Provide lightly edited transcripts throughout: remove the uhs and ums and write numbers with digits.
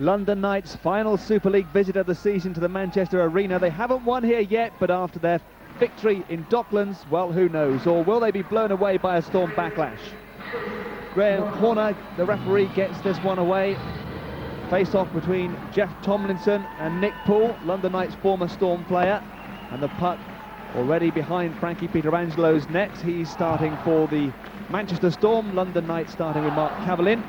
London Knights' final Super League visit of the season to the Manchester Arena. They haven't won here yet, but after their victory in Docklands, well, who knows? Or will they be blown away by a Storm backlash? Graham Horner, the referee, gets this one away. Face-off between Jeff Tomlinson and Nick Poole, London Knights' former Storm player. And the puck already behind Frankie Pietrangelo's net. He's starting for the Manchester Storm. London Knights starting with Mark Cavallin.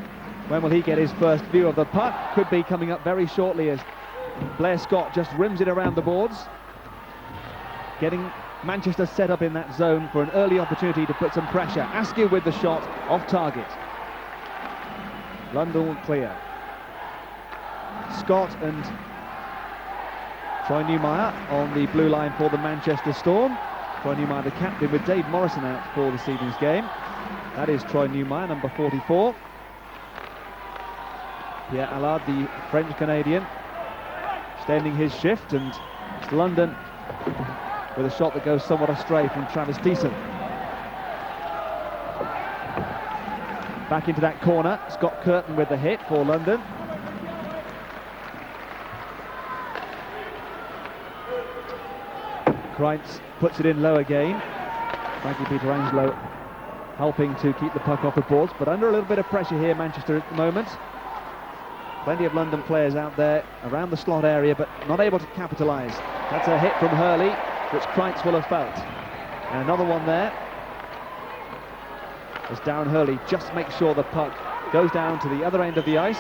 When will he get his first view of the puck? Could be coming up very shortly as Blair Scott just rims it around the boards. Getting Manchester set up in that zone for an early opportunity to put some pressure. Askew with the shot, off target. London will clear. Scott and Troy Newmeyer on the blue line for the Manchester Storm. Troy Newmeyer, the captain, with Dave Morrison out for this evening's game. That is Troy Newmeyer, number 44. Pierre Allard, the French-Canadian, extending his shift, and it's London with a shot that goes somewhat astray from Travis Thiessen. Back into that corner, Scott Curtin with the hit for London. Kreitz puts it in low again. Frankie Pietrangelo helping to keep the puck off the boards, but under a little bit of pressure here, Manchester at the moment. Plenty of London players out there around the slot area, but not able to capitalise. That's a hit from Hurley, which Kreitz will have felt. And another one there, as Darren Hurley just makes sure the puck goes down to the other end of the ice.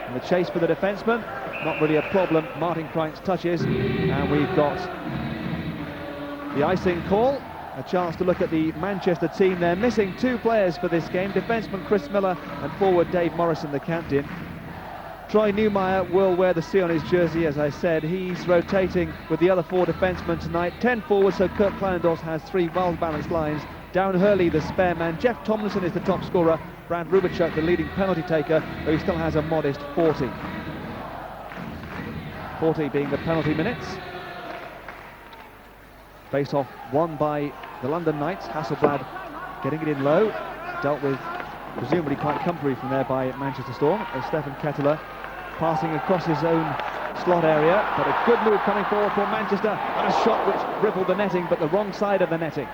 And the chase for the defenseman, not really a problem. Martin Kreitz touches, and we've got the icing call. A chance to look at the Manchester team. They're missing two players for this game, defenseman Chris Miller and forward Dave Morrison, the captain. Troy Newmeyer will wear the C on his jersey, as I said. He's rotating with the other four defensemen tonight. 10 forwards, so Kurt Kleinendorf has three well-balanced lines. Darren Hurley, the spare man. Jeff Tomlinson is the top scorer. Brad Rubachuk, the leading penalty taker, who still has a modest 40. 40 being the penalty minutes. Face-off won by the London Knights. Hasselblad getting it in low. Dealt with presumably quite comfortably from there by Manchester Storm. As Stefan Ketteler passing across his own slot area, but a good move coming forward for Manchester, and a shot which rippled the netting, but the wrong side of the netting.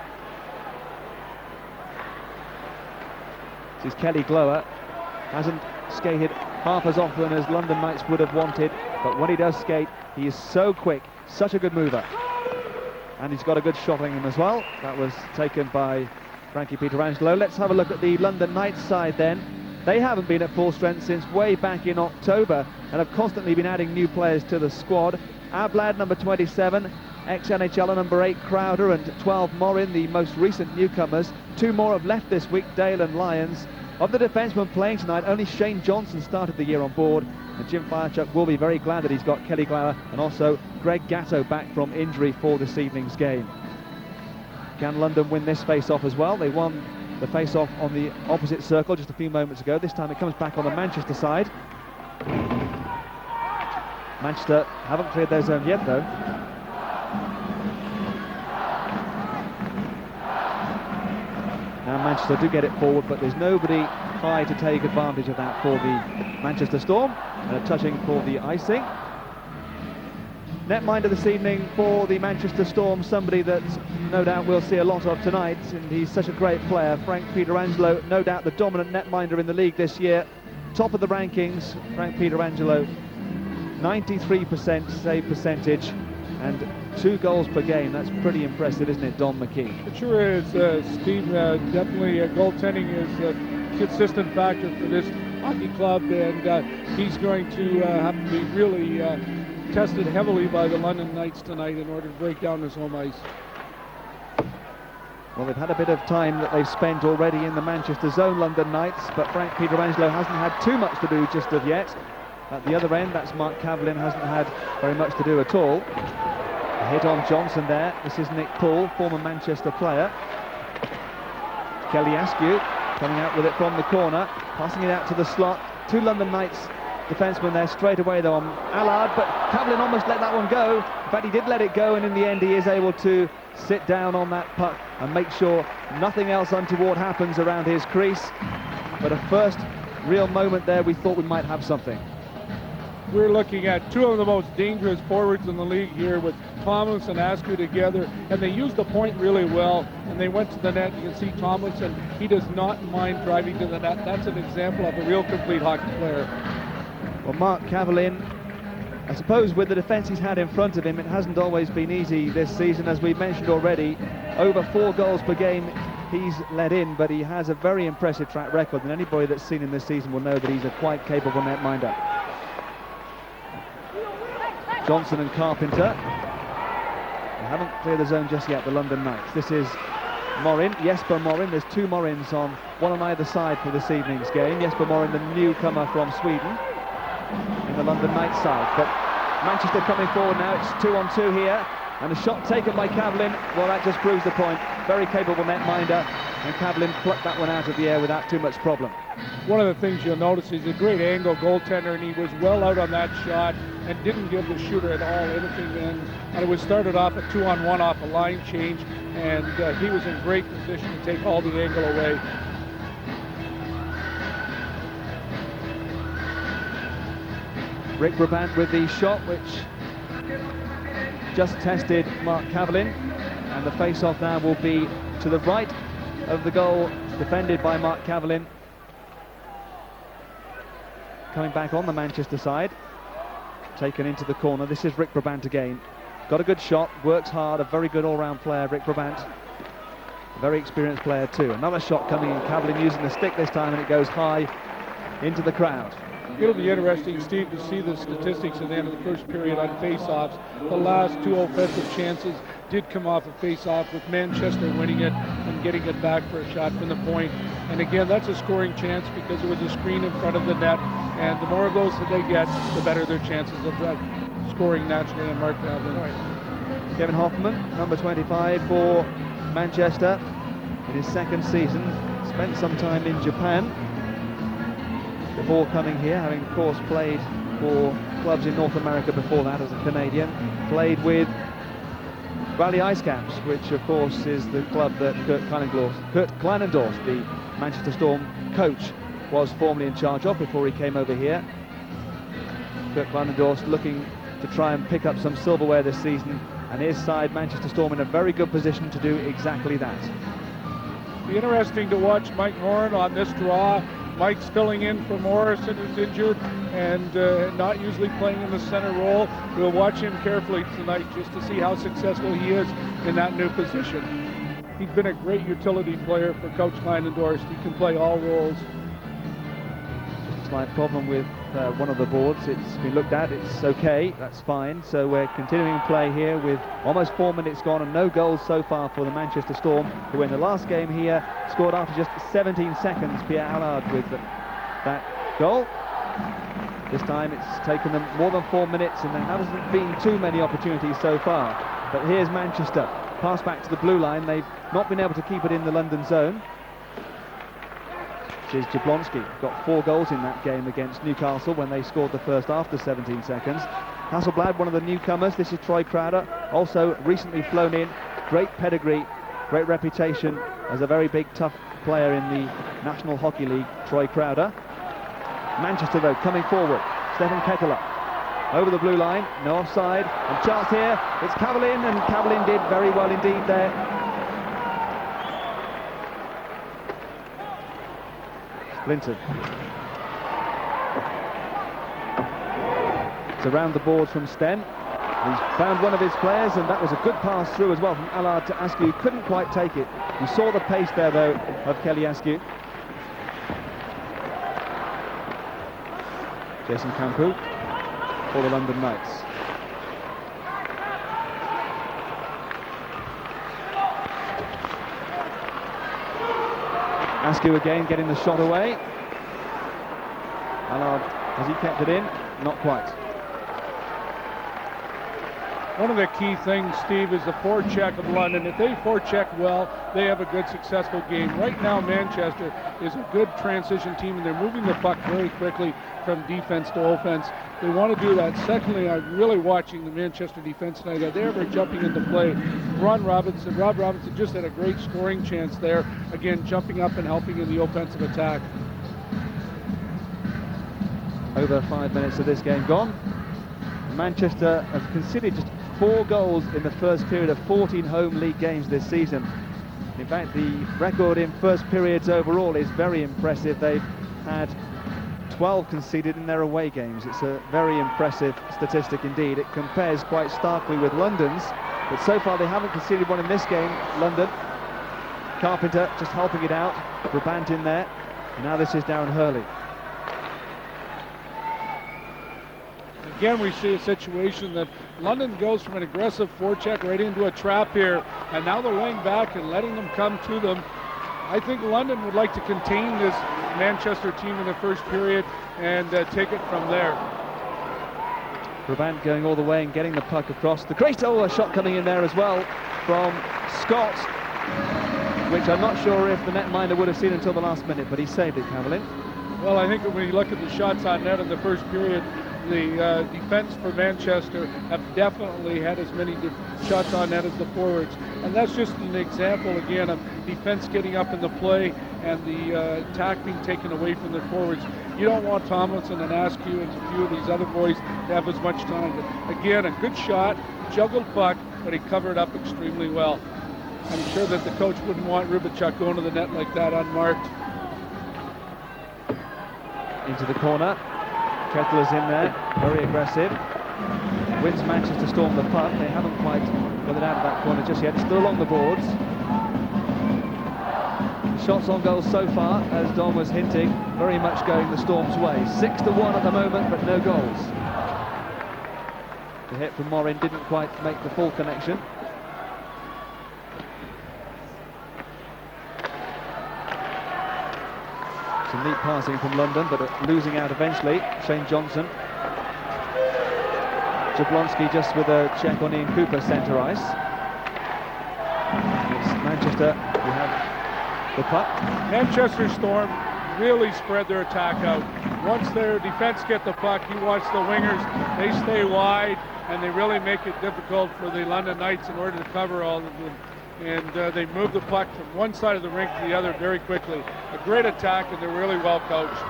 This is Kelly Glower. Hasn't skated half as often as London Knights would have wanted, but when he does skate, he is so quick, such a good mover. And he's got a good shot on him as well. That was taken by Frankie Pietrangelo. Let's have a look at the London Knights side then. They haven't been at full strength since way back in October and have constantly been adding new players to the squad. Ablad, number 27, ex-NHLer number 8 Crowder, and 12 Morin, the most recent newcomers. Two more have left this week, Dale and Lyons. Of the defensemen playing tonight, only Shane Johnson started the year on board, and Jim Firechuk will be very glad that he's got Kelly Glower and also Greg Gatto back from injury for this evening's game. Can London win this face-off as well? They won the face-off on the opposite circle just a few moments ago. This time it comes back on the Manchester side. Manchester haven't cleared their zone yet, though. Now Manchester do get it forward, but there's nobody high to take advantage of that for the Manchester Storm. And a touching for the icing. Netminder this evening for the Manchester Storm, somebody that no doubt we'll see a lot of tonight, and he's such a great player. Frank Pietrangelo, no doubt the dominant netminder in the league this year. Top of the rankings, Frank Pietrangelo, 93% save percentage and 2 goals per game. That's pretty impressive, isn't it, Don McKee? It sure is, Steve. Definitely goaltending is a consistent factor for this hockey club, and he's going to have to be really tested heavily by the London Knights tonight in order to break down his home ice. Well, they've had a bit of time that they've spent already in the Manchester zone, London Knights, but Frank Pietrangelo hasn't had too much to do just of yet. At the other end, that's Mark Cavallin, hasn't had very much to do at all. A hit on Johnson there. This is Nick Poole, former Manchester player. Kelly Askew coming out with it from the corner, passing it out to the slot. Two London Knights defenseman there straight away though on Allard, but Cavallin almost let that one go. In fact, he did let it go, and in the end he is able to sit down on that puck and make sure nothing else untoward happens around his crease. But a first real moment there, we thought we might have something. we're looking at two of the most dangerous forwards in the league here with Thomas and Askew together, and they used the point really well, and they went to the net. You can see Tomlinson, he does not mind driving to the net. That's an example of a real complete hockey player. Well, Mark Cavallin, I suppose with the defence he's had in front of him, it hasn't always been easy this season. As we've mentioned already, over 4 goals per game he's let in, but he has a very impressive track record, and anybody that's seen him this season will know that he's a quite capable netminder. Johnson and Carpenter. They haven't cleared the zone just yet, the London Knights. This is Morin, Jesper Morin. There's 2 Morins on, one on either side for this evening's game. Jesper Morin, the newcomer from Sweden, in the London Knights side. But Manchester coming forward now. It's 2-on-2 here, and a shot taken by Cavallin. Well, that just proves the point. Very capable netminder, and Cavallin plucked that one out of the air without too much problem. One of the things you'll notice is a great angle goaltender, and he was well out on that shot and didn't give the shooter at all anything in. And it was started off a 2-on-1 off a line change, and he was in great position to take all the angle away. Rick Brabant with the shot, which just tested Mark Cavallin, and the face-off now will be to the right of the goal, defended by Mark Cavallin. Coming back on the Manchester side, taken into the corner. This is Rick Brabant again. Got a good shot, works hard, a very good all-round player, Rick Brabant. A very experienced player too. Another shot coming in, Cavallin using the stick this time, and it goes high into the crowd. It'll be interesting, Steve, to see the statistics at the end of the first period on face-offs. The last 2 offensive chances did come off a face-off, with Manchester winning it and getting it back for a shot from the point. And again, that's a scoring chance because there was a screen in front of the net, and the more of those that they get, the better their chances of scoring naturally on Mark Cavallin. Kevin Hoffman, number 25 for Manchester, in his second season, spent some time in Japan before coming here, having of course played for clubs in North America before that as a Canadian. Played with Raleigh Ice Caps, which of course is the club that Kurt Kleinendorf, the Manchester Storm coach, was formerly in charge of before he came over here. Kurt Kleinendorf looking to try and pick up some silverware this season, and his side, Manchester Storm, in a very good position to do exactly that. Be interesting to watch Mike Morin on this draw. Mike's filling in for Morrison, who's injured and not usually playing in the center role. We'll watch him carefully tonight just to see how successful he is in that new position. He's been a great utility player for Coach Kleinendorf. He can play all roles. Just a slight problem with one of the boards. It's been looked at, it's okay, that's fine. So we're continuing play here with almost 4 minutes gone and no goals so far for the Manchester Storm, who in the last game here scored after just 17 seconds, Pierre Allard with that goal. This time it's taken them more than 4 minutes, and there hasn't been too many opportunities so far. But here's Manchester, pass back to the blue line. They've not been able to keep it in the London zone. This is Jablonski, got 4 goals in that game against Newcastle when they scored the first after 17 seconds. Hasselblad, one of the newcomers. This is Troy Crowder, also recently flown in. Great pedigree, great reputation as a very big, tough player in the National Hockey League, Troy Crowder. Manchester, though, coming forward. Stefan Kettler over the blue line, no offside, and chance here. It's Cavallin, and Cavallin did very well indeed there. Splintered. It's around the boards from Sten. He's found one of his players, and that was a good pass through as well from Allard to Askew. Couldn't quite take it. You saw the pace there, though, of Kelly Askew. Jason Campu for the London Knights. Askew again getting the shot away. Allard, has he kept it in? Not quite. One of the key things, Steve, is the forecheck of London. If they forecheck well, they have a good, successful game. Right now, Manchester is a good transition team, and they're moving the puck very quickly from defense to offense. They want to do that. Secondly, I'm really watching the Manchester defense tonight. They're ever jumping into play. Rob Robinson just had a great scoring chance there. Again, jumping up and helping in the offensive attack. over 5 minutes of this game gone. Manchester have conceded just 4 goals in the first period of 14 home league games this season. In fact, the record in first periods overall is very impressive. They've had 12 conceded in their away games. It's a very impressive statistic indeed. It compares quite starkly with London's, but so far they haven't conceded one in this game, London. Carpenter just helping it out, Brabant in there, and now this is Darren Hurley. Again, we see a situation that London goes from an aggressive forecheck right into a trap here, and now they're laying back and letting them come to them. I think London would like to contain this Manchester team in the first period and take it from there. Brabant going all the way and getting the puck across the crease. Oh, a shot coming in there as well from Scott, which I'm not sure if the netminder would have seen until the last minute, but he saved it, Caroline. Well, I think when you look at the shots on net in the first period, the defense for Manchester have definitely had as many shots on net as the forwards, and that's just an example again of defense getting up in the play and the attack being taken away from the forwards. You don't want Tomlinson and Askew and a few of these other boys to have as much time. But again, a good shot, juggled puck, but he covered up extremely well. I'm sure that the coach wouldn't want Rubachuk going to the net like that unmarked. Into the corner. Kettle is in there, very aggressive. Wins Manchester Storm the puck. They haven't quite got it out of that corner just yet. It's still along the boards. Shots on goal so far, as Dom was hinting, very much going the Storm's way. 6-1 at the moment, but no goals. The hit from Morin didn't quite make the full connection. Some neat passing from London, but losing out eventually. Shane Johnson. Jablonski just with a check on Ian Cooper, centre ice. It's Manchester who have the puck. Manchester Storm really spread their attack out. Once their defense get the puck, you watch the wingers, they stay wide, and they really make it difficult for the London Knights in order to cover all of them. And they move the puck from one side of the rink to the other very quickly. A great attack, and they're really well coached.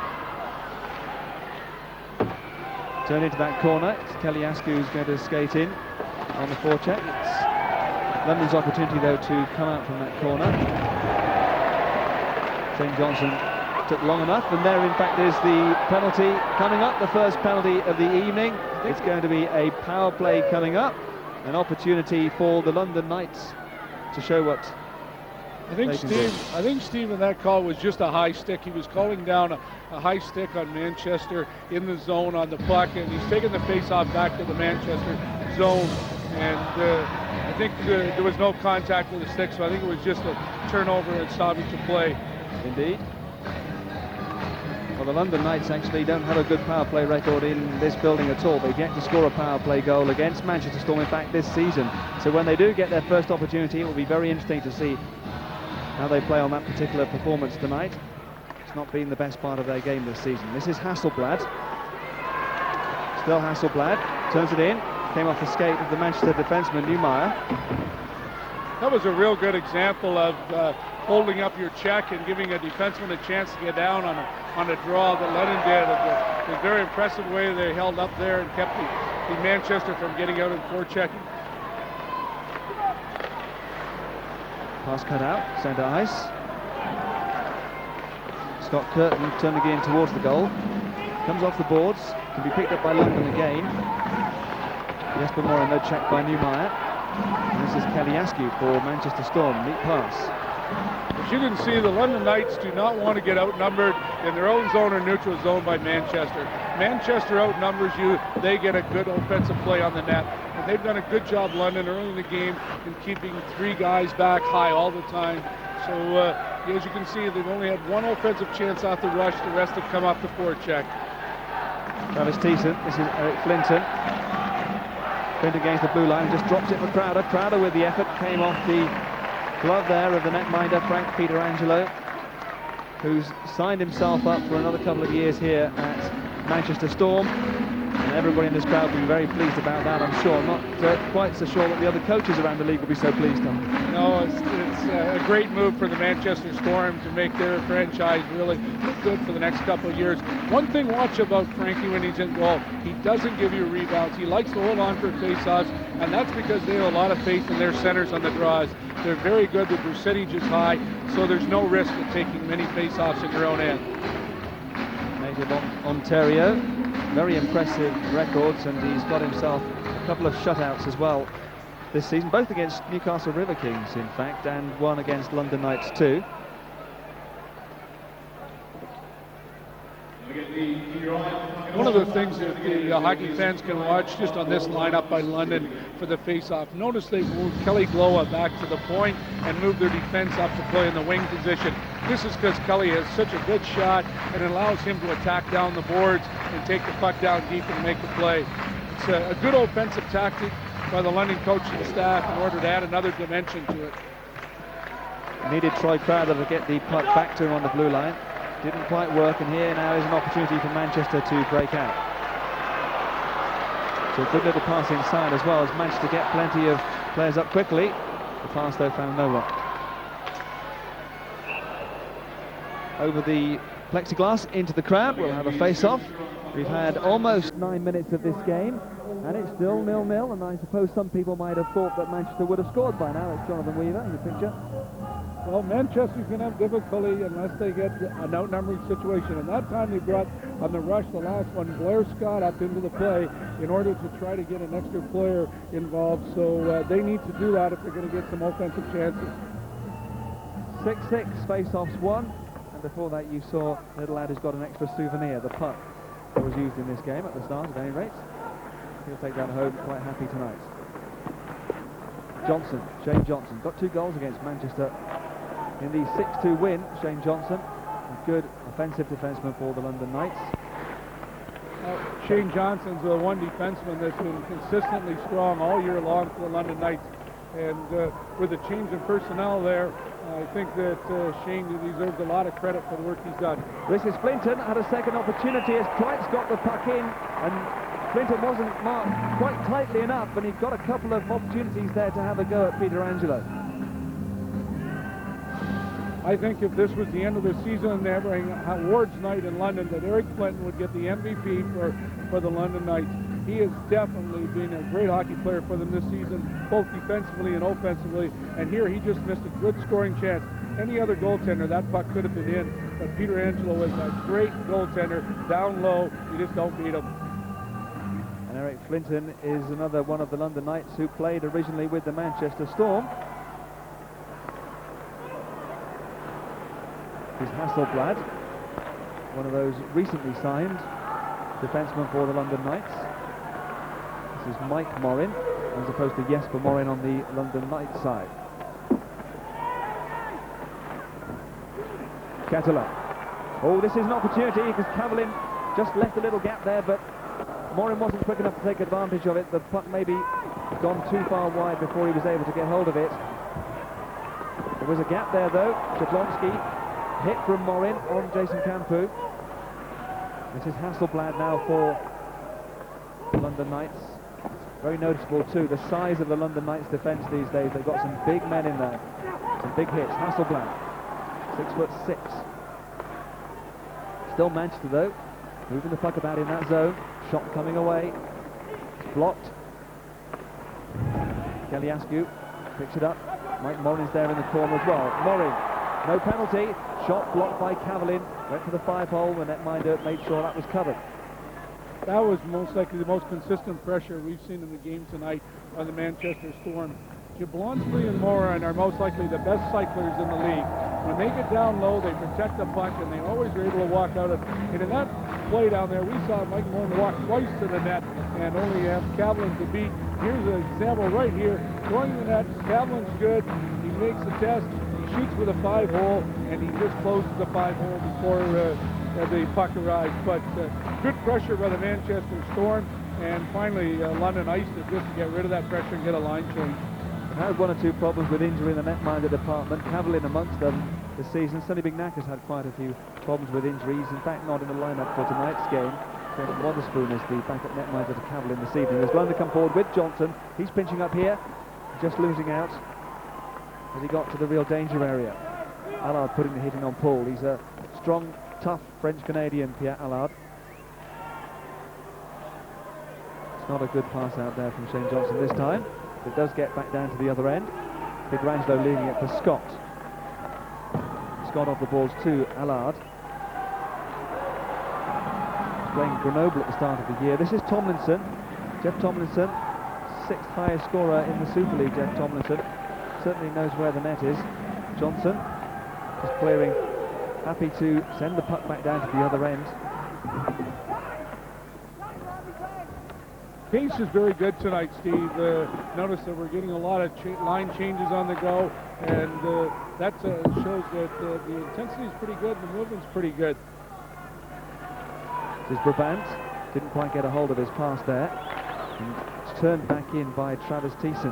Turn into that corner. It's Kelly Askew who's going to skate in on the forecheck. It's London's opportunity, though, to come out from that corner. Shane Johnson took long enough, and there, in fact, is the penalty coming up, the first penalty of the evening. It's going to be a power play coming up, an opportunity for the London Knights to show what I think Steve in that call was just a high stick. He was calling down a high stick on Manchester in the zone on the puck, and he's taking the face-off back to the Manchester zone. And I think there was no contact with the stick, so I think it was just a turnover and stoppage of play. Indeed. Well, the London Knights actually don't have a good power play record in this building at all. They've yet to score a power play goal against Manchester Storm, in fact, this season. So when they do get their first opportunity, it will be very interesting to see how they play on that particular performance tonight. It's not been the best part of their game this season. This is Hasselblad. Still Hasselblad. Turns it in. Came off the skate of the Manchester defenseman, Neumeier. That was a real good example of holding up your check and giving a defenseman a chance to get down on a draw that Lennon did. It was a very impressive way they held up there and kept the Manchester from getting out and forechecking. Pass cut out, centre ice. Scott Curtin turning again towards the goal. Comes off the boards, can be picked up by London again. Jesper Morin, no check by Neumeier. And this is Kelly Askew for Manchester Storm. Neat pass. As you can see, the London Knights do not want to get outnumbered in their own zone or neutral zone by Manchester. Manchester outnumbers you, they get a good offensive play on the net. And they've done a good job, London, early in the game in keeping 3 guys back high all the time. So, as you can see, they've only had 1 offensive chance off the rush. The rest have come off the forecheck. Travis Thiessen, this is Eric Flinton. Flinton against the blue line, just drops it for Crowder. Crowder with the effort, came off the glove there of the netminder, Frank Pietrangelo, who's signed himself up for another couple of years here at Manchester Storm. And everybody in this crowd will be very pleased about that, I'm sure. I'm not quite so sure that the other coaches around the league will be so pleased, Tom. No, it's a great move for the Manchester Storm to make their franchise really look good for the next couple of years. One thing watch about Frankie when he's in goal, he doesn't give you rebounds. He likes to hold on for face-offs, and that's because they have a lot of faith in their centers on the draws. They're very good, the percentage is high, so there's no risk of taking many face-offs in your own end. Native Ontario, very impressive records, and he's got himself a couple of shutouts as well this season, both against Newcastle River Kings, in fact, and one against London Knights too. One of the things that the hockey fans can watch just on this lineup by London for the face-off, notice they moved Kelly Glowa back to the point and moved their defense up to play in the wing position. This is because Kelly has such a good shot, and it allows him to attack down the boards and take the puck down deep and make the play. It's a good offensive tactic by the London coaching staff in order to add another dimension to it. Needed Troy Crowther to get the puck back to him on the blue line. Didn't quite work, and here now is an opportunity for Manchester to break out. So a good little pass inside as well, as managed to get plenty of players up quickly. The pass though found no one. Over the plexiglass into the crowd, we'll have a face-off. We've had almost 9 minutes of this game, and it's still 0-0, and I suppose some people might have thought that Manchester would have scored by now. It's Jonathan Weaver in the picture. Well, Manchester's going to have difficulty unless they get an outnumbering situation. And that time they brought on the rush, the last one, Blair Scott up into the play in order to try to get an extra player involved. So they need to do that if they're going to get some offensive chances. 6-6, face-offs won. And before that you saw little lad who's got an extra souvenir, the puck that was used in this game at the start at any rate. He'll take that home quite happy tonight. Johnson, Shane Johnson, got 2 goals against Manchester in the 6-2 win. Shane Johnson, a good offensive defenseman for the London Knights. Shane Johnson's the one defenseman that's been consistently strong all year long for the London Knights. And with a change in personnel there, I think that Shane deserves a lot of credit for the work he's done. This is Flinton, had a second opportunity as Twice got the puck in, and Flinton wasn't marked quite tightly enough, and he got a couple of opportunities there to have a go at Peter Angelo. I think if this was the end of the season and they're having awards night in London, that Eric Flinton would get the MVP for the London Knights. He has definitely been a great hockey player for them this season, both defensively and offensively, and here he just missed a good scoring chance. Any other goaltender, that puck could have been in, but Peter Angelo is a great goaltender, down low, you just don't beat him. And Eric Flinton is another one of the London Knights who played originally with the Manchester Storm. Is Hasselblad, one of those recently signed defensemen for the London Knights. This is Mike Morin, as opposed to Jesper Morin on the London Knights side. Kettler. Oh, this is an opportunity because Cavallin just left a little gap there, but Morin wasn't quick enough to take advantage of it. The puck maybe gone too far wide before he was able to get hold of it. There was a gap there though. Jablonski. Hit from Morin on Jason Campu. This is Hasselblad now for the London Knights. Very noticeable too, the size of the London Knights defence these days. They've got some big men in there. Some big hits. Hasselblad, 6'6". Still Manchester though, moving the puck about in that zone. Shot coming away. It's blocked. Kelly Askew picks it up. Mike Morin's there in the corner as well. Morin, no penalty. Shot blocked by Cavallin, went to the 5-hole, the netminder made sure that was covered. That was most likely the most consistent pressure we've seen in the game tonight on the Manchester Storm. Jablonski and Morin are most likely the best cyclers in the league. When they get down low, they protect the puck, and they always are able to walk out of. And in that play down there, we saw Mike Morin walk twice to the net and only have Cavallin to beat. Here's an example right here, going to the net. Cavallin's good. He makes the test. Shoots with a 5-hole, and he just closes the 5-hole before the puck arrives. But good pressure by the Manchester Storm, and finally London iced it just to get rid of that pressure and get a line change. Had 1 or 2 problems with injury in the netminder department. Cavallin amongst them this season. Sonny Bignac has had quite a few problems with injuries. In fact, not in the lineup for tonight's game. Finn Waterspoon is the backup netminder to Cavill this evening. There's London come forward with Johnson. He's pinching up here, just losing out as he got to the real danger area. Allard putting the hitting on Paul. He's a strong, tough French-Canadian, Pierre Allard. It's not a good pass out there from Shane Johnson this time. But it does get back down to the other end. Pietrangelo leaving it for Scott. Scott off the balls to Allard. Playing Grenoble at the start of the year. This is Tomlinson. Jeff Tomlinson, 6th highest scorer in the Superleague, Jeff Tomlinson. Certainly knows where the net is. Johnson just clearing, happy to send the puck back down to the other end. Pace is very good tonight, Steve. Notice that we're getting a lot of line changes on the go, and that shows that the intensity is pretty good, the movement's pretty good. This is Brabant. Didn't quite get a hold of his pass there. And it's turned back in by Travis Thiessen.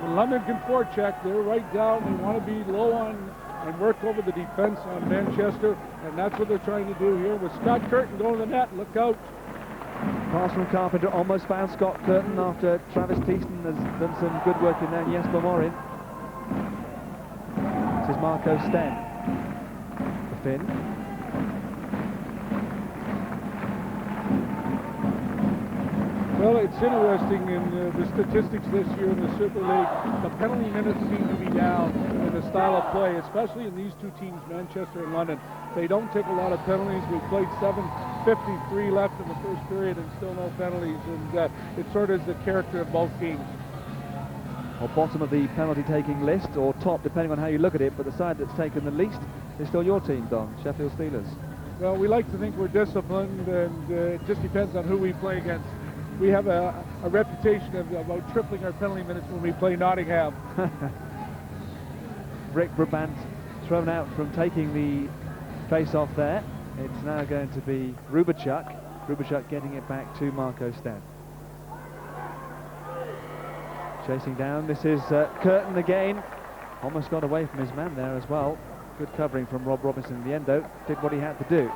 When London can forecheck, they're right down. They want to be low on and work over the defense on Manchester, and that's what they're trying to do here with Scott Curtin going to the net. Look out. Pass from Carpenter almost found Scott Curtin after Travis Thiessen has done some good work in there. Jesper Morin. This is Marco Sten. The Finn. Well, it's interesting in the statistics this year in the Super League. The penalty minutes seem to be down in the style of play, especially in these two teams, Manchester and London. They don't take a lot of penalties. We played 7:53 left in the first period and still no penalties, and it sort of is the character of both teams. Or bottom of the penalty-taking list, or top, depending on how you look at it, but the side that's taken the least is still your team, Don, Sheffield Steelers. Well, we like to think we're disciplined, and it just depends on who we play against. We have a reputation of about tripling our penalty minutes when we play Nottingham. Rick Brabant thrown out from taking the face-off there. It's now going to be Rubachuk. Rubachuk getting it back to Marco Sten. Chasing down, this is Curtin again. Almost got away from his man there as well. Good covering from Rob Robinson in the end, though. Did what he had to do.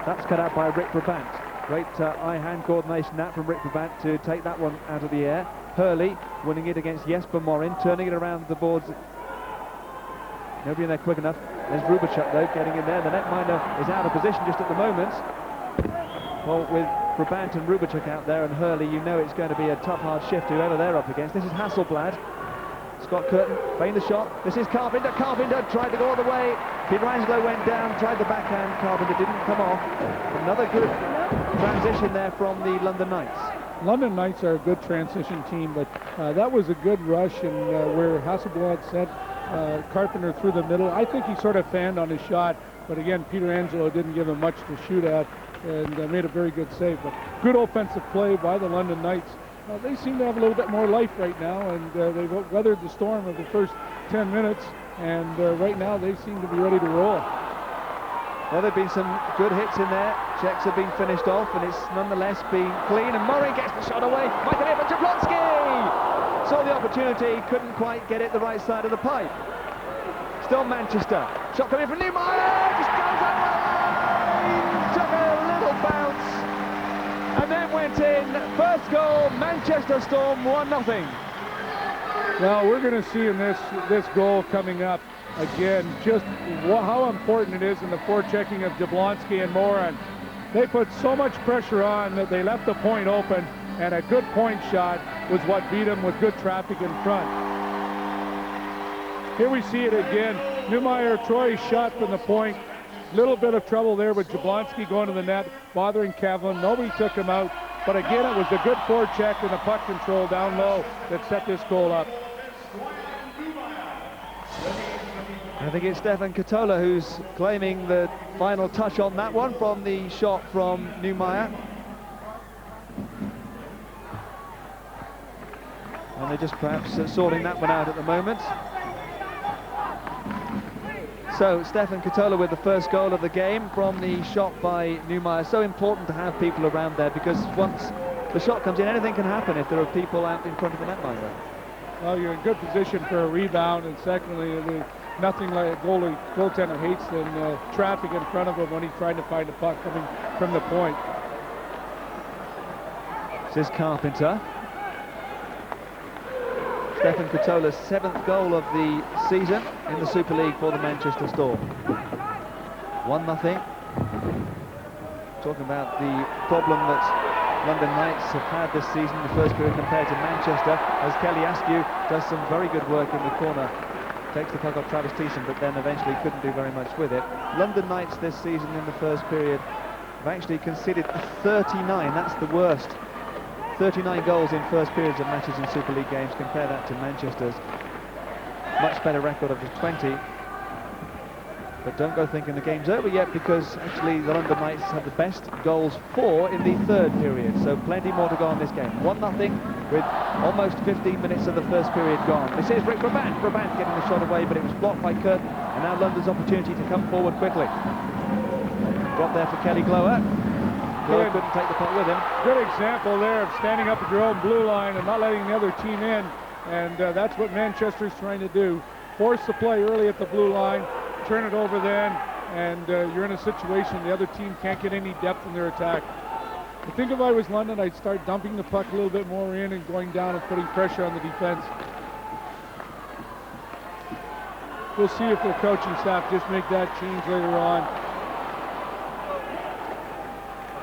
That's cut out by Rick Brabant. Great eye-hand coordination that from Rick Brabant to take that one out of the air. Hurley winning it against Jesper Morin, turning it around the boards. Nobody in there quick enough. There's Rubachuk, though, getting in there. The netminder is out of position just at the moment. Well, with Brabant and Rubachuk out there and Hurley, you know it's going to be a tough, hard shift, whoever they're up against. This is Hasselblad. Scott Curtin feigned the shot. This is Carpenter. Carpenter tried to go all the way. Pietrangelo went down, tried the backhand. Carpenter didn't come off. Another good transition there from the London Knights. London Knights are a good transition team, but that was a good rush, and where Hasselblad sent Carpenter through the middle. I think he sort of fanned on his shot, but again, Pietrangelo didn't give him much to shoot at, and made a very good save. But good offensive play by the London Knights. They seem to have a little bit more life right now, and they've weathered the storm of the first 10 minutes, and right now they seem to be ready to roll. Well, there have been some good hits in there. Checks have been finished off, and it's nonetheless been clean, and Murray gets the shot away. Might have hit for Jablonski! Saw the opportunity, couldn't quite get it the right side of the pipe. Still Manchester. Shot coming from Neumeyer, just goes away! Took a little bounce, and then went in. First goal, Manchester Storm 1-0. Well, we're going to see in this goal coming up again just how important it is in the forechecking of Jablonski and Morin. They put so much pressure on that they left the point open, and a good point shot was what beat them with good traffic in front. Here we see it again. Neumeyer, Troy's shot from the point. Little bit of trouble there with Jablonski going to the net, bothering Kevlin. Nobody took him out. But again, it was the good forecheck and the puck control down low that set this goal up. I think it's Stefan Katola who's claiming the final touch on that one from the shot from Neumeyer. And they're just perhaps sorting that one out at the moment. So Stefan Katola with the first goal of the game from the shot by Neumeyer. So important to have people around there, because once the shot comes in, anything can happen if there are people out in front of the netminder. Well, you're in good position for a rebound, and secondly, nothing like a goaltender hates than traffic in front of him when he's trying to find a puck coming from the point. This is Carpenter. Stefan Kutola's 7th goal of the season in the Super League for the Manchester Storm. 1-0. Talking about the problem that London Knights have had this season in the first period compared to Manchester, as Kelly Askew does some very good work in the corner. Takes the puck off Travis Thiessen, but then eventually couldn't do very much with it. London Knights this season in the first period have actually conceded 39. That's the worst. 39 goals in first periods of matches in Super League games. Compare that to Manchester's much better record of 20. But don't go thinking the game's over yet, because actually the London Knights have the best goals for in the third period. So plenty more to go on this game. 1-0 with almost 15 minutes of the first period gone. This is Rick Brabant. Brabant getting the shot away, but it was blocked by Curtin. And now London's opportunity to come forward quickly. Drop there for Kelly Glower. Glower couldn't take the puck with him. Good example there of standing up at your own blue line and not letting the other team in. And that's what Manchester's trying to do. Force the play early at the blue line, turn it over then, and you're in a situation the other team can't get any depth in their attack. I think if I was London, I'd start dumping the puck a little bit more in and going down and putting pressure on the defense. We'll see if their coaching staff just make that change later on.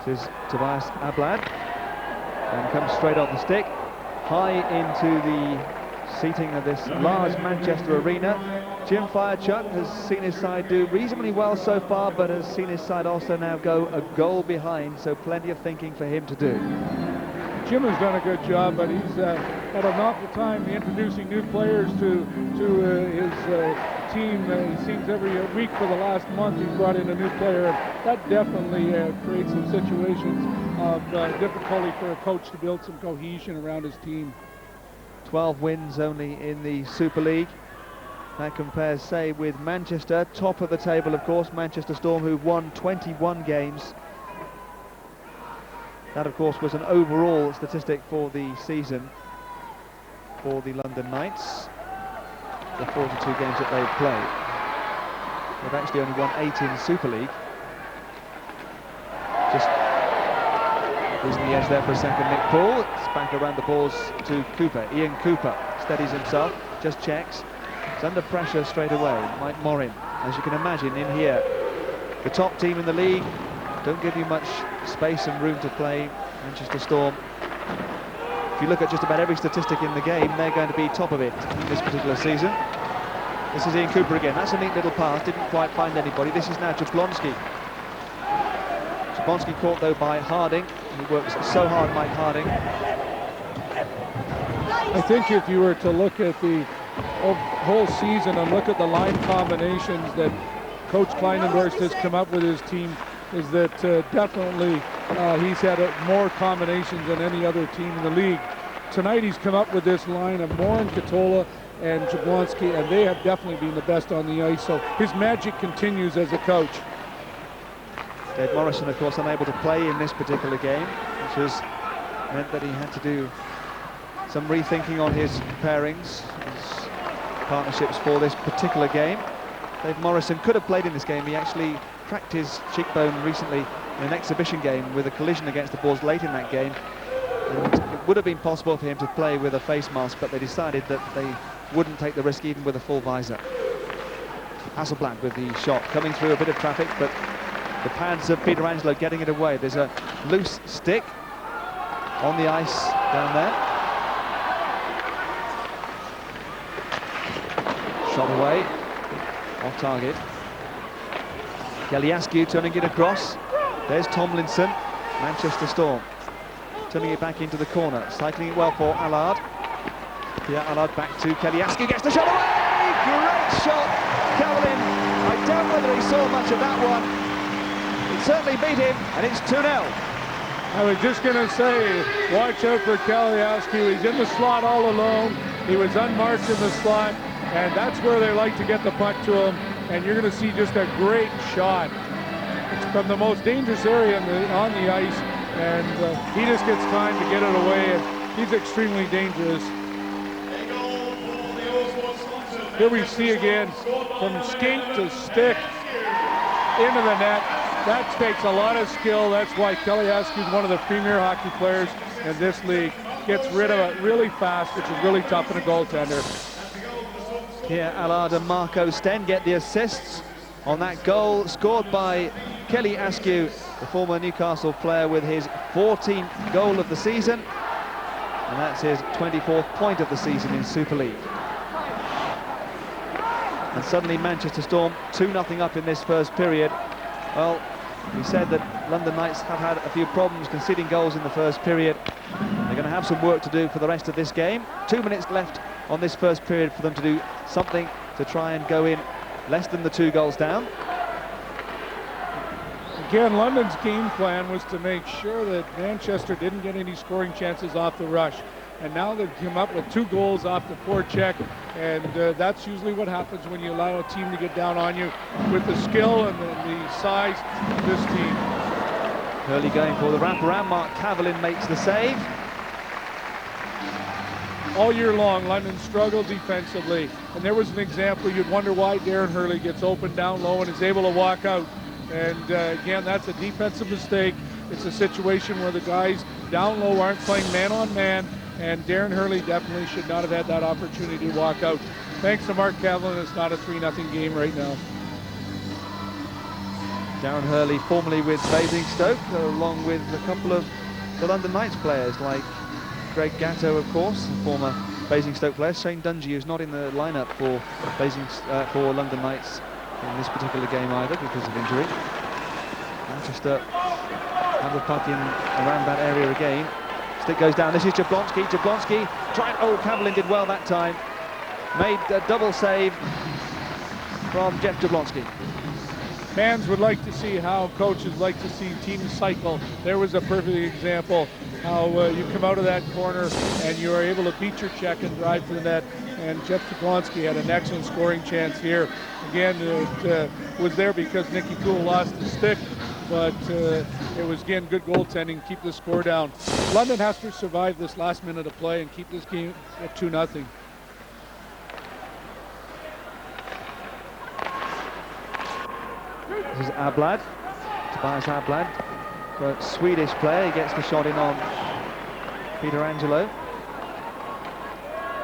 This is Tobias Ablad, and comes straight off the stick, high into the seating of this large Manchester arena. Jim Firechuk has seen his side do reasonably well so far, but has seen his side also now go a goal behind, so plenty of thinking for him to do. Jim has done a good job, but he's had an awful time introducing new players to his team. It seems every week for the last month he's brought in a new player. That definitely creates some situations of difficulty for a coach to build some cohesion around his team. 12 wins only in the Super League. That compares, say, with Manchester, top of the table, of course, Manchester Storm, who've won 21 games. That, of course, was an overall statistic for the season for the London Knights, the 42 games that they've played. They've actually only won 8 in Super League. Just losing the edge there for a second, Nick Paul. It's back around the balls to Cooper. Ian Cooper steadies himself, just checks. He's under pressure straight away. Mike Morin, as you can imagine, in here. The top team in the league don't give you much space and room to play. Manchester Storm, if you look at just about every statistic in the game, they're going to be top of it in this particular season. This is Ian Cooper again. That's a neat little pass, didn't quite find anybody. This is now Jablonski. Jablonski caught though by Harding. He works so hard, Mike Harding. I think if you were to look at the whole season and look at the line combinations that Coach Kleinendorst has come up with his team, is that definitely he's had more combinations than any other team in the league. Tonight he's come up with this line of Morin, Katola, and Jablonski, and they have definitely been the best on the ice, so his magic continues as a coach. Dave Morrison, of course, unable to play in this particular game, which has meant that he had to do some rethinking on his pairings, his partnerships for this particular game. Dave Morrison could have played in this game. He actually cracked his cheekbone recently in an exhibition game with a collision against the Bulls late in that game. And it would have been possible for him to play with a face mask, but they decided that they wouldn't take the risk even with a full visor. Hasselblad with the shot, coming through a bit of traffic, but the pads of Peter Angelo getting it away. There's a loose stick on the ice down there. Shot away, off target. Kelly Askew turning it across. There's Tomlinson, Manchester Storm. Turning it back into the corner, cycling it well for Allard. Pierre Allard back to Kelly Askew, gets the shot away! Great shot, Carolyn. I doubt whether he saw much of that one. It certainly beat him, and it's 2-0. I was just going to say, watch out for Kelly Askew. He's in the slot all alone. He was unmarked in the slot, and that's where they like to get the puck to him. And you're going to see just a great shot. It's from the most dangerous area on the ice, and he just gets time to get it away, and he's extremely dangerous. Here we see again, from skate to stick, into the net. That takes a lot of skill. That's why Kelly Askew is one of the premier hockey players in this league gets rid of it really fast, which is really tough in a goaltender. Here, Allard and Marco Sten get the assists on that goal scored by Kelly Askew, the former Newcastle player, with his 14th goal of the season, and that's his 24th point of the season in Super League. And suddenly Manchester Storm 2-0 up in this first period. Well, we said that London Knights have had a few problems conceding goals in the first period. They're going to have some work to do for the rest of this game. 2 minutes left on this first period for them to do something to try and go in less than the 2 goals down. Again, London's game plan was to make sure that Manchester didn't get any scoring chances off the rush. And now they've come up with 2 goals off the forecheck, and that's usually what happens when you allow a team to get down on you with the skill and the size of this team. Hurley going for the wraparound. Mark Cavillin makes the save. All year long, London struggled defensively, and there was an example. You'd wonder why Darren Hurley gets open down low and is able to walk out. And again, that's a defensive mistake. It's a situation where the guys down low aren't playing man-on-man, and Darren Hurley definitely should not have had that opportunity to walk out. Thanks to Mark Cavillin, it's not a 3-0 game right now. Darren Hurley, formerly with Basingstoke, along with a couple of the London Knights players, like Greg Gatto, of course, former Basingstoke player. Shane Dungy, who's not in the lineup for for London Knights in this particular game either because of injury. Manchester have the puck in around that area again. Stick goes down. This is Jablonski. Jablonski tried. Oh, Cavillin did well that time. Made a double save from Jeff Jablonski. Fans would like to see how coaches like to see teams cycle. There was a perfect example how you come out of that corner and you are able to beat your check and drive to the net. And Jeff Jablonski had an excellent scoring chance here. Again, it was there because Nicky Poole lost the stick, but it was, again, good goaltending, keep the score down. London has to survive this last minute of play and keep this game at 2-0. This is Ablad, Tobias Ablad, a Swedish player. He gets the shot in on Peter Angelo.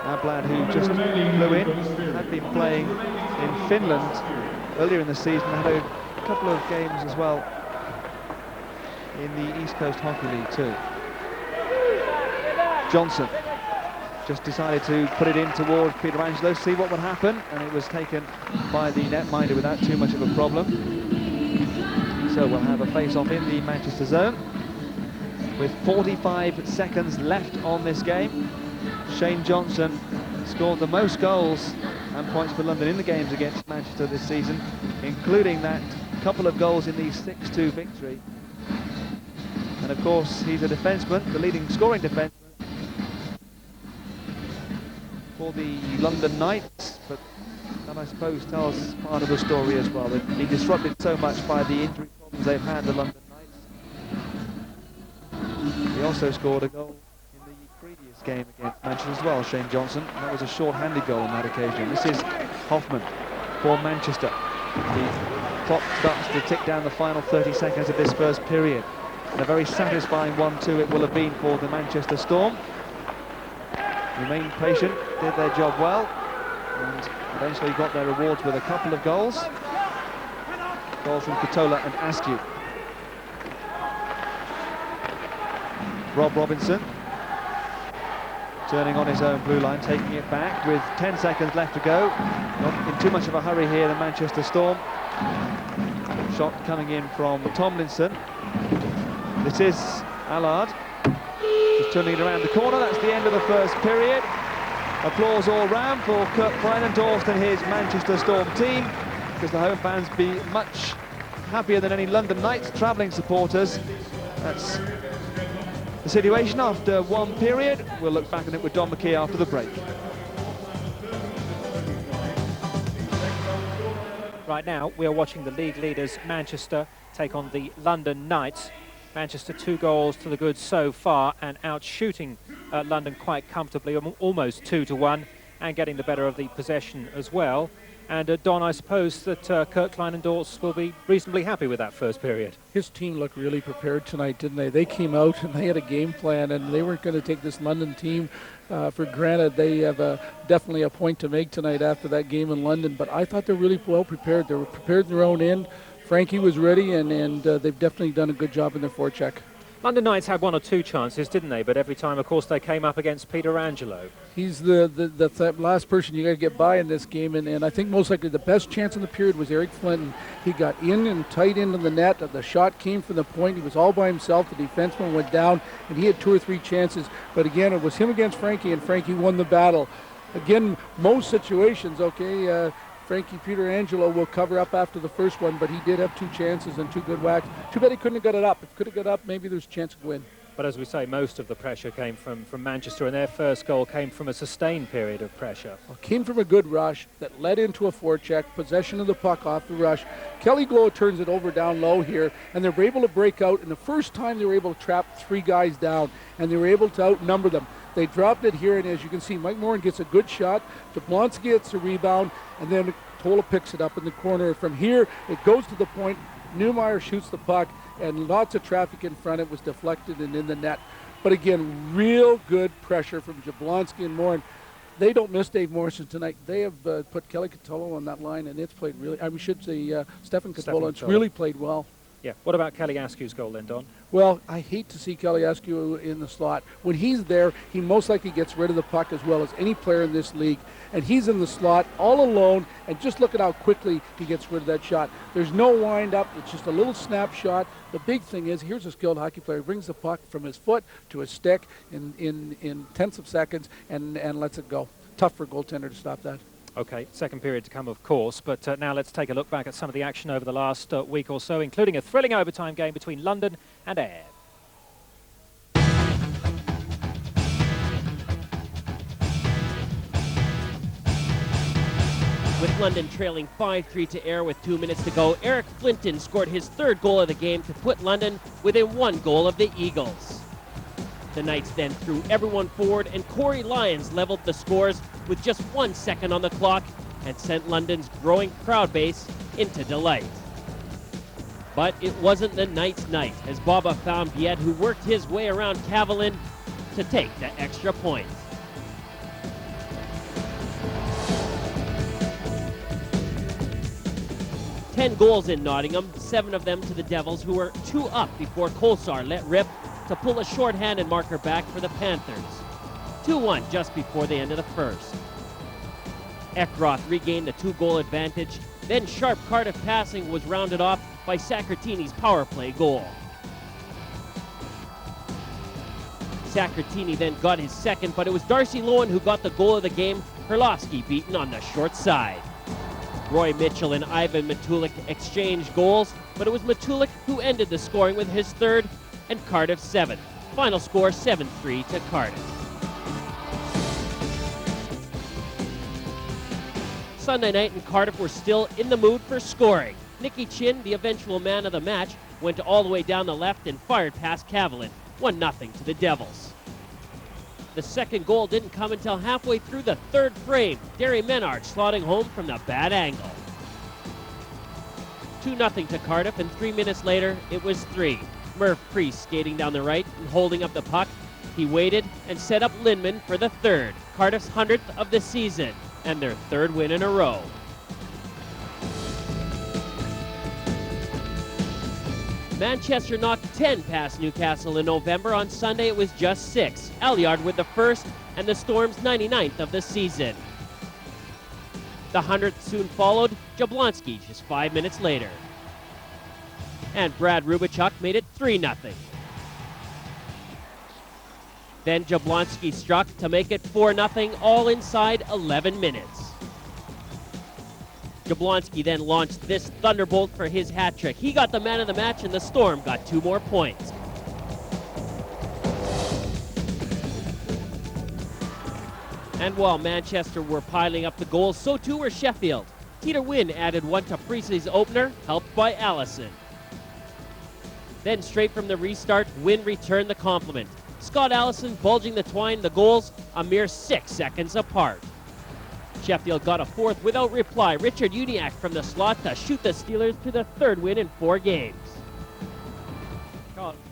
Ablad, who just flew in, had been playing in Finland earlier in the season, had a couple of games as well in the East Coast Hockey League too. Johnson just decided to put it in towards Peter Angelo, see what would happen, and it was taken by the netminder without too much of a problem. So we'll have a face-off in the Manchester zone with 45 seconds left on this game. Shane Johnson scored the most goals and points for London in the games against Manchester this season, including that couple of goals in the 6-2 victory. And of course, he's a defenseman, the leading scoring defenseman for the London Knights, but that, I suppose, tells part of the story as well. They've been disrupted so much by the injury problems they've had, the London Knights. He also scored a goal in the previous game against Manchester as well, Shane Johnson. That was a short-handed goal on that occasion. This is Hoffman for Manchester. The clock starts to tick down the final 30 seconds of this first period. And a very satisfying 1-2 it will have been for the Manchester Storm. Remained patient, did their job well, and eventually got their rewards with a couple of goals. Goals from Katola and Askew. Rob Robinson turning on his own blue line, taking it back with 10 seconds left to go. Not in too much of a hurry here, the Manchester Storm. Shot coming in from Tomlinson. This is Allard. Just turning it around the corner. That's the end of the first period. Applause all round for Kurt Freinendorst and his Manchester Storm team, because the home fans be much happier than any London Knights travelling supporters. That's the situation after one period. We'll look back on it with Don McKee after the break. Right now, we are watching the league leaders Manchester take on the London Knights. Manchester 2 goals to the good so far and out shooting London quite comfortably, almost 2-1. and getting the better of the possession as well. And Don, I suppose that Kirk Kleinendorf will be reasonably happy with that first period. His team looked really prepared tonight, didn't they? They came out and they had a game plan, and they weren't going to take this London team for granted. They have definitely a point to make tonight after that game in London, but I thought they're really well prepared. They were prepared in their own end. Frankie was ready, and they've definitely done a good job in their forecheck. London Knights had one or two chances, didn't they? But every time, of course, they came up against Peter Angelo. He's the last person you got to get by in this game, and I think most likely the best chance in the period was Eric Flinton. He got in and tight into the net. The shot came from the point. He was all by himself. The defenseman went down, and he had 2 or 3 chances. But again, it was him against Frankie, and Frankie won the battle. Again, most situations, okay, Frankie Peter Angelo will cover up after the first one, but he did have 2 chances and 2 good whacks. Too bad he couldn't have got it up. If he could have got up, maybe there's a chance of win. But as we say, most of the pressure came from Manchester, and their first goal came from a sustained period of pressure. Well, came from a good rush that led into a forecheck, possession of the puck off the rush. Kelly Glow turns it over down low here, and they were able to break out. And the first time they were able to trap 3 guys down, and they were able to outnumber them. They dropped it here, and as you can see, Mike Morin gets a good shot. Jablonski gets a rebound, and then Tola picks it up in the corner. From here, it goes to the point. Newmeyer shoots the puck, and lots of traffic in front. It was deflected and in the net. But again, real good pressure from Jablonski and Morin. They don't miss Dave Morrison tonight. They have put Kelly Catolo on that line, and it's played really, we should say Stefan Catolo. It's really played well. Yeah. What about Kelly Askew's goal then, Don? Well, I hate to see Kelly Askew in the slot. When he's there, he most likely gets rid of the puck as well as any player in this league. And he's in the slot all alone, and just look at how quickly he gets rid of that shot. There's no wind-up. It's just a little snapshot. The big thing is, here's a skilled hockey player. He brings the puck from his foot to his stick in tenths of seconds and lets it go. Tough for a goaltender to stop that. Okay, second period to come, of course, but now let's take a look back at some of the action over the last week or so, including a thrilling overtime game between London and Ayr. With London trailing 5-3 to Ayr with 2 minutes to go, Eric Flinton scored his 3rd goal of the game to put London within 1 goal of the Eagles. The Knights then threw everyone forward, and Corey Lyons leveled the scores with just 1 second on the clock and sent London's growing crowd base into delight. But it wasn't the Knights' night, as Baba found Viet, who worked his way around Cavalin to take the extra point. Ten goals in Nottingham, 7 of them to the Devils, who were 2 up before Kolsar let rip to pull a short-handed marker back for the Panthers. 2-1 just before the end of the first. Ekroth regained the 2-goal advantage, then sharp Cardiff passing was rounded off by Saccartini's power play goal. Saccartini then got his second, but it was Darcy Lowen who got the goal of the game, Herlovsky beaten on the short side. Roy Mitchell and Ivan Matulik exchanged goals, but it was Matulik who ended the scoring with his 3rd and Cardiff's 7th. Final score 7-3 to Cardiff. Sunday night and Cardiff were still in the mood for scoring. Nicky Chin, the eventual man of the match, went all the way down the left and fired past Cavalin, 1-0 to the Devils. The second goal didn't come until halfway through the 3rd frame. Derry Menard slotting home from the bad angle. 2-0 to Cardiff, and 3 minutes later, it was 3. Murph Priest skating down the right and holding up the puck. He waited and set up Lindman for the 3rd, Cardiff's 100th of the season, and their 3rd win in a row. Manchester knocked 10 past Newcastle in November. On Sunday, it was just 6. Alliard with the 1st and the Storm's 99th of the season. The 100th soon followed, Jablonski just 5 minutes later. And Brad Rubichuk made it 3-0. Then Jablonski struck to make it 4-0, all inside 11 minutes. Jablonski then launched this thunderbolt for his hat trick. He got the man of the match, and the Storm got 2 more points. And while Manchester were piling up the goals, so too were Sheffield. Peter Wynn added 1 to Priestley's opener, helped by Allison. Then straight from the restart, Wynn returned the compliment. Scott Allison bulging the twine, the goals a mere 6 seconds apart. Sheffield got a fourth without reply. Richard Uniacke from the slot to shoot the Steelers to the third win in 4 games.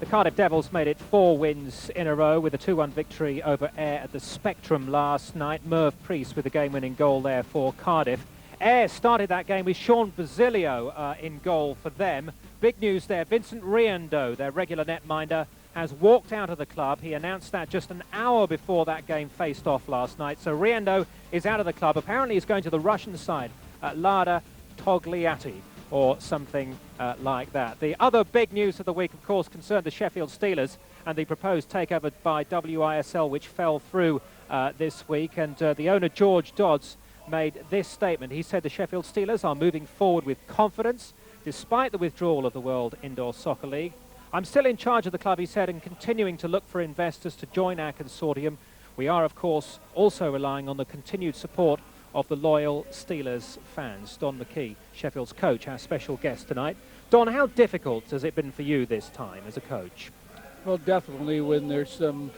The Cardiff Devils made it 4 wins in a row with a 2-1 victory over Ayr at the Spectrum last night. Merv Priest with the game-winning goal there for Cardiff. Ayr started that game with Sean Basilio in goal for them. Big news there, Vincent Riendeau, their regular netminder, has walked out of the club. He announced that just an hour before that game faced off last night. So Riendeau is out of the club. Apparently he's going to the Russian side at Lada Togliatti or something like that. The other big news of the week, of course, concerned the Sheffield Steelers and the proposed takeover by WISL, which fell through this week. And the owner, George Dodds, made this statement. He said the Sheffield Steelers are moving forward with confidence despite the withdrawal of the World Indoor Soccer League. I'm still in charge of the club, he said, and continuing to look for investors to join our consortium. We are, of course, also relying on the continued support of the loyal Steelers fans. Don McKee, Sheffield's coach, our special guest tonight. Don, how difficult has it been for you this time as a coach? Well, definitely when there's some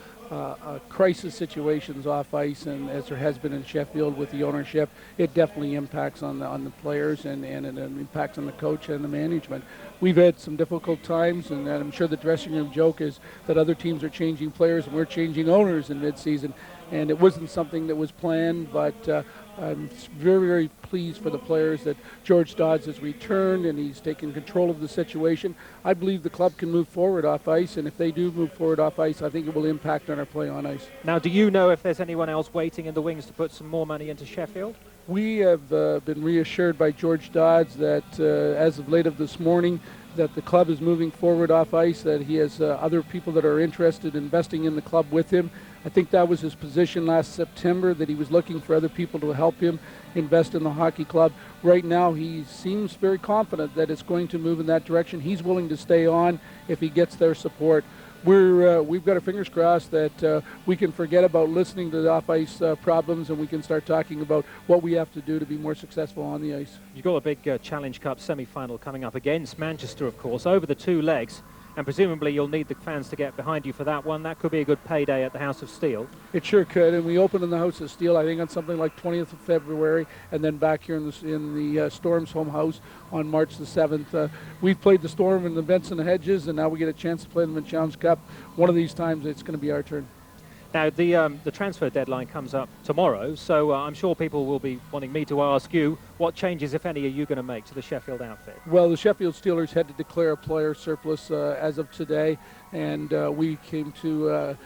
crisis situations off ice, and as there has been in Sheffield with the ownership, it definitely impacts on the players and it impacts on the coach and the management. We've had some difficult times, and I'm sure the dressing room joke is that other teams are changing players and we're changing owners in mid-season, and it wasn't something that was planned, but I'm very, very pleased for the players that George Dodds has returned and he's taken control of the situation. I believe the club can move forward off ice, and if they do move forward off ice, I think it will impact on our play on ice. Now, do you know if there's anyone else waiting in the wings to put some more money into Sheffield? We have been reassured by George Dodds that as of late of this morning, that the club is moving forward off ice, that he has other people that are interested in investing in the club with him. I think that was his position last September, that he was looking for other people to help him invest in the hockey club. Right now, he seems very confident that it's going to move in that direction. He's willing to stay on if he gets their support. We've got our fingers crossed that we can forget about listening to the off-ice problems, and we can start talking about what we have to do to be more successful on the ice. You've got a big Challenge Cup semi-final coming up against Manchester, of course, over the 2 legs. And presumably you'll need the fans to get behind you for that one. That could be a good payday at the House of Steel. It sure could, and we open in the House of Steel, I think, on something like 20th of February, and then back here in the Storm's home house on March the 7th. We've played the Storm in the Benson Hedges, and now we get a chance to play them in Challenge Cup. One of these times it's going to be our turn. Now, the transfer deadline comes up tomorrow, so I'm sure people will be wanting me to ask you, what changes, if any, are you going to make to the Sheffield outfit? Well, the Sheffield Steelers had to declare a player surplus as of today, and we came to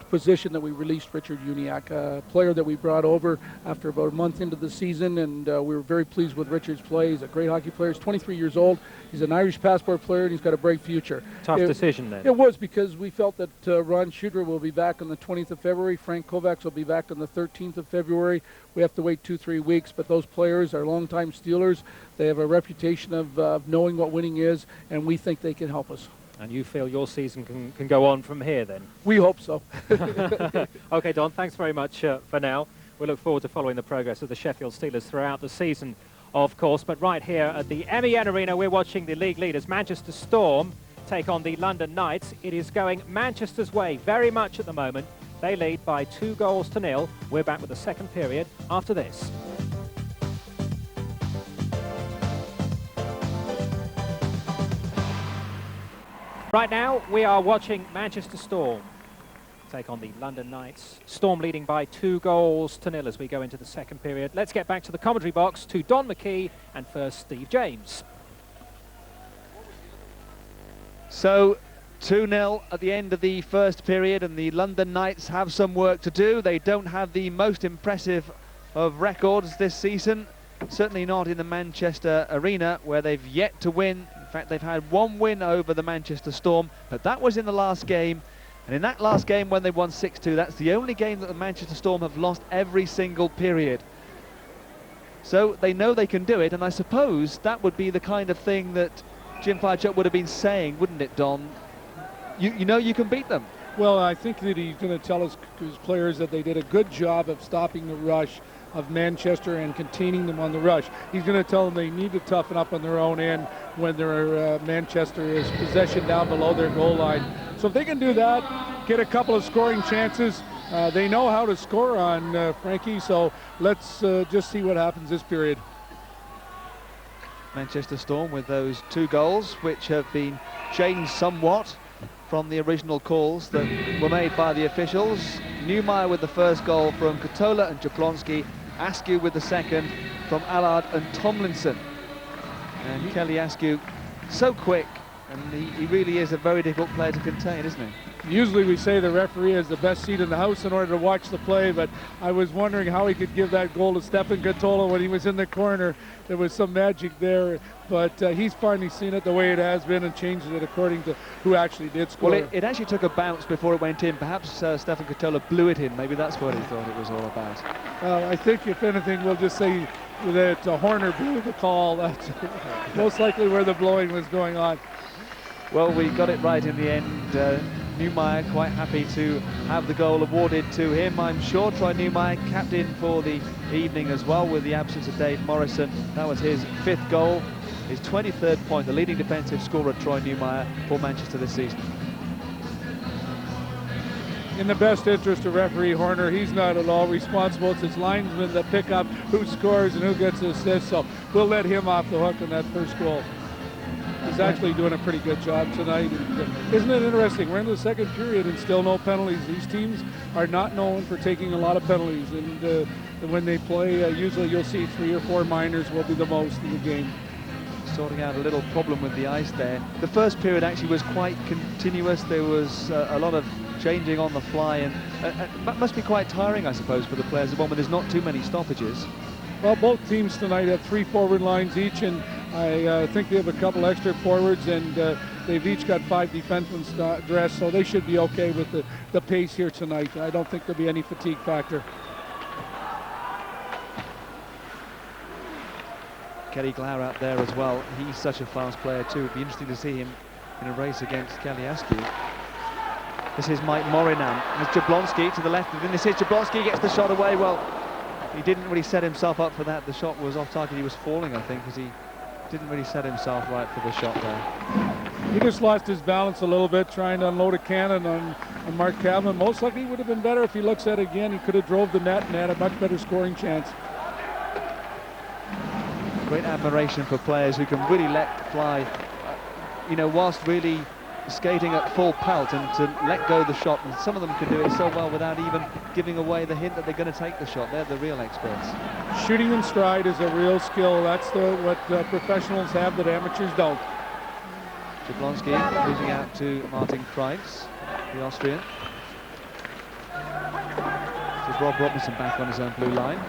position that we released Richard Uniacke, a player that we brought over after about a month into the season, and we were very pleased with Richard's play. He's a great hockey player. He's 23 years old. He's an Irish passport player, and he's got a bright future. Tough decision then. It was, because we felt that Ron Shooter will be back on the 20th of February. Frank Kovacs will be back on the 13th of February. We have to wait 2-3 weeks, but those players are longtime Steelers. They have a reputation of knowing what winning is, and we think they can help us. And you feel your season can go on from here then? We hope so. Okay, Don, thanks very much for now. We look forward to following the progress of the Sheffield Steelers throughout the season, of course. But right here at the MEN Arena, we're watching the league leaders, Manchester Storm, take on the London Knights. It is going Manchester's way very much at the moment. They lead by 2-0. We're back with the second period after this. Right now, we are watching Manchester Storm take on the London Knights. Storm leading by 2-0 as we go into the second period. Let's get back to the commentary box to Don McKee and first Steve James. So 2-0 at the end of the first period, and the London Knights have some work to do. They don't have the most impressive of records this season, certainly not in the Manchester Arena, where they've yet to win. In fact, they've had 1 win over the Manchester Storm, but that was in the last game. And in that last game, when they won 6-2, that's the only game that the Manchester Storm have lost every single period. So they know they can do it, and I suppose that would be the kind of thing that Jim Fleischert would have been saying, wouldn't it, Don? You know you can beat them. Well, I think that he's going to tell his players that they did a good job of stopping the rush of Manchester and containing them on the rush. He's going to tell them they need to toughen up on their own end when their Manchester is possession down below their goal line. So if they can do that, get a couple of scoring chances, they know how to score on Frankie, so let's just see what happens this period. Manchester Storm with those 2 goals, which have been changed somewhat from the original calls that were made by the officials. Newmeyer with the first goal from Katola and Jablonski, Askew with the second from Allard and Tomlinson. And Kelly Askew, so quick, and he really is a very difficult player to contain, isn't he? Usually we say the referee has the best seat in the house in order to watch the play, but I was wondering how he could give that goal to Stefan Katola when he was in the corner. There was some magic there, but he's finally seen it the way it has been and changed it according to who actually did score. Well, it actually took a bounce before it went in. Perhaps Stefan Katola blew it in. Maybe that's what he thought it was all about. I think, if anything, we'll just say that Horner blew the call. That's most likely where the blowing was going on. Well, we got it right in the end. Newmeyer quite happy to have the goal awarded to him, I'm sure. Troy Newmeyer, captain for the evening as well, with the absence of Dave Morrison. That was his 5th goal, his 23rd point, the leading defensive scorer, Troy Newmeyer, for Manchester this season. In the best interest of referee Horner, he's not at all responsible. It's his linesmen that pick up who scores and who gets the assist, so we'll let him off the hook in that first goal. He's actually doing a pretty good job tonight. And, isn't it interesting? We're in the second period and still no penalties. These teams are not known for taking a lot of penalties, and when they play, usually you'll see 3 or 4 minors will be the most in the game. Sorting out a little problem with the ice there. The first period actually was quite continuous. There was a lot of changing on the fly, and that must be quite tiring, I suppose, for the players at the moment. There's not too many stoppages. Well, both teams tonight have 3 forward lines each, and I think they have a couple extra forwards, and they've each got 5 defensemen dressed, so they should be okay with the pace here tonight. I don't think there'll be any fatigue factor. Kelly Glower out there as well. He's such a fast player too. It'd be interesting to see him in a race against Kelly Askew. This is Mike Morinan. There's Jablonski to the left of him. This is Jablonski, gets the shot away. Well, he didn't really set himself up for that. The shot was off target. He was falling, I think, because he didn't really set himself right for the shot there. He just lost his balance a little bit trying to unload a cannon on Mark Kavanagh. Most likely it would have been better if he looks at it again. He could have drove the net and had a much better scoring chance. Great admiration for players who can really let fly, you know, whilst really skating at full pelt, and to let go the shot. And some of them can do it so well without even giving away the hint that they're going to take the shot. They're the real experts. Shooting in stride is a real skill. That's what professionals have that amateurs don't. Jablonski losing out to Martin Kreitz, the Austrian. This is Rob Robinson back on his own blue line.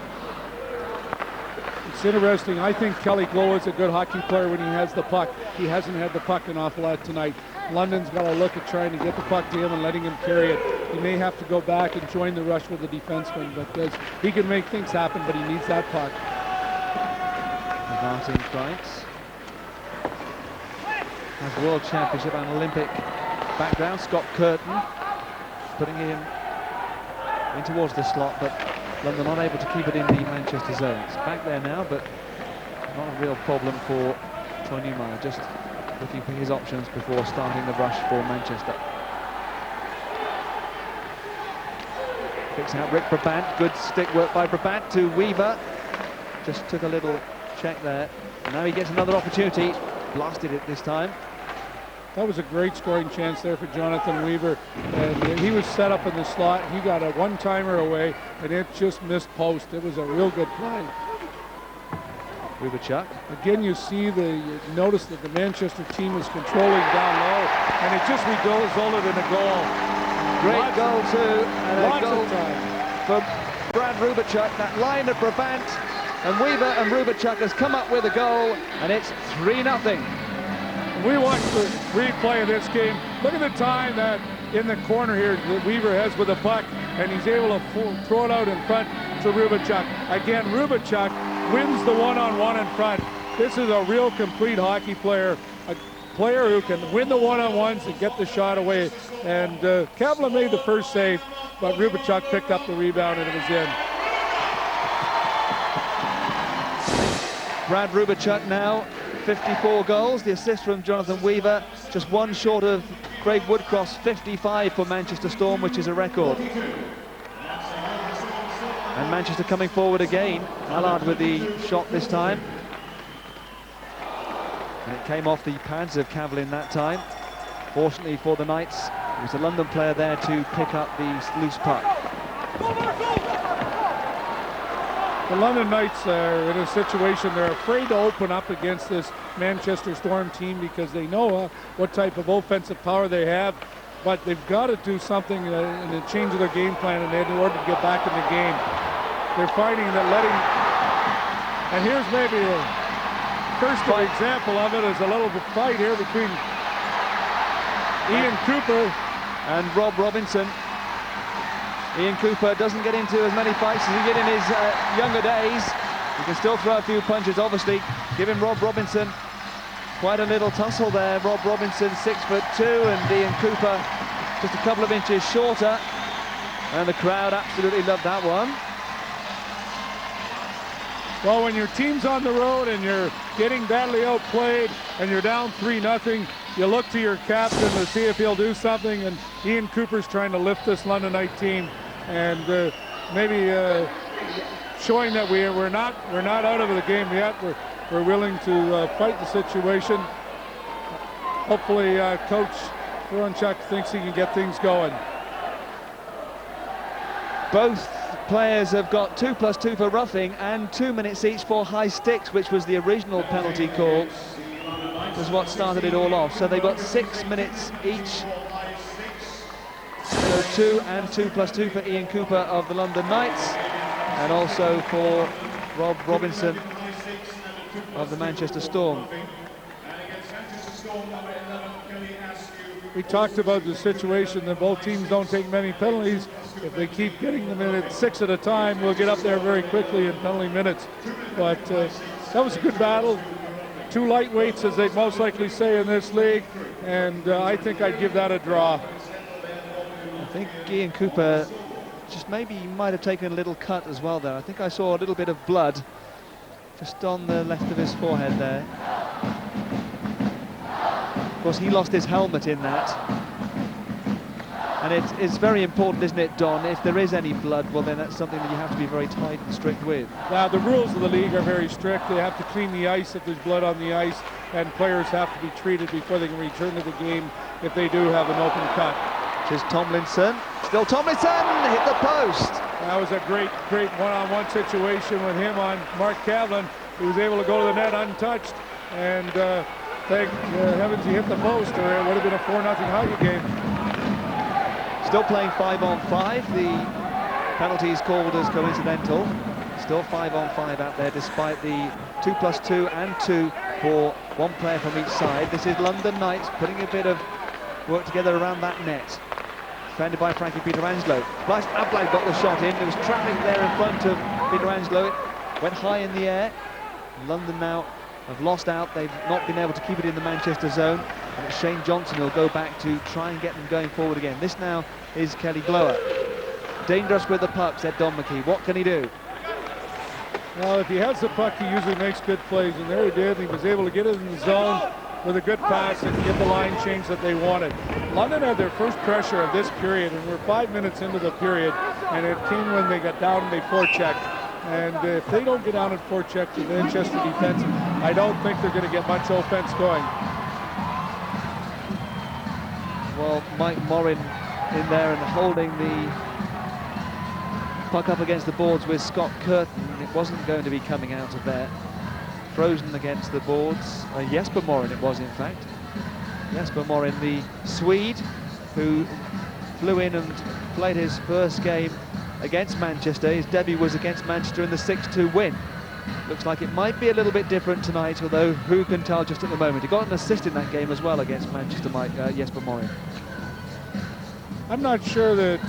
It's interesting. I think Kelly Glow is a good hockey player when he has the puck. He hasn't had the puck an awful lot tonight. London's got to look at trying to get the puck to him and letting him carry it. He may have to go back and join the rush with the defenseman, but he can make things happen, but he needs that puck. Martin Kreitz has World Championship and Olympic background. Scott Curtin putting him in towards the slot, but London not able to keep it in the Manchester zone. It's back there now, but not a real problem for Troy Newmeyer, just looking for his options before starting the rush for Manchester. Picks out Rick Brabant, good stick work by Brabant to Weaver. Just took a little check there. And now he gets another opportunity, blasted it this time. That was a great scoring chance there for Jonathan Weaver, and he was set up in the slot. He got a one-timer away, and it just missed post. It was a real good play. Weaver Chuck. Again, you notice that the Manchester team is controlling down low, and it just resulted in a goal. Great goal too, and a goal of time for Brad Rubachuk. That line of Brabant and Weaver, and Rubachuk has come up with a goal, and it's 3-0. We watched the replay of this game. Look at the time that in the corner here that Weaver has with the puck, and he's able to throw it out in front to Rubachuk. Again, Rubachuk wins the one-on-one in front. This is a real complete hockey player, a player who can win the one-on-ones and get the shot away. And Kavanagh made the first save, but Rubachuk picked up the rebound and it was in. Brad Rubachuk now 54 goals, the assist from Jonathan Weaver, just one short of Craig Woodcroft's 55 for Manchester Storm, which is a record. And Manchester coming forward again. Allard with the shot this time. And it came off the pads of Cavlin that time. Fortunately for the Knights, there was a London player there to pick up the loose puck. The London Knights are in a situation they're afraid to open up against this Manchester Storm team because they know what type of offensive power they have, but they've got to do something in a change of their game plan in order to get back in the game. They're finding that and here's maybe a first example of it is a little fight here between Ian Cooper and Rob Robinson. Ian Cooper doesn't get into as many fights as he did in his younger days. He can still throw a few punches, obviously. Giving Rob Robinson quite a little tussle there. Rob Robinson 6'2", and Ian Cooper just a couple of inches shorter. And the crowd absolutely loved that one. Well, when your team's on the road and you're getting badly outplayed and you're down 3-0, you look to your captain to see if he'll do something, and Ian Cooper's trying to lift this London Knight team and maybe showing that we're not out of the game yet. We're willing to fight the situation. Hopefully, Coach Voronchuk thinks he can get things going. Both players have got 2+2 for roughing and 2 minutes each for high sticks, which was the original penalty call, was what started it all off. So they've got 6 minutes each. So 2 and 2+2 for Ian Cooper of the London Knights, and also for Rob Robinson of the Manchester Storm. We talked about the situation that both teams don't take many penalties. If they keep getting them in at 6 at a time, we'll get up there very quickly in penalty minutes. But that was a good battle. 2 lightweights, as they most likely say in this league, and I think I'd give that a draw. I think Ian Cooper just maybe might have taken a little cut as well there. I think I saw a little bit of blood just on the left of his forehead there. Of course, he lost his helmet in that. And it's very important, isn't it, Don? If there is any blood, well, then that's something that you have to be very tight and strict with. Now, the rules of the league are very strict. They have to clean the ice if there's blood on the ice, and players have to be treated before they can return to the game if they do have an open cut. Here's Tomlinson. Still Tomlinson! Hit the post! That was a great one-on-one situation with him on Mark Cavlin. He was able to go to the net untouched, and thank heavens he hit the post, or it would have been a 4-0 hockey game. Still playing 5-on-5. The penalty is called as coincidental. Still 5-on-5 out there, despite the 2+2 and 2 for one player from each side. This is London Knights putting a bit of work together around that net. Defended by Frankie Pietrangelo. Blythe Ablaid got the shot in. There was traffic there in front of Pietrangelo. It went high in the air. London now have lost out. They've not been able to keep it in the Manchester zone. And it's Shane Johnson who'll go back to try and get them going forward again. This now is Kelly Glower. Dangerous with the puck, said Don McKee. What can he do? Well, if he has the puck, he usually makes good plays, and there he did. He was able to get it in the zone with a good pass and get the line change that they wanted. London had their first pressure of this period, and we're 5 minutes into the period, and it came when they got down and they forechecked. And if they don't get down and forecheck the Manchester defense, I don't think they're going to get much offense going. Well, Mike Morin in there and holding the puck up against the boards with Scott Curtin. It wasn't going to be coming out of there. Frozen against the boards. Jesper Morin it was, in fact. Jesper Morin, the Swede, who flew in and played his first game against Manchester. His debut was against Manchester in the 6-2 win. Looks like it might be a little bit different tonight, although who can tell just at the moment. He got an assist in that game as well against Manchester, Jesper Morin. I'm not sure that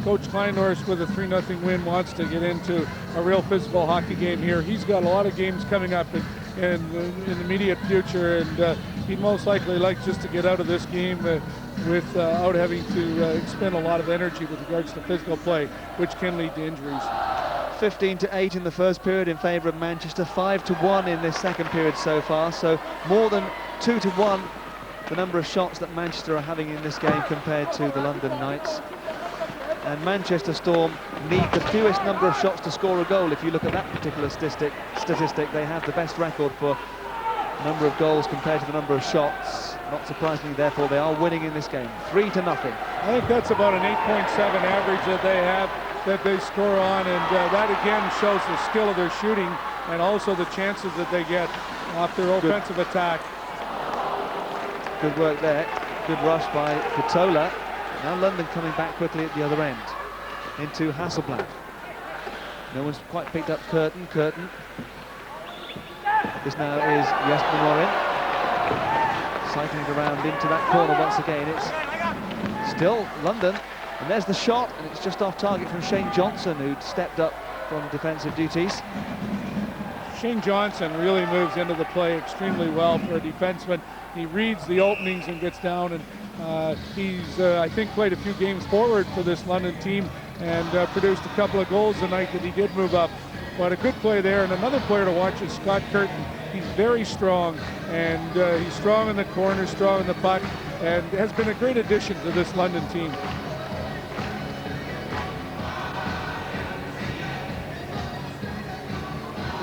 Coach Kleindorf, with a 3-0 win, wants to get into a real physical hockey game here. He's got a lot of games coming up in the immediate future, and he'd most likely like just to get out of this game without having to expend a lot of energy with regards to physical play, which can lead to injuries. 15-8 in the first period in favour of Manchester, 5-1 in this second period so far, so more than 2-1 the number of shots that Manchester are having in this game compared to the London Knights. and Manchester Storm need the fewest number of shots to score a goal. If you look at that particular statistic, they have the best record for number of goals compared to the number of shots. Not surprisingly, therefore, they are winning in this game, 3-0. I think that's about an 8.7 average that they have, that they score on, and that again shows the skill of their shooting and also the chances that they get off their offensive attack. Good work there. Good rush by Katola. Now London coming back quickly at the other end into Hasselblad. No one's quite picked up Curtin. This now is Jesper Morin, cycling around into that corner once again. It's still London, and there's the shot, and it's just off target from Shane Johnson, who'd stepped up from defensive duties. Shane Johnson really moves into the play extremely well for a defenseman. He reads the openings and gets down, and he's, I think, played a few games forward for this London team and produced a couple of goals tonight that he did move up. But a good play there, and another player to watch is Scott Curtin. He's very strong, and he's strong in the corner, strong in the puck, and has been a great addition to this London team.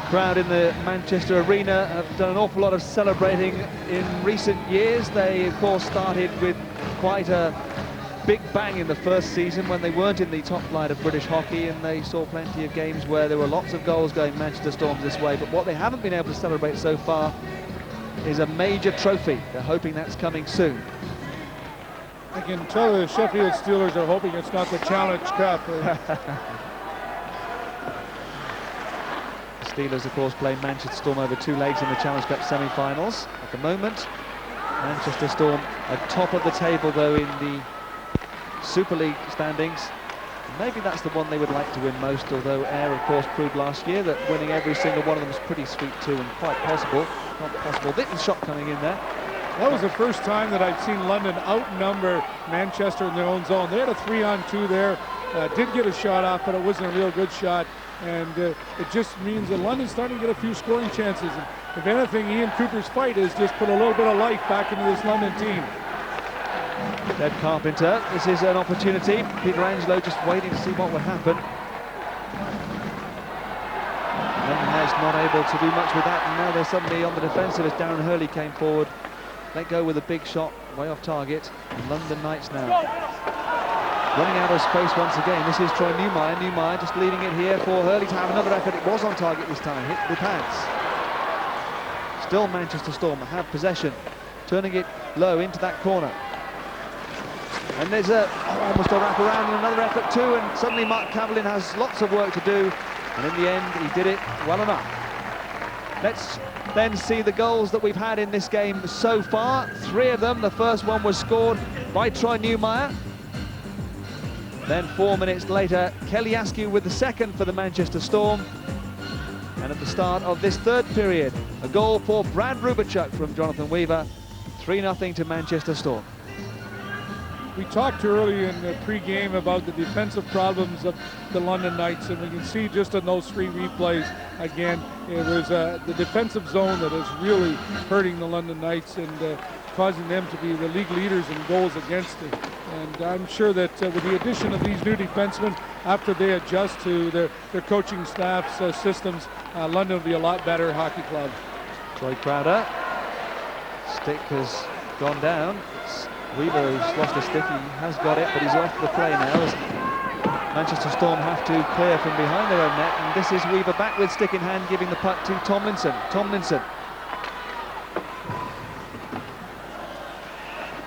Crowd in the Manchester Arena have done an awful lot of celebrating in recent years. They, of course, started with quite a big bang in the first season when they weren't in the top flight of British hockey, and they saw plenty of games where there were lots of goals going Manchester Storm this way. But what they haven't been able to celebrate so far is a major trophy. They're hoping that's coming soon. I can tell the Sheffield Steelers are hoping it's not the Challenge Cup. Steelers, of course, play Manchester Storm over 2 legs in the Challenge Cup semi-finals. At the moment, Manchester Storm are top of the table, though, in the Superleague standings. Maybe that's the one they would like to win most, although Ayr, of course, proved last year that winning every single one of them is pretty sweet too, and quite possible. Not possible. Little shot coming in there. That was the first time that I've seen London outnumber Manchester in their own zone. They had a 3-on-2 there. Did get a shot off, but it wasn't a real good shot. And it just means that London's starting to get a few scoring chances. And if anything, Ian Cooper's fight has just put a little bit of life back into this London team. Ted Carpenter, this is an opportunity. Peter Angelo just waiting to see what would happen. London Knights not able to do much with that, and now they're suddenly on the defensive as Darren Hurley came forward. Let go with a big shot, way off target. And London Knights now running out of space once again. This is Troy Newmeyer. Newmeyer just leaving it here for Hurley to have another effort. It was on target this time, hit the pads. Still Manchester Storm have possession, turning it low into that corner. And there's almost a wrap around and another effort too, and suddenly Mark Cavallin has lots of work to do, and in the end he did it well enough. Let's then see the goals that we've had in this game so far. 3 of them. The first one was scored by Troy Newmeyer. Then 4 minutes later, Kelly Askew with the second for the Manchester Storm. And at the start of this third period, a goal for Brad Rubachuk from Jonathan Weaver. 3-0 to Manchester Storm. We talked early in the pre-game about the defensive problems of the London Knights, and we can see just in those 3 replays, again, it was the defensive zone that is really hurting the London Knights and causing them to be the league leaders in goals against it. And I'm sure that with the addition of these new defensemen, after they adjust to their coaching staff's systems, London will be a lot better hockey club. Troy Crowder. Stick has gone down. It's Weaver who's lost a stick. He has got it, but he's off the play now as Manchester Storm have to clear from behind their own net. And this is Weaver back with stick in hand, giving the puck to Tomlinson. Tomlinson.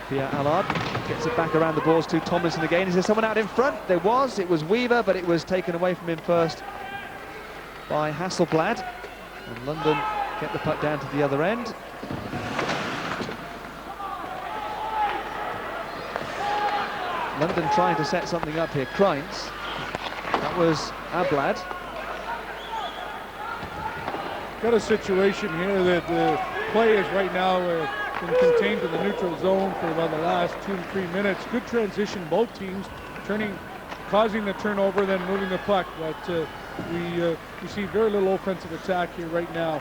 Pierre Allard gets it back around the boards to Tomlinson again. Is there someone out in front? There was. It was Weaver, but it was taken away from him first by Hasselblad. And London get the puck down to the other end. London trying to set something up here. Kreintz. That was Ablad. Got a situation here that the play is right now been contained to the neutral zone for about the last 2 to 3 minutes. Good transition, both teams causing the turnover, then moving the puck. But we see very little offensive attack here right now.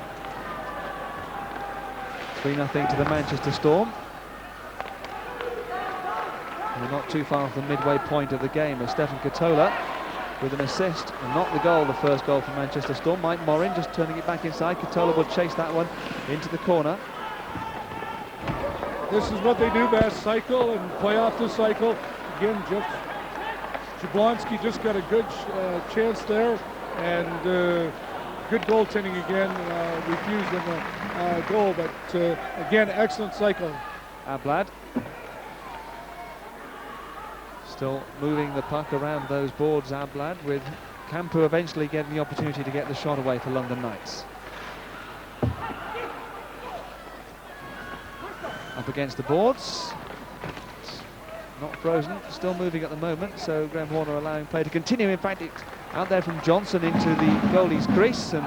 3-0 to the Manchester Storm. We're not too far from the midway point of the game as Stefan Katola with an assist and not the goal, the first goal for Manchester Storm. Mike Morin just turning it back inside. Katola will chase that one into the corner. This is what they do best, cycle and play off the cycle. Again, Jablonski just got a good chance there, and good goaltending again, refused him a goal, but again, excellent cycle. Ablad still moving the puck around those boards, Ablad, with Campu eventually getting the opportunity to get the shot away for London Knights. Up against the boards. It's not frozen, still moving at the moment, so Graham Horner allowing play to continue. In fact, it's out there from Johnson into the goalie's crease, and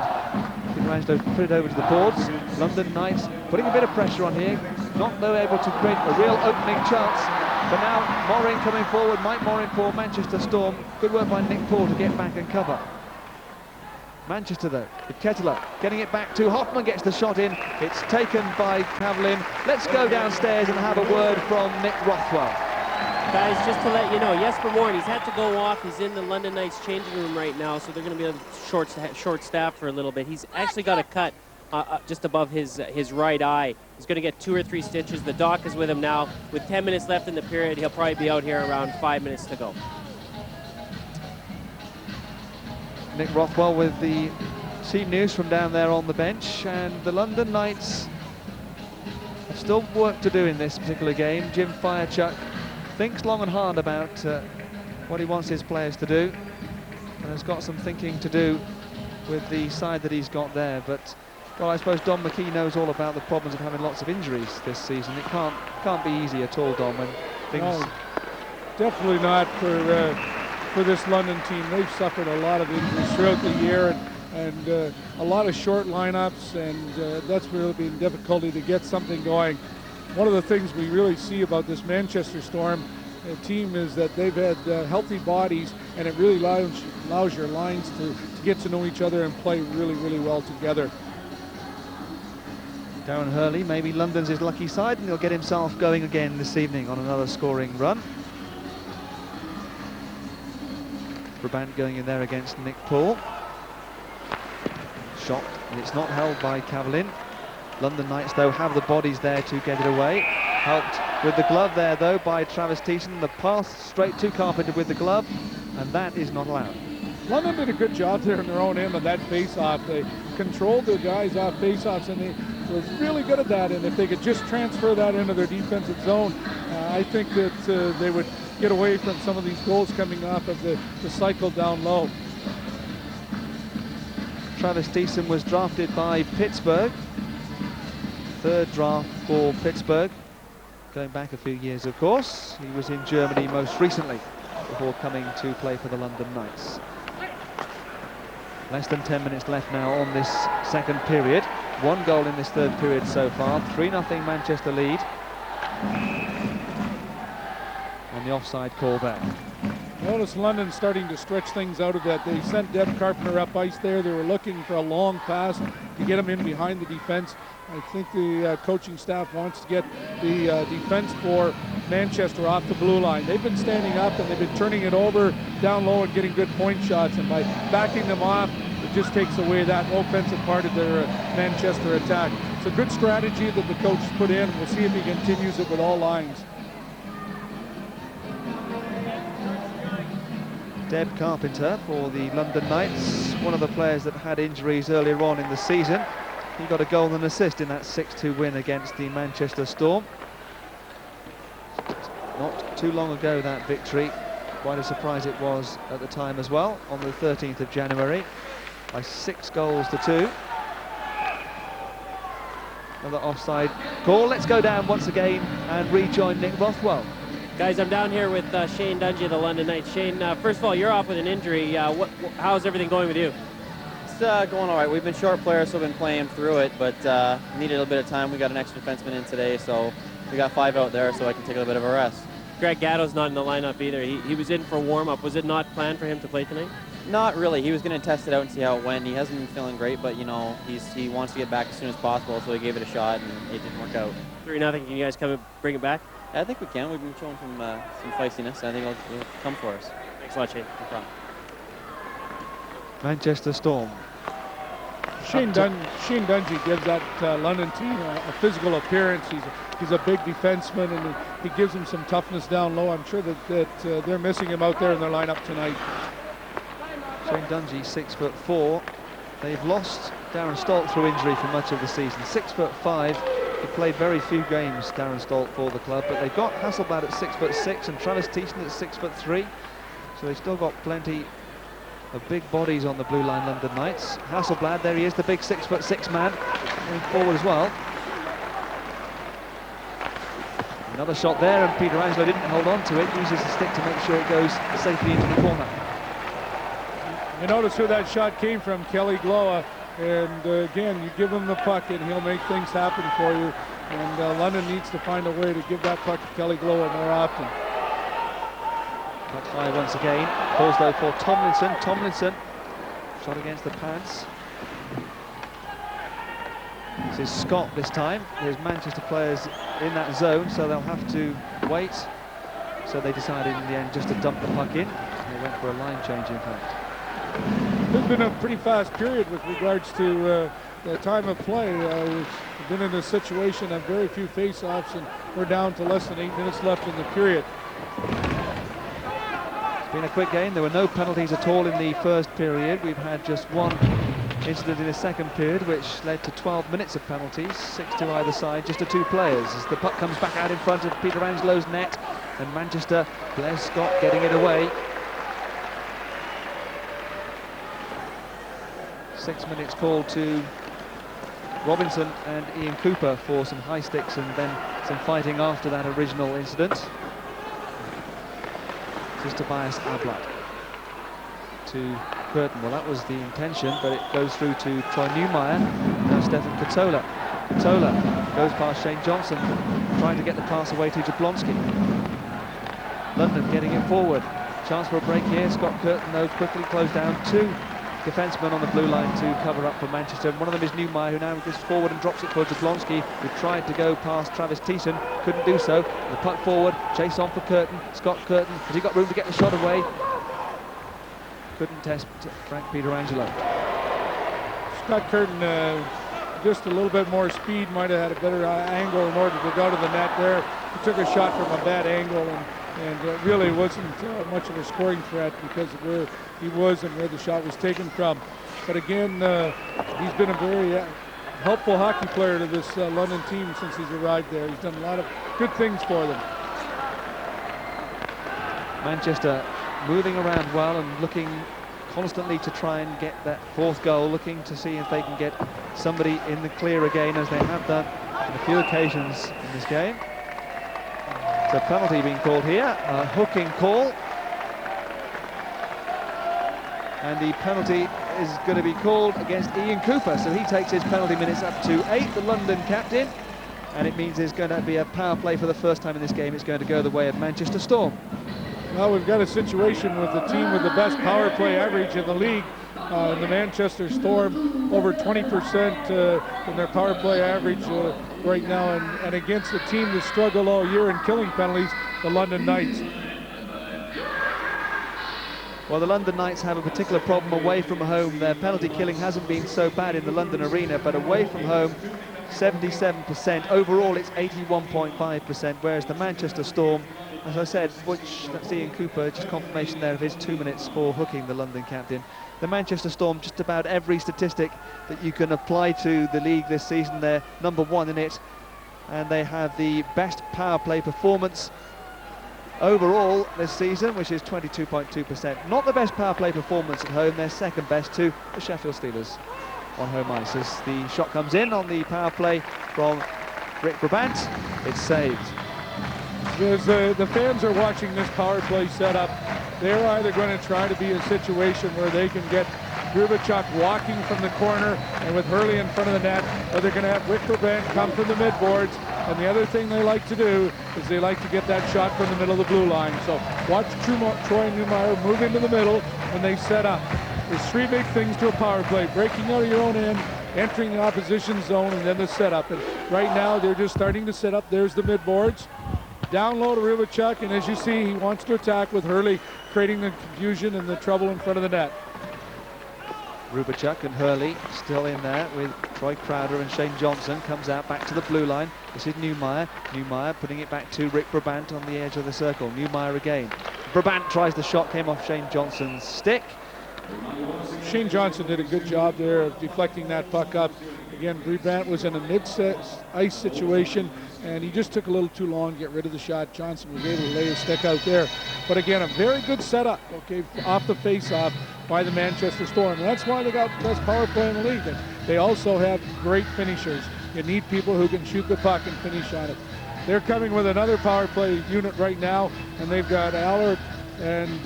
he managed to put it over to the boards. London Knights putting a bit of pressure on here, not though able to create a real opening chance. But now Morin coming forward, Mike Morin for Manchester Storm. Good work by Nick Paul to get back and cover. Manchester though, with Kettler getting it back to Hoffman, gets the shot in. It's taken by Kavlin. Let's go downstairs and have a word from Nick Rothwell. Guys, just to let you know, Jesper Morin, he's had to go off. He's in the London Knights changing room right now, so they're going to be short staffed for a little bit. He's actually got a cut just above his right eye. He's going to get 2 or 3 stitches. The doc is with him now. With 10 minutes left in the period, he'll probably be out here around 5 minutes to go. Nick Rothwell with the team news from down there on the bench, and the London Knights have still work to do in this particular game. Jim Firechuk thinks long and hard about what he wants his players to do, and has got some thinking to do with the side that he's got there. But well, I suppose Don McKee knows all about the problems of having lots of injuries this season. It can't be easy at all, Don, when things... No, definitely not for this London team. They've suffered a lot of injuries throughout the year, and a lot of short lineups, and that's really been difficulty to get something going. One of the things we really see about this Manchester Storm team is that they've had healthy bodies, and it really allows your lines to get to know each other and play really, really well together. Darren Hurley, maybe London's his lucky side, and he'll get himself going again this evening on another scoring run. Brabant going in there against Nick Paul. Shot, and it's not held by Kavlin. London Knights, though, have the bodies there to get it away. Helped with the glove there, though, by Travis Thiessen. The pass straight to Carpenter with the glove, and that is not allowed. London did a good job there in their own end of that face-off. They controlled the guys off face-offs, and they were really good at that. And if they could just transfer that into their defensive zone, I think that they would get away from some of these goals coming off of the cycle down low. Travis Thiessen was drafted by Pittsburgh. Third draft for Pittsburgh, going back a few years, of course. He was in Germany most recently before coming to play for the London Knights. Less than 10 minutes left now on this second period. 1 goal in this third period so far. 3-0 Manchester lead. And the offside call there. Notice London starting to stretch things out a bit. They sent Deb Carpenter up ice there. They were looking for a long pass to get him in behind the defense. I think the coaching staff wants to get the defense for Manchester off the blue line. They've been standing up and they've been turning it over down low and getting good point shots. And by backing them off, it just takes away that offensive part of their Manchester attack. It's a good strategy that the coach put in. We'll see if he continues it with all lines. Deb Carpenter for the London Knights, one of the players that had injuries earlier on in the season. He got a goal and an assist in that 6-2 win against the Manchester Storm. Not too long ago, that victory. Quite a surprise it was at the time as well, on the 13th of January, by 6 goals to 2. Another offside call. Let's go down once again and rejoin Nick Rothwell. Guys, I'm down here with Shane Dungy of the London Knights. Shane, first of all, you're off with an injury. How's everything going with you? It's going all right. We've been short players, so we've been playing through it, but needed a little bit of time. We got an extra defenseman in today, so we got 5 out there, so I can take a little bit of a rest. Greg Gatto's not in the lineup either. He was in for warm-up. Was it not planned for him to play tonight? Not really. He was going to test it out and see how it went. He hasn't been feeling great, but, you know, he wants to get back as soon as possible, so he gave it a shot, and it didn't work out. 3-0. Can you guys come and bring it back? Yeah, I think we can. We've been showing some feistiness. I think it'll come for us. Thanks a lot, Shane. No problem. Manchester Storm. Shane Dungy gives that London team a physical appearance. He's a big defenseman, and he gives them some toughness down low. I'm sure that they're missing him out there in their lineup tonight. Shane Dungy, 6'4". They've lost Darren Stolt through injury for much of the season. 6'5". He played very few games, Darren Stolt, for the club, but they've got Hasselblad at 6'6" and Travis Thiessen at 6'3". So they've still got plenty of big bodies on the blue line, London Knights. Hasselblad, there he is, the big 6'6" man, going forward as well. Another shot there, and Peter Angelo didn't hold on to it, uses the stick to make sure it goes safely into the corner. You notice who that shot came from, Kelly Gloa, and again, you give him the puck and he'll make things happen for you, and London needs to find a way to give that puck to Kelly Gloa more often. Puck high once again, falls though for Tomlinson. Tomlinson, shot against the pants. This is Scott this time. There's Manchester players in that zone, so they'll have to wait. So they decided in the end just to dump the puck in. They went for a line change, in fact. There's been a pretty fast period with regards to the time of play. We've been in a situation of very few face-offs, and we're down to less than 8 minutes left in the period. It's been a quick game. There were no penalties at all in the first period. We've had just one incident in the second period, which led to 12 minutes of penalties, 6 to either side, just to 2 players. As the puck comes back out in front of Peter Angelo's net, and Manchester, Blair Scott getting it away. 6 minutes called to Robinson and Ian Cooper for some high sticks and then some fighting after that original incident. This is Tobias Ablad to Curtin. Well, that was the intention, but it goes through to Troy Newmeyer. Now Stefan Katola. Katola goes past Shane Johnson, trying to get the pass away to Jablonski. London getting it forward. Chance for a break here. Scott Curtin, though, quickly closed down. 2 defensemen on the blue line to cover up for Manchester. One of them is Newmeyer, who now goes forward and drops it for Jablonski, who tried to go past Travis Thiessen, couldn't do so. The puck forward, chase on for Curtin. Scott Curtin, has he got room to get the shot away? Couldn't test Frank Pietrangelo. Scott Curtin, just a little bit more speed, might have had a better angle in order to go to the net there. He took a shot from a bad angle, and really wasn't much of a scoring threat because of where he was and where the shot was taken from. But again, he's been a very helpful hockey player to this London team since he's arrived there. He's done a lot of good things for them. Manchester moving around well and looking constantly to try and get that 4th goal, looking to see if they can get somebody in the clear again, as they have done on a few occasions in this game. So penalty being called here, a hooking call. And the penalty is going to be called against Ian Cooper, so he takes his penalty minutes up to 8, the London captain. And it means there's going to be a power play for the first time in this game. It's going to go the way of Manchester Storm. Well, we've got a situation with the team with the best power play average in the league. The Manchester Storm over 20% in their power play average right now, and against a team that struggled all year in killing penalties, the London Knights. Well, the London Knights have a particular problem away from home. Their penalty killing hasn't been so bad in the London arena, but away from home, 77%. Overall, it's 81.5%, whereas the Manchester Storm, as I said, which that's Ian Cooper, just confirmation there of his 2 minutes for hooking the London captain. The Manchester Storm, just about every statistic that you can apply to the league this season, they're number 1 in it, and they have the best power play performance overall this season, which is 22.2%. Not the best power play performance at home, they're second best to the Sheffield Steelers on home ice. As the shot comes in on the power play from Rick Brabant, it's saved. As the fans are watching this power play setup, they're either going to try to be a situation where they can get Grubachuk walking from the corner and with Hurley in front of the net, or they're going to have Rick Brabant come from the midboards. And the other thing they like to do is they like to get that shot from the middle of the blue line. So watch Troy Newmeyer move into the middle when they set up. There's 3 big things to a power play: breaking out of your own end, entering the opposition zone, and then the setup. And right now they're just starting to set up. There's the midboards. down low to Rubachuk, and as you see, he wants to attack with Hurley, creating the confusion and the trouble in front of the net. Rubachuk and Hurley still in there with Troy Crowder and Shane Johnson. Comes out back to the blue line. This is Newmeyer. Newmeyer putting it back to Rick Brabant on the edge of the circle. Newmeyer again. Brabant tries the shot, came off Shane Johnson's stick. Shane Johnson did a good job there of deflecting that puck up. Again, Brabant was in a mid-ice situation, and he just took a little too long to get rid of the shot. Johnson was able to lay his stick out there. But again, a very good setup, okay, off the face-off by the Manchester Storm. And that's why they got the best power play in the league. And they also have great finishers. You need people who can shoot the puck and finish on it. They're coming with another power play unit right now, and they've got Allard and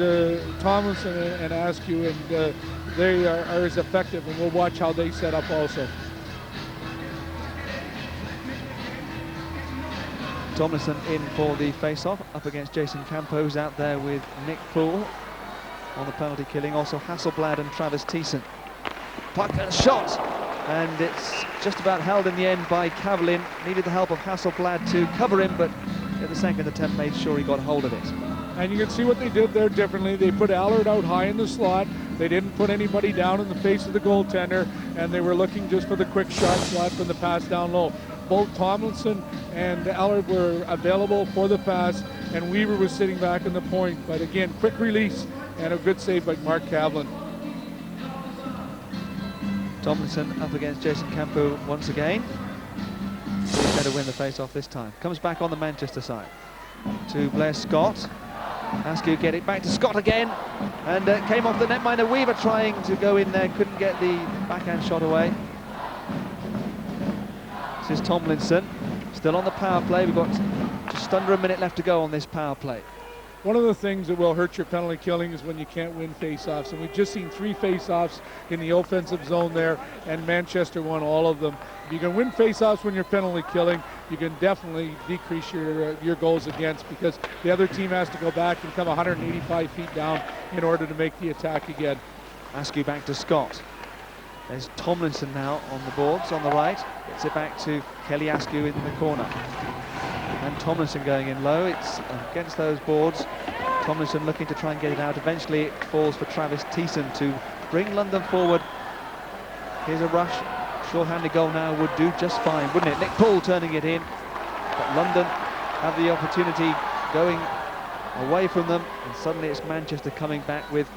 Tomlinson and Askew, and they are as effective, and we'll watch how they set up also. Tomlinson in for the face-off, up against Jason Campos, out there with Nick Poole on the penalty killing. Also Hasselblad and Travis Thiessen. Puck and shot, and it's just about held in the end by Kavlin. Needed the help of Hasselblad to cover him, but at the second attempt made sure he got hold of it. And you can see what they did there differently. They put Allard out high in the slot. They didn't put anybody down in the face of the goaltender, and they were looking just for the quick shot slot from the pass down low. Both Tomlinson and Allard were available for the pass, and Weaver was sitting back in the point. But again, quick release and a good save by Mark Kavlin. Tomlinson up against Jason Campo once again. He's going to win the face-off this time. Comes back on the Manchester side to Blair Scott. Askew get it back to Scott again, and came off the netminder. Weaver trying to go in there, couldn't get the backhand shot away. This is Tomlinson, still on the power play. We've got just under a minute left to go on this power play. One of the things that will hurt your penalty killing is when you can't win face-offs, and we've just seen 3 face-offs in the offensive zone there, and Manchester won all of them. If you can win face-offs when you're penalty killing, you can definitely decrease your goals against, because the other team has to go back and come 185 feet down in order to make the attack again. Askew back to Scott. There's Tomlinson now on the boards on the right. Gets it back to Kelly Askew in the corner. And Tomlinson going in low. It's against those boards. Tomlinson looking to try and get it out. Eventually it falls for Travis Thiessen to bring London forward. Here's a rush. Short-handed goal now would do just fine, wouldn't it? Nick Poole turning it in. But London have the opportunity going away from them. And suddenly it's Manchester coming back with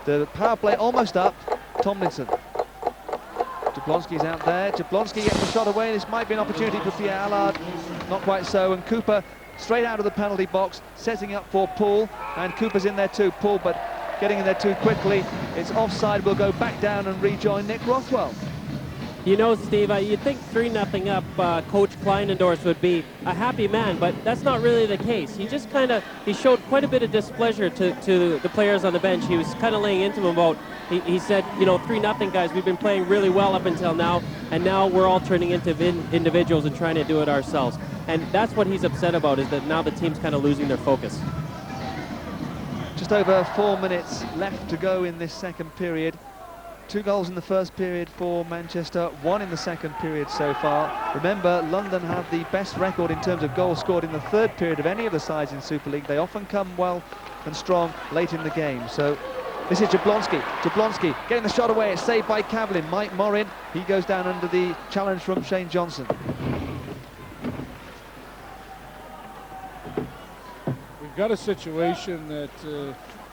the power play almost up. Tomlinson. Jablonski's out there. Jablonski gets the shot away. This might be an opportunity for Pierre Allard. Not quite so. And Cooper straight out of the penalty box, setting up for Poole. And Cooper's in there too. Poole, but getting in there too quickly. It's offside. We'll go back down and rejoin Nick Rothwell. You know, Steve, you'd think 3-0 up, Coach Kleinendorf would be a happy man, but that's not really the case. He just he showed quite a bit of displeasure to the players on the bench. He was kind of laying into them about, he said, you know, 3-0 guys, we've been playing really well up until now, and now we're all turning into individuals and trying to do it ourselves. And that's what he's upset about, is that now the team's kind of losing their focus. Just over 4 minutes left to go in this second period. 2 goals in the first period for Manchester, 1 in the second period so far. Remember, London have the best record in terms of goals scored in the third period of any of the sides in Super League. They often come well and strong late in the game. So this is Jablonski. Jablonski getting the shot away. It's saved by Kavlin. Mike Morin, he goes down under the challenge from Shane Johnson. We've got a situation that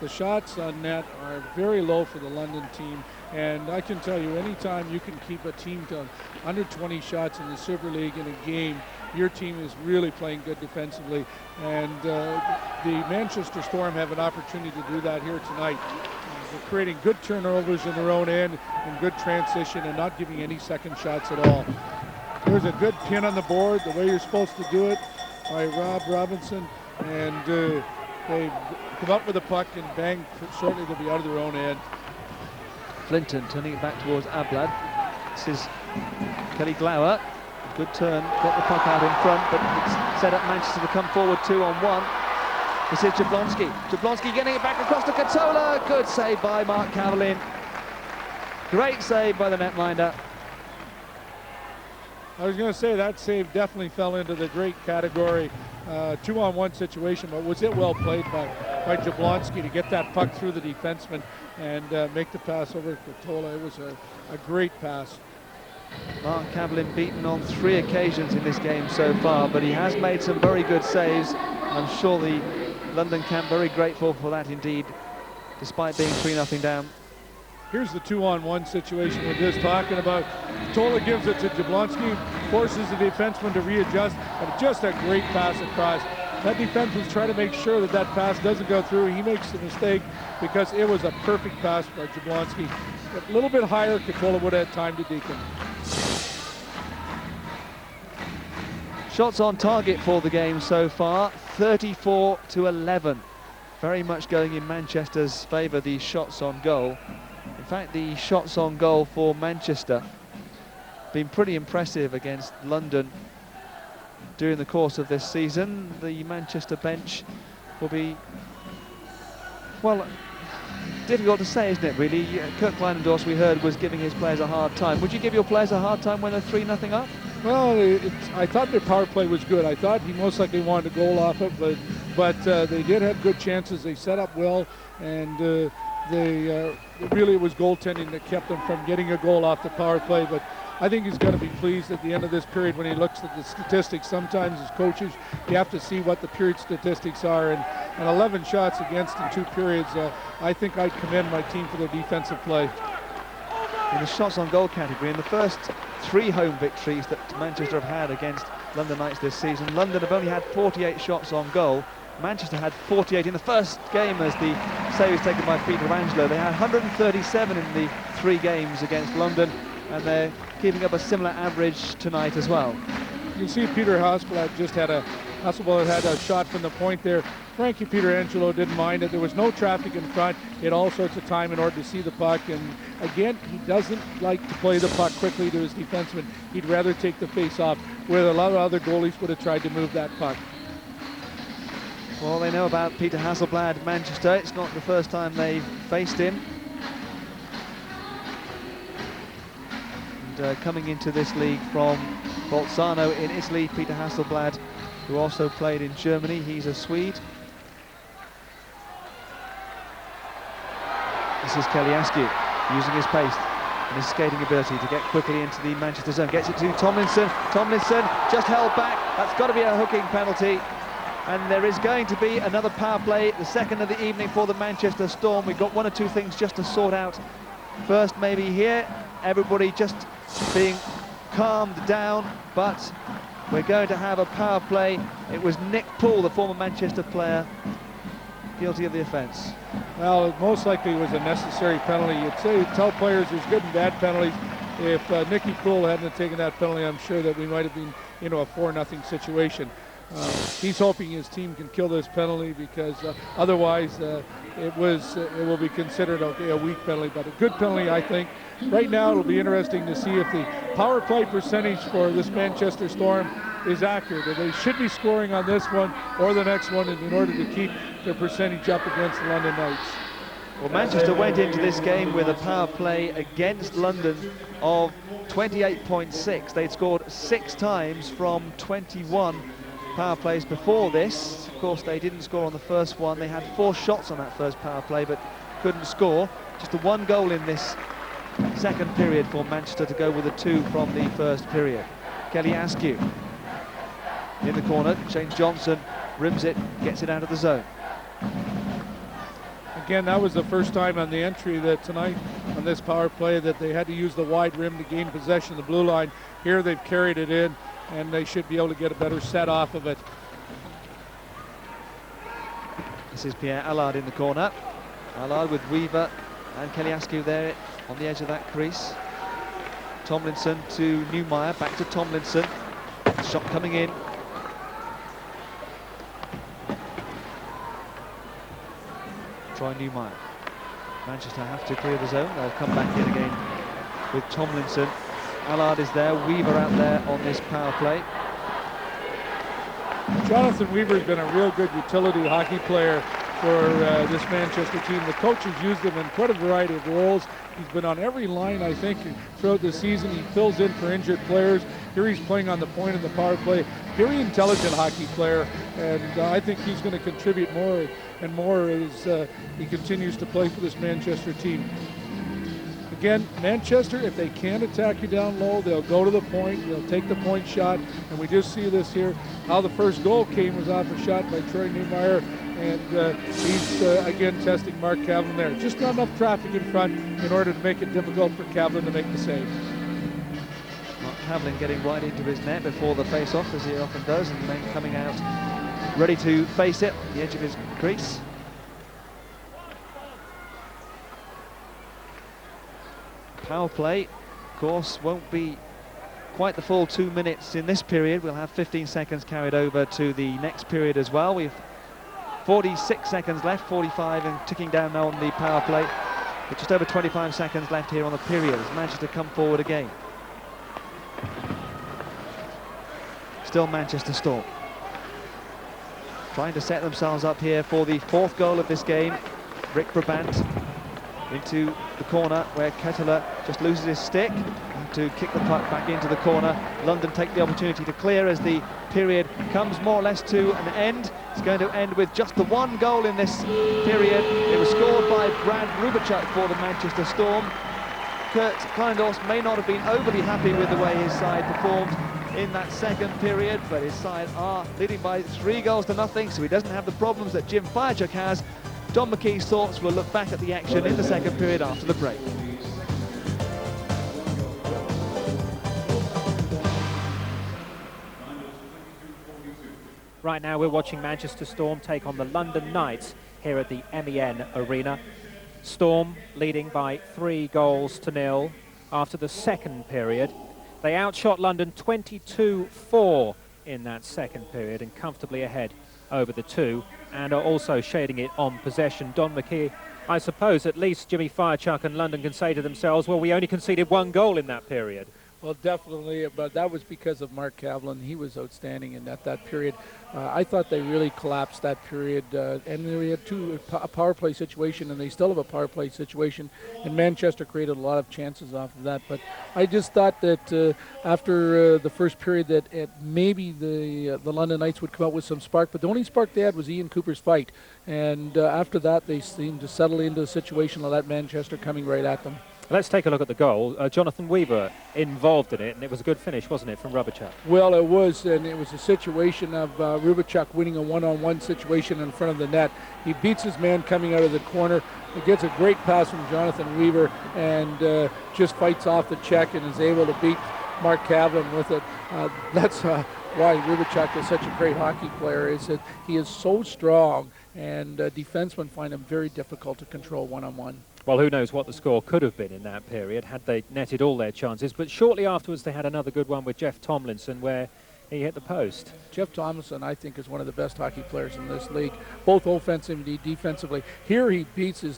the shots on net are very low for the London team. And I can tell you, anytime you can keep a team to under 20 shots in the Super League in a game, your team is really playing good defensively. And the Manchester Storm have an opportunity to do that here tonight. They're creating good turnovers in their own end and good transition and not giving any second shots at all. There's a good pin on the board, the way you're supposed to do it, by Rob Robinson. And they come up with the puck and bang shortly to be out of their own end. Flinton turning it back towards Ablad. This is Kelly Glauer. Good turn, got the puck out in front, but it's set up Manchester to come forward 2-on-1. This is Jablonski. Jablonski getting it back across to Katola. Good save by Mark Kavlin. Great save by the netminder. I was going to say that save definitely fell into the great category. 2-on-1 situation, but was it well played by Jablonski to get that puck through the defenseman and make the pass over to Tola. It was a great pass. Mark Kavlin beaten on 3 occasions in this game so far, but he has made some very good saves. I'm sure the London camp very grateful for that indeed, despite being 3-0 down. Here's the 2-on-1 situation we're just talking about. Tola gives it to Jablonski, forces the defenseman to readjust, and just a great pass across. That defenseman's trying to make sure that that pass doesn't go through. He makes the mistake because it was a perfect pass by Jablonski. A little bit higher, Tola would have had time to deke him. Shots on target for the game so far, 34-11. Very much going in Manchester's favour, the shots on goal. In fact, the shots on goal for Manchester been pretty impressive against London during the course of this season. The Manchester bench will be, well, difficult to say, isn't it, really? Kirk Kleinendorf, we heard, was giving his players a hard time. Would you give your players a hard time when they're 3-0 up? Well, I thought their power play was good. I thought he most likely wanted a goal off it, but they did have good chances. They set up well, and really it was goaltending that kept them from getting a goal off the power play. But I think he's going to be pleased at the end of this period when he looks at the statistics. Sometimes as coaches, you have to see what the period statistics are, and 11 shots against in 2 periods. I think I'd commend my team for their defensive play. In the shots on goal category, in the first 3 home victories that Manchester have had against London Knights this season, London have only had 48 shots on goal. Manchester had 48 in the first game as the save was taken by Peter Angelo. They had 137 in the 3 games against London, and they're keeping up a similar average tonight as well. You see Peter Hasselblad had a shot from the point there. Frankie Pietrangelo didn't mind it. There was no traffic in front. He had all sorts of time in order to see the puck. And again, he doesn't like to play the puck quickly to his defenseman. He'd rather take the face off, where a lot of other goalies would have tried to move that puck. Well, they know about Peter Hasselblad, Manchester. It's not the first time they've faced him. And coming into this league from Bolzano in Italy, Peter Hasselblad, who also played in Germany. He's a Swede. This is Kelly Askew using his pace and his skating ability to get quickly into the Manchester zone. Gets it to Tomlinson. Tomlinson just held back. That's got to be a hooking penalty. And there is going to be another power play, the second of the evening for the Manchester Storm. We've got 1 or 2 things just to sort out. First, maybe here, everybody just being calmed down, but we're going to have a power play. It was Nick Poole, the former Manchester player, guilty of the offence. Well, it most likely was a necessary penalty. You'd tell players there's good and bad penalties. If Nicky Poole hadn't taken that penalty, I'm sure that we might have been a 4-0 situation. He's hoping his team can kill this penalty, because otherwise it will be considered a weak penalty, but a good penalty, I think. Right now it'll be interesting to see if the power play percentage for this Manchester Storm is accurate. They should be scoring on this one or the next one in order to keep their percentage up against the London Knights. Well, Manchester went into this game with a power play against London of 28.6. They'd scored 6 times from 21 power plays before this. Of course, they didn't score on the first one. They had 4 shots on that first power play, but couldn't score. Just a 1 goal in this second period for Manchester to go with a 2 from the first period. Kelly Askew in the corner. James Johnson rims it, gets it out of the zone. Again, that was the first time on the entry that tonight on this power play that they had to use the wide rim to gain possession of the blue line. Here they've carried it in, and they should be able to get a better set off of it. This is Pierre Allard in the corner. Allard with Weaver and Kelly Askew there on the edge of that crease. Tomlinson to Newmeyer, back to Tomlinson. Shot coming in. Troy Newmeyer. Manchester have to clear the zone. They'll come back in again with Tomlinson. Allard is there, Weaver out there on this power play. Jonathan Weaver has been a real good utility hockey player for this Manchester team. The coach has used him in quite a variety of roles. He's been on every line, I think, throughout the season. He fills in for injured players. Here he's playing on the point in the power play. Very intelligent hockey player, and I think he's going to contribute more and more as he continues to play for this Manchester team. Again, Manchester, if they can't attack you down low, they'll go to the point, they'll take the point shot, and we just see this here. How the first goal came was off a shot by Troy Neumeyer, and he's again testing Mark Kavlin there. Just not enough traffic in front in order to make it difficult for Kavlin to make the save. Mark Kavlin getting right into his net before the face-off, as he often does, and then coming out ready to face it at the edge of his crease. Power play, of course, won't be quite the full 2 minutes in this period. We'll have 15 seconds carried over to the next period as well. We've 46 seconds left, 45 and ticking down now on the power play. But just over 25 seconds left here on the period as Manchester come forward again. Still Manchester Storm trying to set themselves up here for the fourth goal of this game. Rick Brabant into the corner where Ketteler just loses his stick to kick the puck back into the corner. London take the opportunity to clear as the period comes more or less to an end. It's going to end with just the one goal in this period. It was scored by Brad Rubachuk for the Manchester Storm. Kurt Kleinendorf may not have been overly happy with the way his side performed in that second period, but his side are leading by 3 goals to nothing, so he doesn't have the problems that Jim Firechuck has. Don McKee's thoughts will look back at the action in the second period after the break. Right now we're watching Manchester Storm take on the London Knights here at the MEN Arena. Storm leading by 3 goals to 0 after the second period. They outshot London 22-4 in that second period and comfortably ahead over the 2, and are also shading it on possession. Don McKee, I suppose at least Jimmy Firechuck and London can say to themselves, well, we only conceded 1 goal in that period. Well, definitely, but that was because of Mark Kavlin. He was outstanding in that period. I thought they really collapsed that period, and we had a power play situation, and they still have a power play situation, and Manchester created a lot of chances off of that. But I just thought that after the first period that maybe the London Knights would come out with some spark, but the only spark they had was Ian Cooper's fight, and after that they seemed to settle into a situation of that Manchester coming right at them. Let's take a look at the goal. Jonathan Weaver involved in it, and it was a good finish, wasn't it, from Rubachuk? Well, it was, and it was a situation of Rubachuk winning a one-on-one situation in front of the net. He beats his man coming out of the corner. He gets a great pass from Jonathan Weaver and just fights off the check and is able to beat Mark Kavlin with it. That's why Rubachuk is such a great hockey player, is that he is so strong, and defensemen find him very difficult to control one-on-one. Well, who knows what the score could have been in that period had they netted all their chances. But shortly afterwards, they had another good one with Jeff Tomlinson where he hit the post. Jeff Tomlinson, I think, is one of the best hockey players in this league, both offensively and defensively. Here he beats the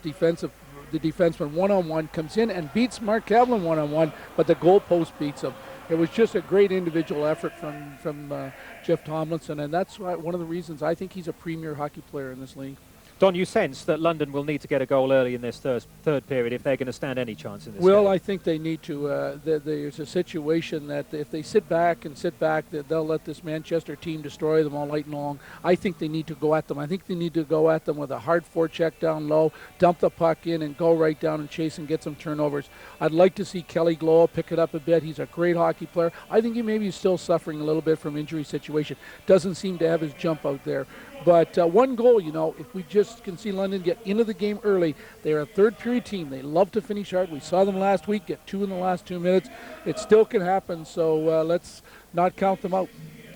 defenseman one-on-one, comes in and beats Mark Kavlin one-on-one, but the goalpost beats him. It was just a great individual effort from Jeff Tomlinson, and that's why one of the reasons I think he's a premier hockey player in this league. Don, you sense that London will need to get a goal early in this third period if they're going to stand any chance in this game. I think they need to. There's a situation that if they sit back, that they'll let this Manchester team destroy them all night long. I think they need to go at them. I think they need to go at them with a hard forecheck down low, dump the puck in, and go right down and chase and get some turnovers. I'd like to see Kelly Glow pick it up a bit. He's a great hockey player. I think he maybe is still suffering a little bit from injury situation. Doesn't seem to have his jump out there. But 1 goal, if we just can see London get into the game early, they're a third-period team. They love to finish hard. We saw them last week get 2 in the last 2 minutes. It still can happen, so let's not count them out.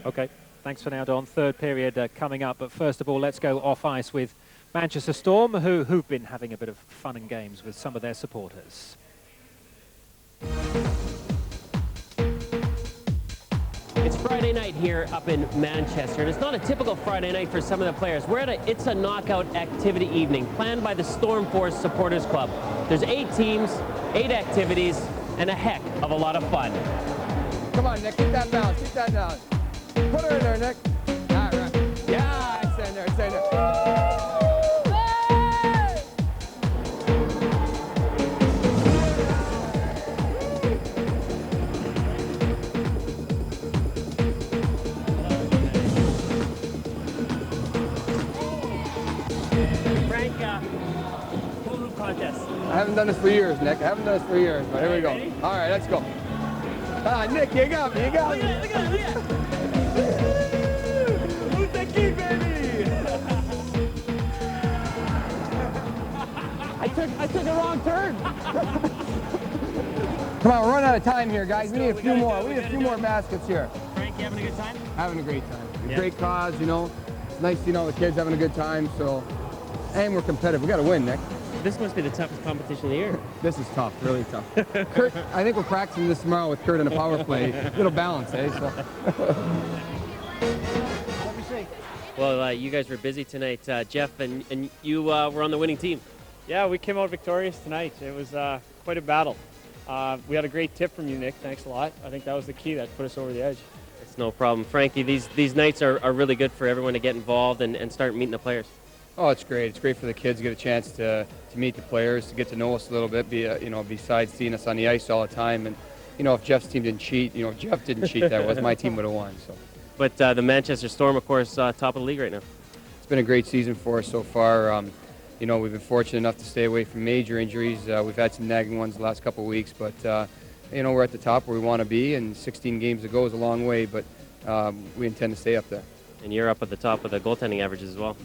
Okay, thanks for now, Don. Third period coming up, but first of all, let's go off ice with Manchester Storm, who've been having a bit of fun and games with some of their supporters. It's Friday night here up in Manchester, and it's not a typical Friday night for some of the players. We're at It's a Knockout activity evening planned by the Storm Force Supporters Club. There's 8 teams, 8 activities, and a heck of a lot of fun. Come on, Nick, keep that balance, keep that down. Put her in there, Nick. All right. Yeah, it's in there, it's in there. haven't done this for years, Nick. I haven't done this for years, but here we go. All right, let's go. Nick, you got me. You got me. Look at it. Who's the key, baby? I took a wrong turn. Come on, we're running out of time here, guys. We need a few more. We need a few more baskets here. Frank, you having a good time? Having a great time. A great cause, you know. It's nice seeing all the kids having a good time. So, and we're competitive. We got to win, Nick. This must be the toughest competition of the year. This is tough, really tough. Kurt, I think we're practicing this tomorrow with Kurt in a power play. Little balance, eh? So. Let me see. Well, you guys were busy tonight, Jeff, and you were on the winning team. Yeah, we came out victorious tonight. It was quite a battle. We had a great tip from you, Nick. Thanks a lot. I think that was the key that put us over the edge. It's no problem. Frankie, these nights are really good for everyone to get involved and start meeting the players. Oh, it's great. It's great for the kids to get a chance to meet the players, to get to know us a little bit, besides seeing us on the ice all the time. And, if Jeff's team didn't cheat, if Jeff didn't cheat, that was my team would have won. So. But the Manchester Storm, of course, top of the league right now. It's been a great season for us so far. We've been fortunate enough to stay away from major injuries. We've had some nagging ones the last couple of weeks, but, we're at the top where we want to be, and 16 games to go is a long way, but we intend to stay up there. And you're up at the top of the goaltending averages as well.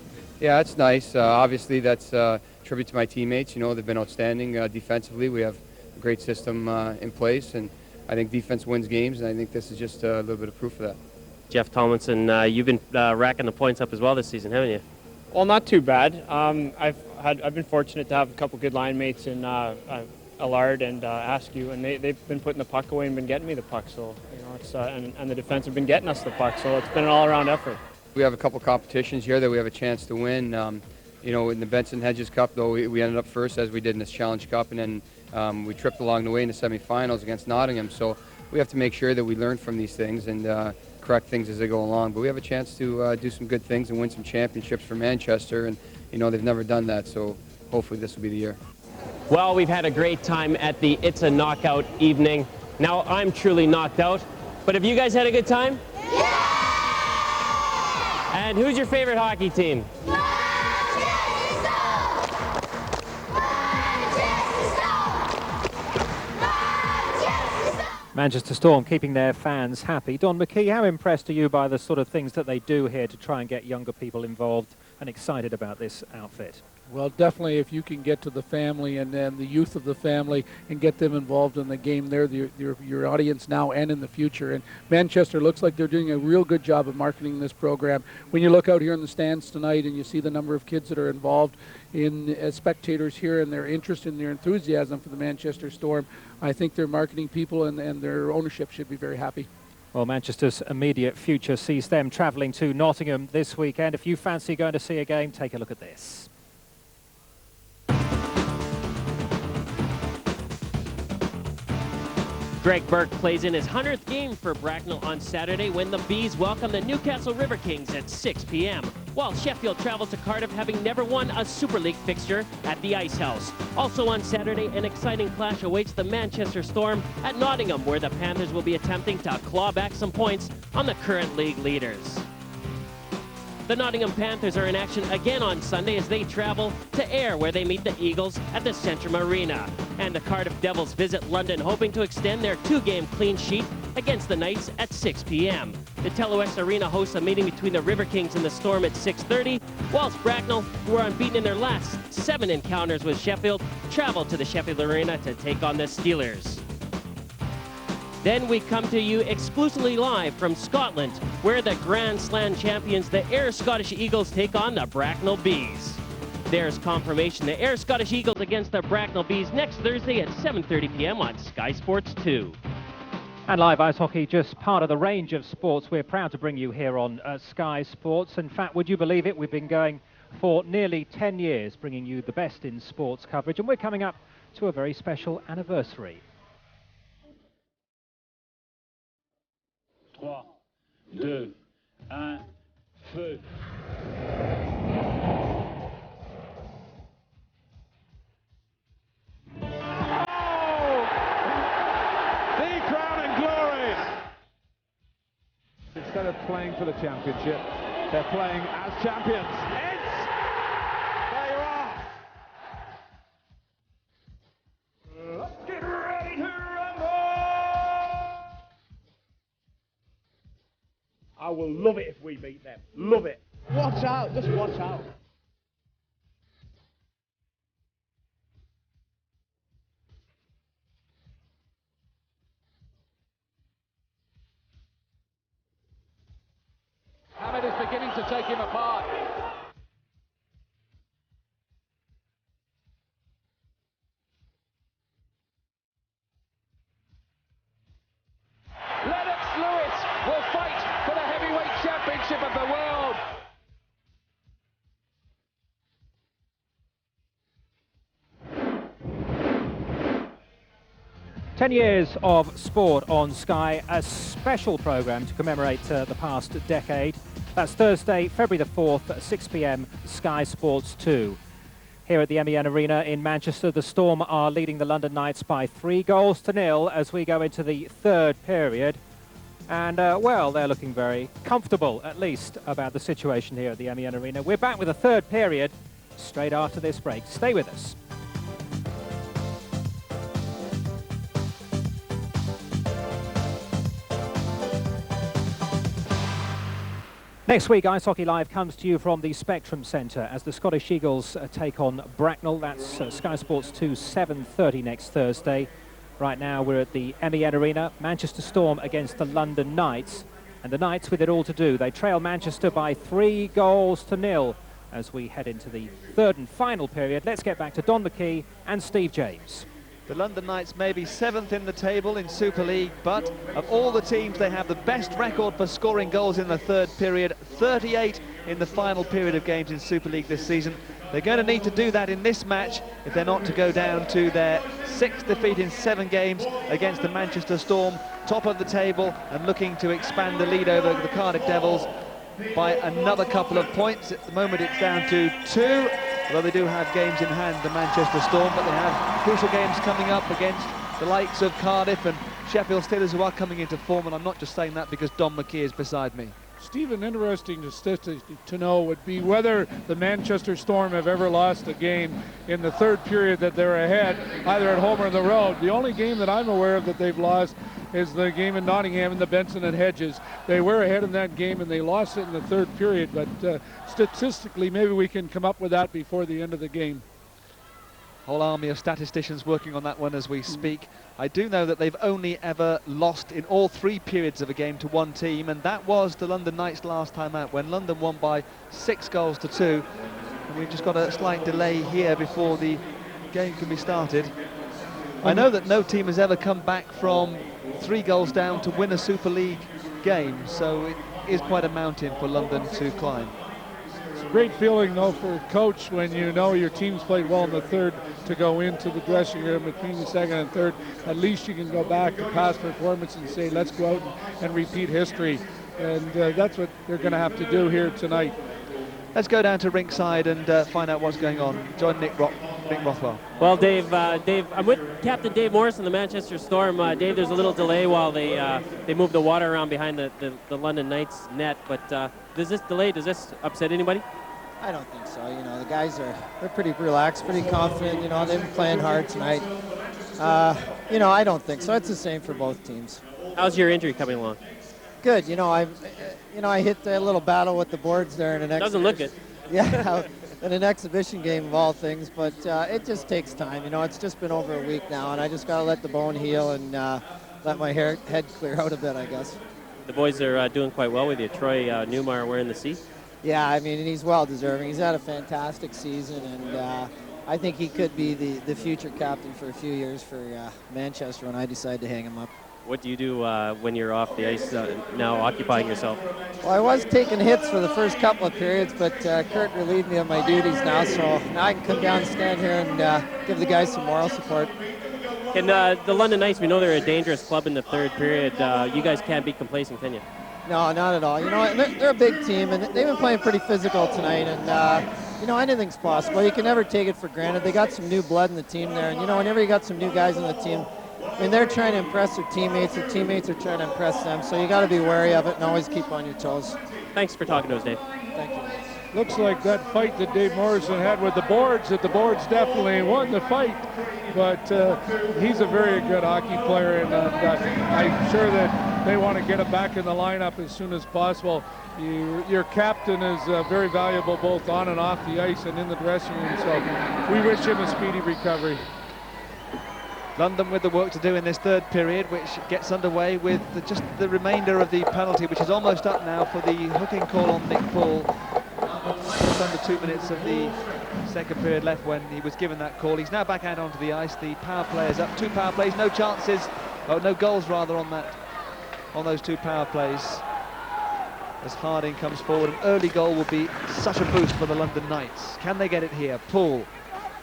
Yeah, that's nice. Obviously, that's a tribute to my teammates. They've been outstanding defensively. We have a great system in place, and I think defense wins games, and I think this is just a little bit of proof of that. Jeff Tomlinson, you've been racking the points up as well this season, haven't you? Well, not too bad. I've been fortunate to have a couple good line mates in Allard and Askew, and they've been putting the puck away and been getting me the puck. So it's and the defense have been getting us the puck. So it's been an all-around effort. We have a couple competitions here that we have a chance to win. In the Benson Hedges Cup, though, we ended up first, as we did in this Challenge Cup, and then we tripped along the way in the semifinals against Nottingham. So we have to make sure that we learn from these things and correct things as they go along. But we have a chance to do some good things and win some championships for Manchester, and they've never done that. So hopefully this will be the year. Well, we've had a great time at the It's a Knockout evening. Now I'm truly knocked out, but have you guys had a good time? Yeah! And who's your favorite hockey team? Manchester Storm keeping their fans happy. Don McKee, how impressed are you by the sort of things that they do here to try and get younger people involved and excited about this outfit? Well, definitely if you can get to the family and the youth of the family and get them involved in the game, they're your audience now and in the future. And Manchester looks like they're doing a real good job of marketing this program. When you look out here in the stands tonight and you see the number of kids that are involved as spectators here and their interest and their enthusiasm for the Manchester Storm, I think their marketing people and their ownership should be very happy. Well, Manchester's immediate future sees them travelling to Nottingham this weekend. If you fancy going to see a game, take a look at this. Greg Burke plays in his 100th game for Bracknell on Saturday when the Bees welcome the Newcastle River Kings at 6 p.m. While Sheffield travels to Cardiff, having never won a Superleague fixture at the Ice House. Also on Saturday, an exciting clash awaits the Manchester Storm at Nottingham, where the Panthers will be attempting to claw back some points on the current league leaders. The Nottingham Panthers are in action again on Sunday as they travel to Ayr, where they meet the Eagles at the Centrum Arena. And the Cardiff Devils visit London, hoping to extend their two-game clean sheet against the Knights at 6 p.m. The Telewest Arena hosts a meeting between the River Kings and the Storm at 6:30, whilst Bracknell, who are unbeaten in their last 7 encounters with Sheffield, travel to the Sheffield Arena to take on the Steelers. Then we come to you exclusively live from Scotland, where the Grand Slam champions, the Ayr Scottish Eagles, take on the Bracknell Bees. There's confirmation, the Ayr Scottish Eagles against the Bracknell Bees next Thursday at 7:30 p.m. on Sky Sports 2. And live ice hockey, just part of the range of sports we're proud to bring you here on Sky Sports. In fact, would you believe it, we've been going for nearly 10 years, bringing you the best in sports coverage, and we're coming up to a very special anniversary. 3, 2, 1, feu. Instead of playing for the championship, they're playing as champions. There you are. will love it if we beat them. Love it. Watch out, just watch out. Hamid is beginning to take him apart. Lennox Lewis will fight for the heavyweight championship of the world. Ten years of sport on Sky, a special programme to commemorate the past decade. That's Thursday, February the 4th at 6 p.m, Sky Sports 2. Here at the MEN Arena in Manchester, the Storm are leading the London Knights by 3-0 as we go into the third period. And, well, they're looking very comfortable, at least, about the situation here at the MEN Arena. We're back with the third period straight after this break. Stay with us. Next week, Ice Hockey Live comes to you from the Spectrum Centre as the Scottish Eagles take on Bracknell. That's Sky Sports 2, 7:30 next Thursday. Right now, we're at the MEN Arena. Manchester Storm against the London Knights. And the Knights with it all to do. They trail Manchester by 3-0 as we head into the third and final period. Let's get back to Don McKee and Steve James. The London Knights may be 7th in the table in Super League, but of all the teams, they have the best record for scoring goals in the third period, 38 in the final period of games in Super League this season. They're going to need to do that in this match if they're not to go down to their 6th defeat in 7 games against the Manchester Storm, top of the table and looking to expand the lead over the Cardiff Devils by another couple of points. At the moment it's down to 2. Although they do have games in hand, the Manchester Storm, but they have crucial games coming up against the likes of Cardiff and Sheffield Steelers, who are coming into form, and I'm not just saying that because Don McKee is beside me. Stephen, interesting statistic to know would be whether the Manchester Storm have ever lost a game in the third period that they're ahead, either at home or on the road. The only game that I'm aware of that they've lost is the game in Nottingham in the Benson and Hedges. They were ahead in that game and they lost it in the third period, but statistically maybe we can come up with that before the end of the game. Whole army of statisticians working on that one as we speak. I do know that they've only ever lost in all 3 periods of a game to one team, and that was the London Knights last time out when London won by 6-2. And we've just got a slight delay here before the game can be started. I know that no team has ever come back from 3 goals down to win a Super League game, so it is quite a mountain for London to climb. It's a great feeling, though, for a coach when you know your team's played well in the third to go into the dressing room between the second and third. At least you can go back to past performance and say, let's go out and repeat history. And that's what they're going to have to do here tonight. Let's go down to rink-side and find out what's going on. Join Nick Rothwell. Well, Dave, I'm with Captain Dave Morris in the Manchester Storm. Dave, there's a little delay while they move the water around behind the London Knights net. But does this upset anybody? I don't think so. You know, the guys they're pretty relaxed, pretty confident. You know, they've been playing hard tonight. You know, I don't think so. It's the same for both teams. How's your injury coming along? Good. You know, I hit a little battle with the boards there in an Doesn't look it. Yeah, in an exhibition game of all things, but it just takes time. You know, it's just been over a week now, and I just got to let the bone heal and let my head clear out a bit, I guess. The boys are doing quite well with you. Troy Newmeyer wearing the C. Yeah, I mean, and he's well deserving. He's had a fantastic season, and I think he could be the future captain for a few years for Manchester when I decide to hang him up. What do you do when you're off the ice now occupying yourself? Well, I was taking hits for the first couple of periods, but Kurt relieved me of my duties now, so now I can come down and stand here and give the guys some moral support. And the London Knights, we know they're a dangerous club in the third period. You guys can't be complacent, can you? No, not at all. You know, they're a big team, and they've been playing pretty physical tonight, and you know, anything's possible. You can never take it for granted. They got some new blood in the team there, and you know, whenever you got some new guys in the team, I mean, they're trying to impress their teammates are trying to impress them, so you got to be wary of it and always keep on your toes. Thanks for talking to us, Dave. Thank you. Looks like that fight that Dave Morrison had with the boards, that the boards definitely won the fight, but he's a very good hockey player, and I'm sure that they want to get him back in the lineup as soon as possible. Your captain is very valuable both on and off the ice and in the dressing room, so we wish him a speedy recovery. London with the work to do in this third period, which gets underway with just the remainder of the penalty, which is almost up now for the hooking call on Nick Paul. Just under 2 minutes of the second period left when he was given that call. He's now back out onto the ice. The power play is up. 2 power plays, no chances, no goals rather on those 2 power plays. As Harding comes forward, an early goal will be such a boost for the London Knights. Can they get it here? Paul,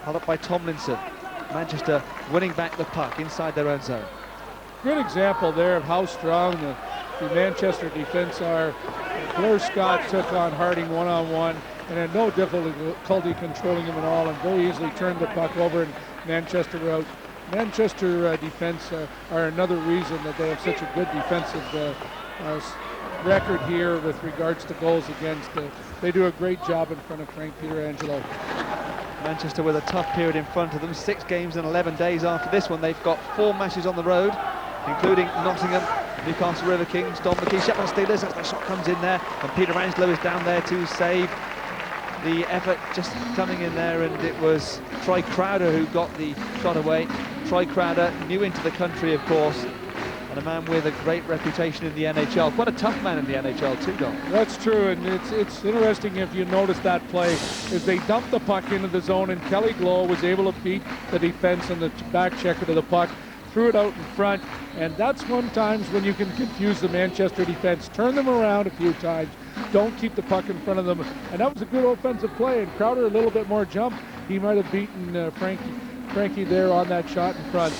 held up by Tomlinson. Manchester winning back the puck inside their own zone. Good example there of how strong the Manchester defense are. Blair Scott took on Harding one-on-one and had no difficulty controlling him at all, and very easily turned the puck over and Manchester out. Manchester defense are another reason that they have such a good defensive record here with regards to goals against. They do a great job in front of Frank Pietrangelo. Manchester with a tough period in front of them. 6 games and 11 days after this one. They've got 4 matches on the road, including Nottingham, Newcastle River Kings, Don McKee, Shetland Steelers. As the shot comes in there, and Pietrangelo is down there to save. The effort just coming in there, and it was Troy Crowder who got the shot away. Troy Crowder, new into the country, of course, and a man with a great reputation in the NHL. Quite a tough man in the NHL too, Don. That's true, and it's interesting if you notice that play, is they dumped the puck into the zone, and Kelly Glow was able to beat the defense and the back checker to the puck, threw it out in front, and that's one times when you can confuse the Manchester defense. Turn them around a few times, don't keep the puck in front of them, and that was a good offensive play, and Crowder a little bit more jump, he might have beaten Frankie there on that shot in front.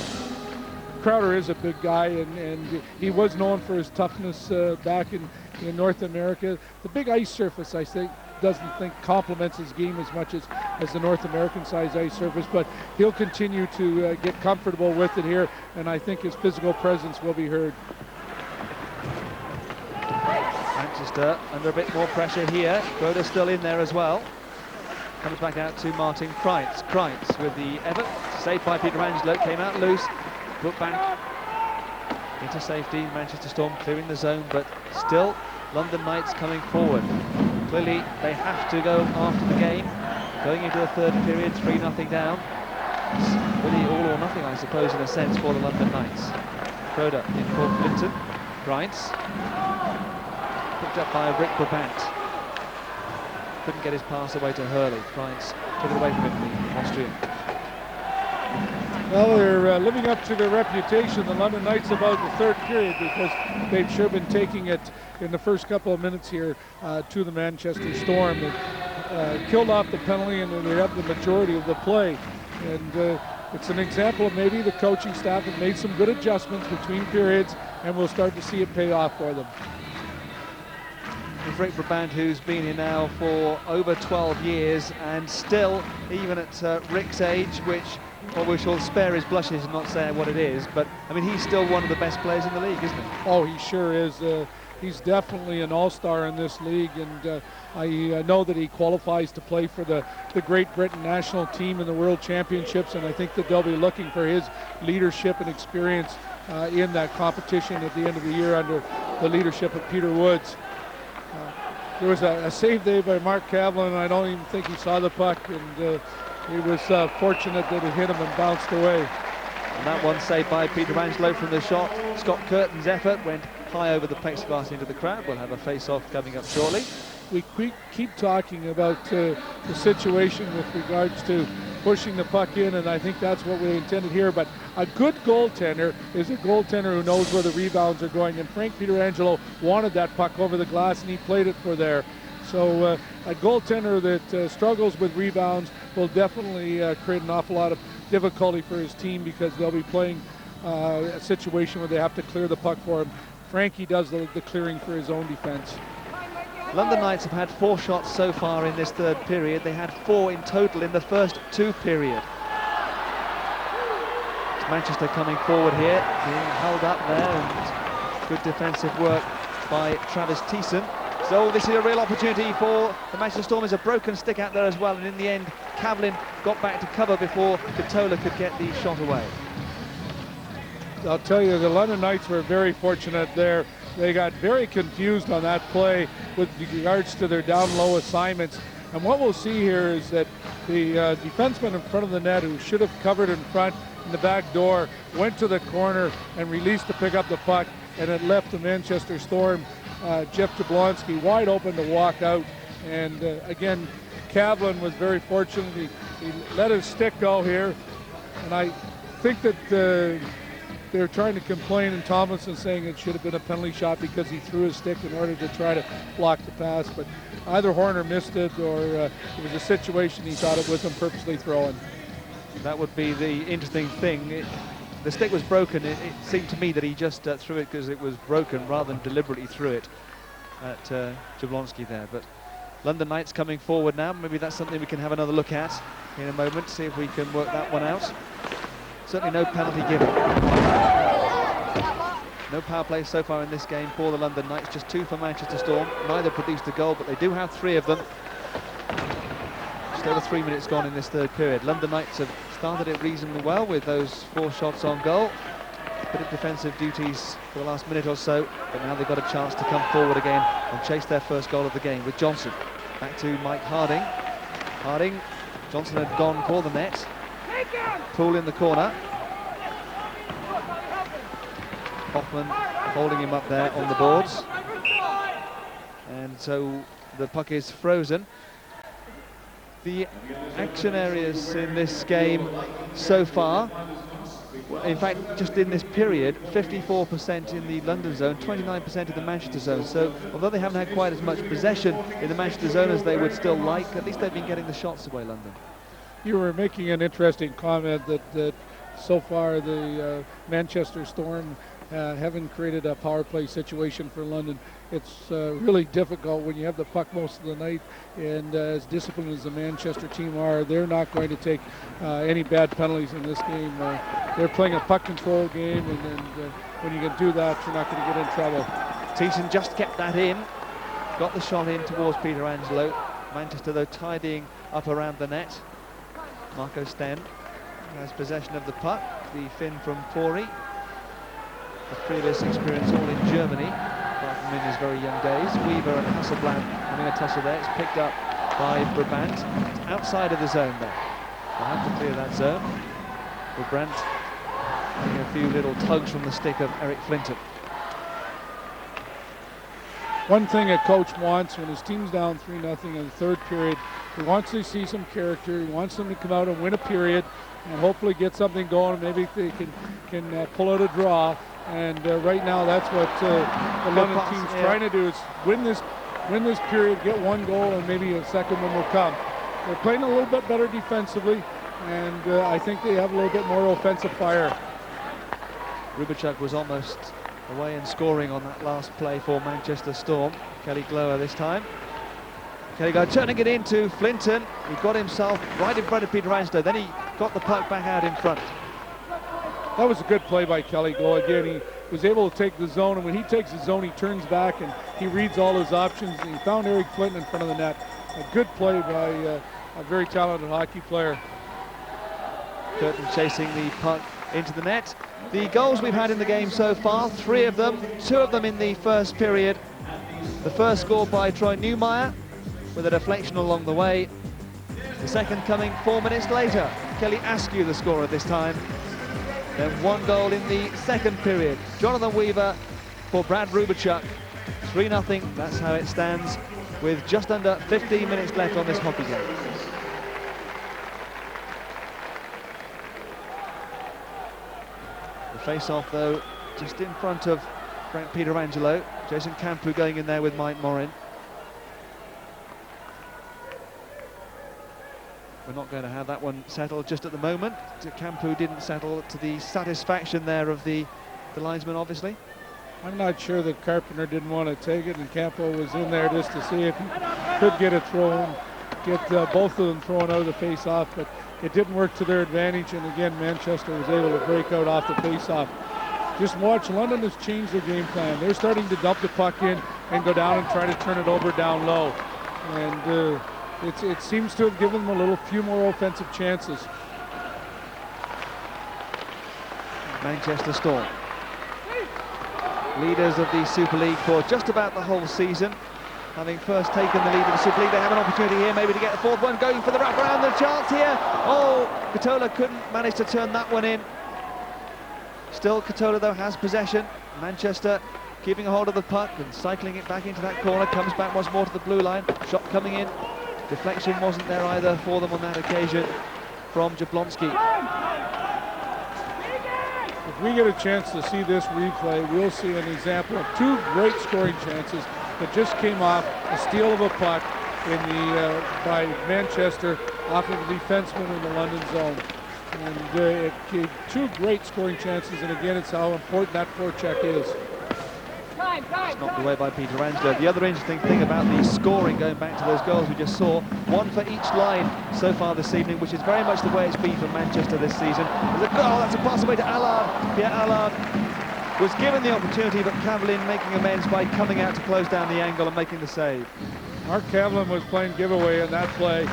Crowder is a big guy, and he was known for his toughness back in North America. The big ice surface, I think, doesn't think complements his game as much as the North American size ice surface, but he'll continue to get comfortable with it here, and I think his physical presence will be heard. Manchester under a bit more pressure here. Broder's still in there as well. Comes back out to Martin Kreitz. Kreitz with the effort, saved by Pietrangelo, came out loose. Put back into safety. Manchester Storm clearing the zone, but still London Knights coming forward. Clearly they have to go after the game. Going into the third period, 3-0 down. It's really all or nothing, I suppose, in a sense, for the London Knights. Broder in for Clinton. Grimes. Picked up by Rick Brabant. Couldn't get his pass away to Hurley. Grimes took it away from him, the Austrian. Well, they're living up to their reputation, the London Knights, about the third period, because they've sure been taking it in the first couple of minutes here to the Manchester Storm. And, killed off the penalty, and they have the majority of the play. And it's an example of maybe the coaching staff have made some good adjustments between periods, and we'll start to see it pay off for them. With Rick Brabant, who's been here now for over 12 years, and still, even at Rick's age, which, well, we shall spare his blushes and not say what it is, but I mean, he's still one of the best players in the league, isn't he? Oh, he sure is. He's definitely an all-star in this league, and I know that he qualifies to play for the Great Britain national team in the World Championships, and I think that they'll be looking for his leadership and experience in that competition at the end of the year under the leadership of Peter Woods. There was a save there by Mark Cavlin. I don't even think he saw the puck, and he was fortunate that it hit him and bounced away. And that one saved by Pietrangelo from the shot. Scott Curtin's effort went high over the plexiglass into the crowd. We'll have a face-off coming up shortly. We keep talking about the situation with regards to pushing the puck in, and I think that's what we intended here. But a good goaltender is a goaltender who knows where the rebounds are going, and Frank Pietrangelo wanted that puck over the glass, and he played it for there. So a goaltender that struggles with rebounds will definitely create an awful lot of difficulty for his team, because they'll be playing a situation where they have to clear the puck for him. Frankie does the clearing for his own defense. London Knights have had 4 shots so far in this third period. They had 4 in total in the first 2 periods. It's Manchester coming forward here, being held up there, and good defensive work by Travis Thiessen. So this is a real opportunity for the Manchester Storm. There's a broken stick out there as well, and in the end, Cavlin got back to cover before Katola could get the shot away. I'll tell you, the London Knights were very fortunate there. They got very confused on that play with regards to their down low assignments. And what we'll see here is that the defenseman in front of the net, who should have covered in front in the back door, went to the corner and released to pick up the puck, and it left the Manchester Storm, Jeff Jablonski, wide open to walk out. And again, Kavlin was very fortunate. He let his stick go here. And I think that they're trying to complain, and Tomlinson saying it should have been a penalty shot because he threw his stick in order to try to block the pass. But either Horner missed it, or it was a situation he thought it wasn't purposely thrown. That would be the interesting thing. The stick was broken. It seemed to me that he just threw it because it was broken rather than deliberately threw it at Jablonski there. But London Knights coming forward now. Maybe that's something we can have another look at in a moment, see if we can work that one out. Certainly no penalty given. No power play so far in this game for the London Knights, just 2 for Manchester Storm. Neither produced a goal, but they do have 3 of them. Just over 3 minutes gone in this third period. London Knights have started it reasonably well with those 4 shots on goal. Bit of defensive duties for the last minute or so, but now they've got a chance to come forward again and chase their first goal of the game with Johnson. Back to Mike Harding. Harding, Johnson had gone for the net. Poole in the corner. Hoffman holding him up there on the boards. And so the puck is frozen. The action areas in this game so far, in fact, just in this period, 54% in the London zone, 29% in the Manchester zone. So although they haven't had quite as much possession in the Manchester zone as they would still like, at least they've been getting the shots away, London. You were making an interesting comment that so far the Manchester Storm haven't created a power play situation for London. It's really difficult when you have the puck most of the night, and as disciplined as the Manchester team are, they're not going to take any bad penalties in this game. They're playing a puck control game, and when you can do that, you're not going to get in trouble. Thiessen just kept that in, got the shot in towards Peter Angelo. Manchester, though, tidying up around the net. Marco Sten has possession of the puck, the Finn from Pori. The previous experience all in Germany, apart from in his very young days. Weaver and Hasselblad having a tussle there. It's picked up by Brabant. It's outside of the zone there. They'll have to clear that zone. Brabant having a few little tugs from the stick of Eric Flinton. One thing a coach wants when his team's down 3-0 in the third period, he wants to see some character. He wants them to come out and win a period and hopefully get something going. Maybe they can pull out a draw. And right now, that's what the London team's trying to do, is win this period, get 1 goal, and maybe a second one will come. They're playing a little bit better defensively, and I think they have a little bit more offensive fire. Rubachuk was almost away and scoring on that last play for Manchester Storm. Kelly Glower this time. Kelly Glower turning it into Flinton. He got himself right in front of Peter Angelo, then he got the puck back out in front. That was a good play by Kelly Glow. Again, he was able to take the zone, and when he takes the zone, he turns back and he reads all his options. And he found Eric Flinton in front of the net. A good play by a very talented hockey player. Curtin chasing the puck into the net. The goals we've had in the game so far, 3 of them, 2 of them in the first period. The first scored by Troy Newmeyer with a deflection along the way. The second coming 4 minutes later. Kelly Askew the scorer this time. Then 1 goal in the second period. Jonathan Weaver for Brad Rubachuk. 3-0, that's how it stands, with just under 15 minutes left on this hockey game. The face-off, though, just in front of Frank Peter Angelo. Jason Campu going in there with Mike Morin. We're not going to have that one settled just at the moment. Campu didn't settle to the satisfaction there of the linesman, obviously. I'm not sure that Carpenter didn't want to take it, and Campo was in there just to see if he could get it thrown, get both of them thrown out of the face-off, but it didn't work to their advantage, and again, Manchester was able to break out off the face-off. Just watch, London has changed their game plan. They're starting to dump the puck in and go down and try to turn it over down low. And it seems to have given them few more offensive chances. Manchester Storm. Leaders of the Super League for just about the whole season. Having first taken the lead of the Super League, they have an opportunity here maybe to get the fourth one, going for the wraparound, the chance here. Oh, Katola couldn't manage to turn that one in. Still, Katola though has possession. Manchester keeping a hold of the puck and cycling it back into that corner, comes back once more to the blue line. Shot coming in. Deflection wasn't there either for them on that occasion from Jablonski. If we get a chance to see this replay, we'll see an example of two great scoring chances that just came off a steal of a puck in the by Manchester off of the defenseman in the London zone. And it gave two great scoring chances, and again, it's how important that forecheck is. It's knocked away by Peter Angelo. The other interesting thing about the scoring, going back to those goals we just saw, one for each line so far this evening, which is very much the way it's been for Manchester this season. There's a goal, that's a pass away to Allard. Pierre Allard was given the opportunity, but Cavlin making amends by coming out to close down the angle and making the save. Mark Cavlin was playing giveaway in that play.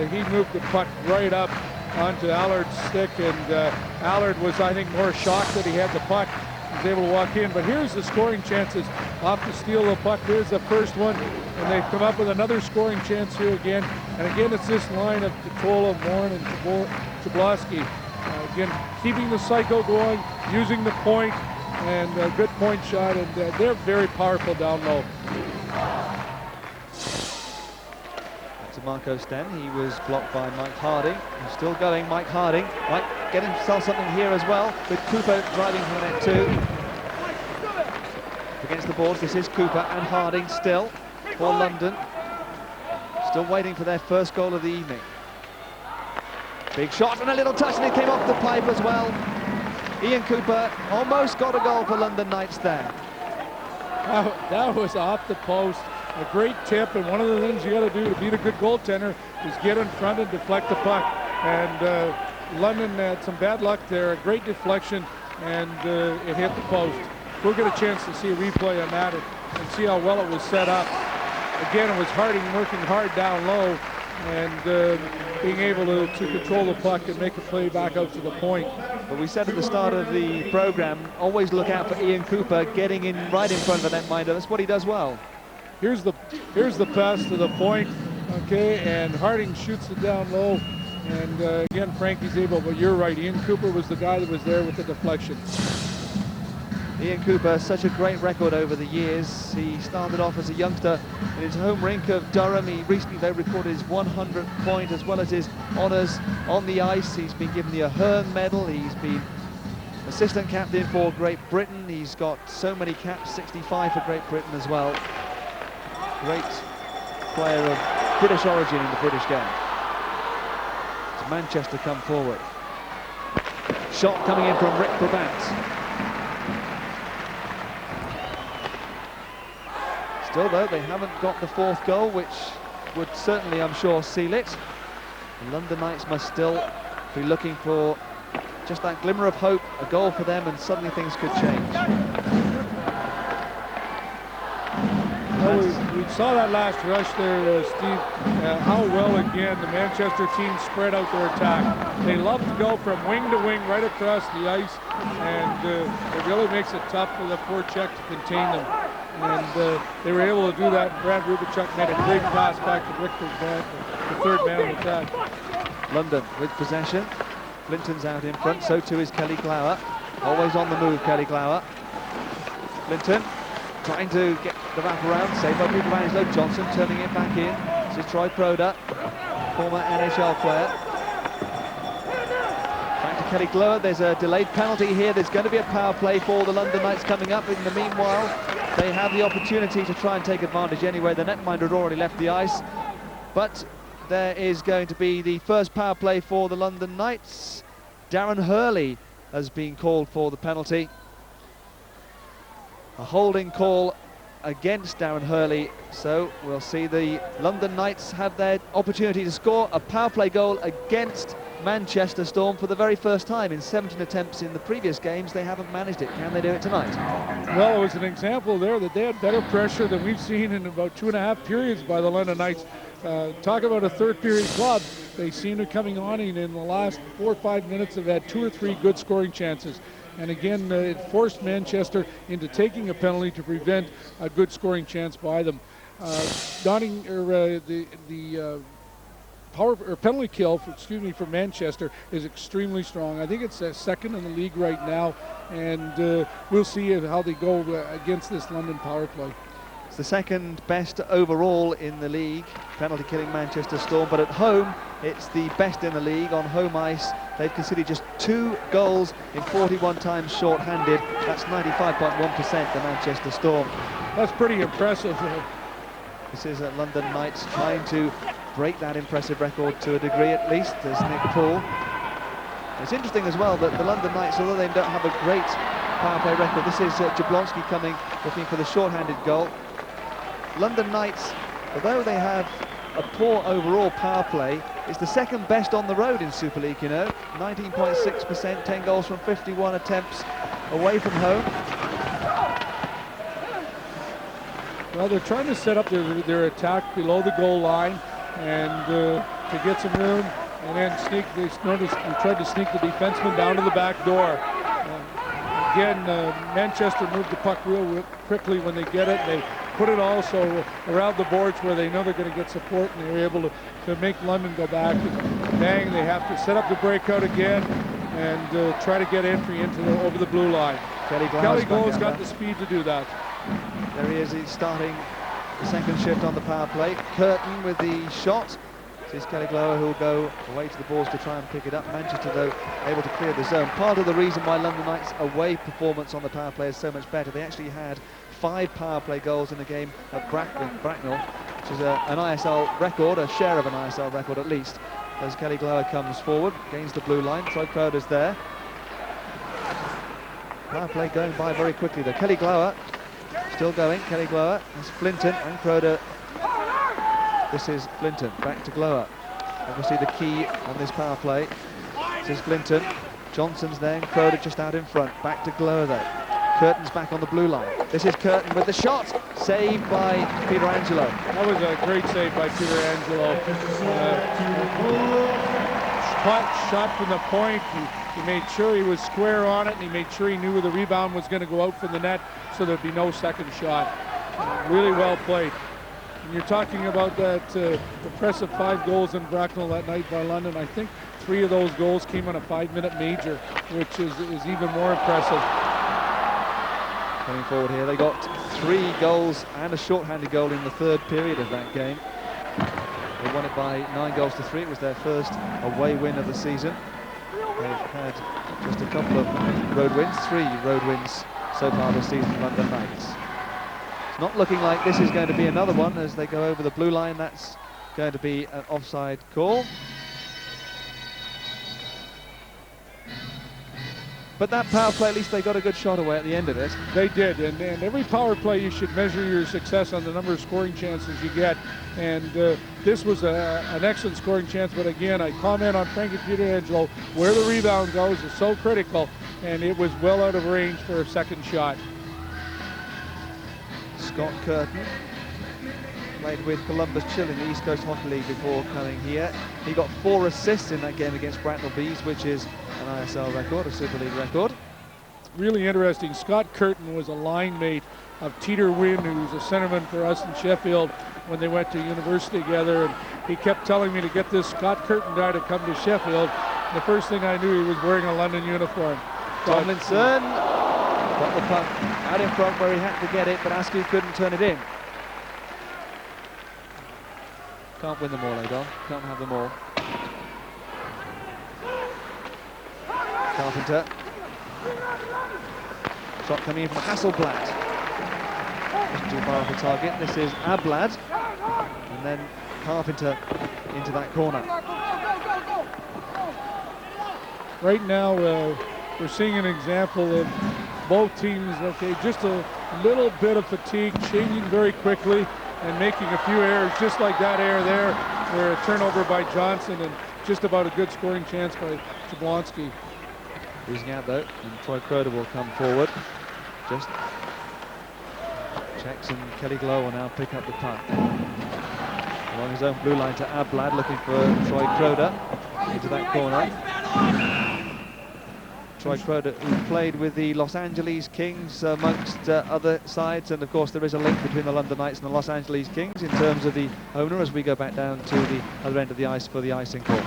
He moved the puck right up onto Allard's stick, and Allard was, I think, more shocked that he had the puck. He was able to walk in, but here's the scoring chances off the steal of the puck. Here's the first one, and they've come up with another scoring chance here again. And again, it's this line of Katola, Morin, and Jablonski. Again, keeping the cycle going, using the point, and a good point shot, and they're very powerful down low. To Marco Sten, he was blocked by Mike Harding. He's still going, Mike Harding might get himself something here as well, with Cooper driving from net two. Against the boards, this is Cooper and Harding still for London. Still waiting for their first goal of the evening. Big shot and a little touch, and it came off the pipe as well. Ian Cooper almost got a goal for London Knights there. That was off the post. A great tip, and one of the things you got to do to beat a good goaltender is get in front and deflect the puck. And London had some bad luck there, a great deflection, and it hit the post. We'll get a chance to see a replay on that and see how well it was set up. Again, it was Harding working hard down low and being able to control the puck and make a play back out to the point. But we said at the start of the program, always look out for Ian Cooper getting in right in front of the netminder. That's what he does well. Here's the pass to the point, okay, and Harding shoots it down low, and again, Frankie's able, but you're right, Ian Cooper was the guy that was there with the deflection. Ian Cooper, such a great record over the years. He started off as a youngster in his home rink of Durham. He recently, though, recorded his 100th point as well as his honours on the ice. He's been given the Ahern Medal. He's been assistant captain for Great Britain. He's got so many caps, 65 for Great Britain as well. Great player of British origin in the British game. As Manchester come forward. Shot coming in from Rick Brabant. Still, though, they haven't got the fourth goal, which would certainly, I'm sure, seal it. The London Knights must still be looking for just that glimmer of hope, a goal for them, and suddenly things could change. Well, we saw that last rush there, Steve, how well, again, the Manchester team spread out their attack. They love to go from wing to wing right across the ice, and it really makes it tough for the forecheck to contain them. And they were able to do that. Brad Rubachuk made a great pass back to Rick Brabant, the third man on attack. London with possession. Clinton's out in front, so too is Kelly Glower. Always on the move, Kelly Glower. Clinton trying to get the wraparound, saved by Peter Angelo. Johnson turning it back in. This is Troy Proda, former NHL player. Back to Kelly Glower. There's a delayed penalty here. There's going to be a power play for the London Knights coming up. In the meanwhile, they have the opportunity to try and take advantage anyway. The netminder had already left the ice, but there is going to be the first power play for the London Knights. Darren Hurley has been called for the penalty. A holding call against Darren Hurley, so we'll see the London Knights have their opportunity to score a power play goal against Manchester Storm for the very first time. In 17 attempts in the previous games, they haven't managed it. Can they do it tonight? Well, it was an example there that they had better pressure than we've seen in about 2.5 periods by the London Knights. Talk about a third period club. They seem to be coming on, and in the last 4 or 5 minutes have had 2 or 3 good scoring chances. And again, it forced Manchester into taking a penalty to prevent a good scoring chance by them. Penalty kill for Manchester is extremely strong. I think it's second in the league right now, and we'll see how they go against this London power play. It's the second best overall in the league, penalty killing Manchester Storm, but at home it's the best in the league. On home ice they've conceded just 2 goals in 41 times short-handed. That's 95.1%, the Manchester Storm. That's pretty impressive. This is London Knights trying to break that impressive record to a degree at least, as Nick Paul. It's interesting as well that the London Knights, although they don't have a great power play record, this is Jablonski coming, looking for the short-handed goal. London Knights, although they have a poor overall power play, it's the second best on the road in Super League, you know. 19.6%, 10 goals from 51 attempts away from home. Well, they're trying to set up their attack below the goal line and to get some room, and then sneak. They tried to sneak the defenseman down to the back door. Again, Manchester moved the puck real quickly when they get it. They put it also around the boards where they know they're going to get support, and they were able to make London go back. And bang, they have to set up the breakout again and try to get entry over the blue line. Kelly Glower's got the speed to do that. There he is, he's starting the second shift on the power play. Curtin with the shot. This is Kelly Glower, who will go away to the balls to try and pick it up. Manchester, though, able to clear the zone. Part of the reason why London Knights' away performance on the power play is so much better, they actually had 5 power play goals in the game at Bracknell, which is an ISL record, a share of an ISL record at least. As Kelly Glower comes forward, gains the blue line. Troy Crowder's there. Power play going by very quickly, though. Kelly Glower still going. Kelly Glower has Flinton and Crowder. This is Flinton, back to Glower. Obviously the key on this power play. This is Flinton. Johnson's there, and Crowder just out in front. Back to Glower though. Curtin's back on the blue line. This is Curtin with the shot, saved by Peter Angelo. That was a great save by Peter Angelo. Shot from the point. He made sure he was square on it, and he made sure he knew where the rebound was going to go out from the net, so there'd be no second shot. Really well played. And you're talking about that impressive 5 goals in Bracknell that night by London. I think 3 of those goals came on a 5-minute major, which is even more impressive. Coming forward here, they got 3 goals and a short-handed goal in the 3rd period of that game. They won it by 9 goals to 3. It was their first away win of the season. They've had just a couple of road wins, 3 road wins so far this season, London Knights. It's not looking like this is going to be another one as they go over the blue line. That's going to be an offside call. But that power play, at least they got a good shot away at the end of it. They did, and every power play you should measure your success on the number of scoring chances you get. And this was an excellent scoring chance, but again, I comment on Frankie Pietrangelo, where the rebound goes is so critical, and it was well out of range for a second shot. Scott Curtin played with Columbus Chill in the East Coast Hockey League before coming here. He got 4 assists in that game against Bracknell Bees, which is an ISL record, a Super League record. Really interesting. Scott Curtin was a line mate of Teeter Wynn, who was a centerman for us in Sheffield when they went to university together. And he kept telling me to get this Scott Curtin guy to come to Sheffield. And the first thing I knew, he was wearing a London uniform. Tomlinson got the puck out in front where he had to get it, but Askew couldn't turn it in. Can't win them all, Adol. Can't have them all. Carpenter. Shot coming in from Hasselblad. Just too far off the target. This is Ablad. And then Carpenter into that corner. Right now, we're seeing an example of both teams, okay, just a little bit of fatigue, changing very quickly and making a few errors, just like that error there, where a turnover by Johnson and just about a good scoring chance by Jablonski. Losing out though, and Troy Crowder will come forward. Just checks, and Kelly Glow will now pick up the puck. Along his own blue line to Ablad, looking for Troy Crowder into that corner. Troy Crowder, who played with the Los Angeles Kings amongst other sides, and of course there is a link between the London Knights and the Los Angeles Kings in terms of the owner as we go back down to the other end of the ice for the icing call.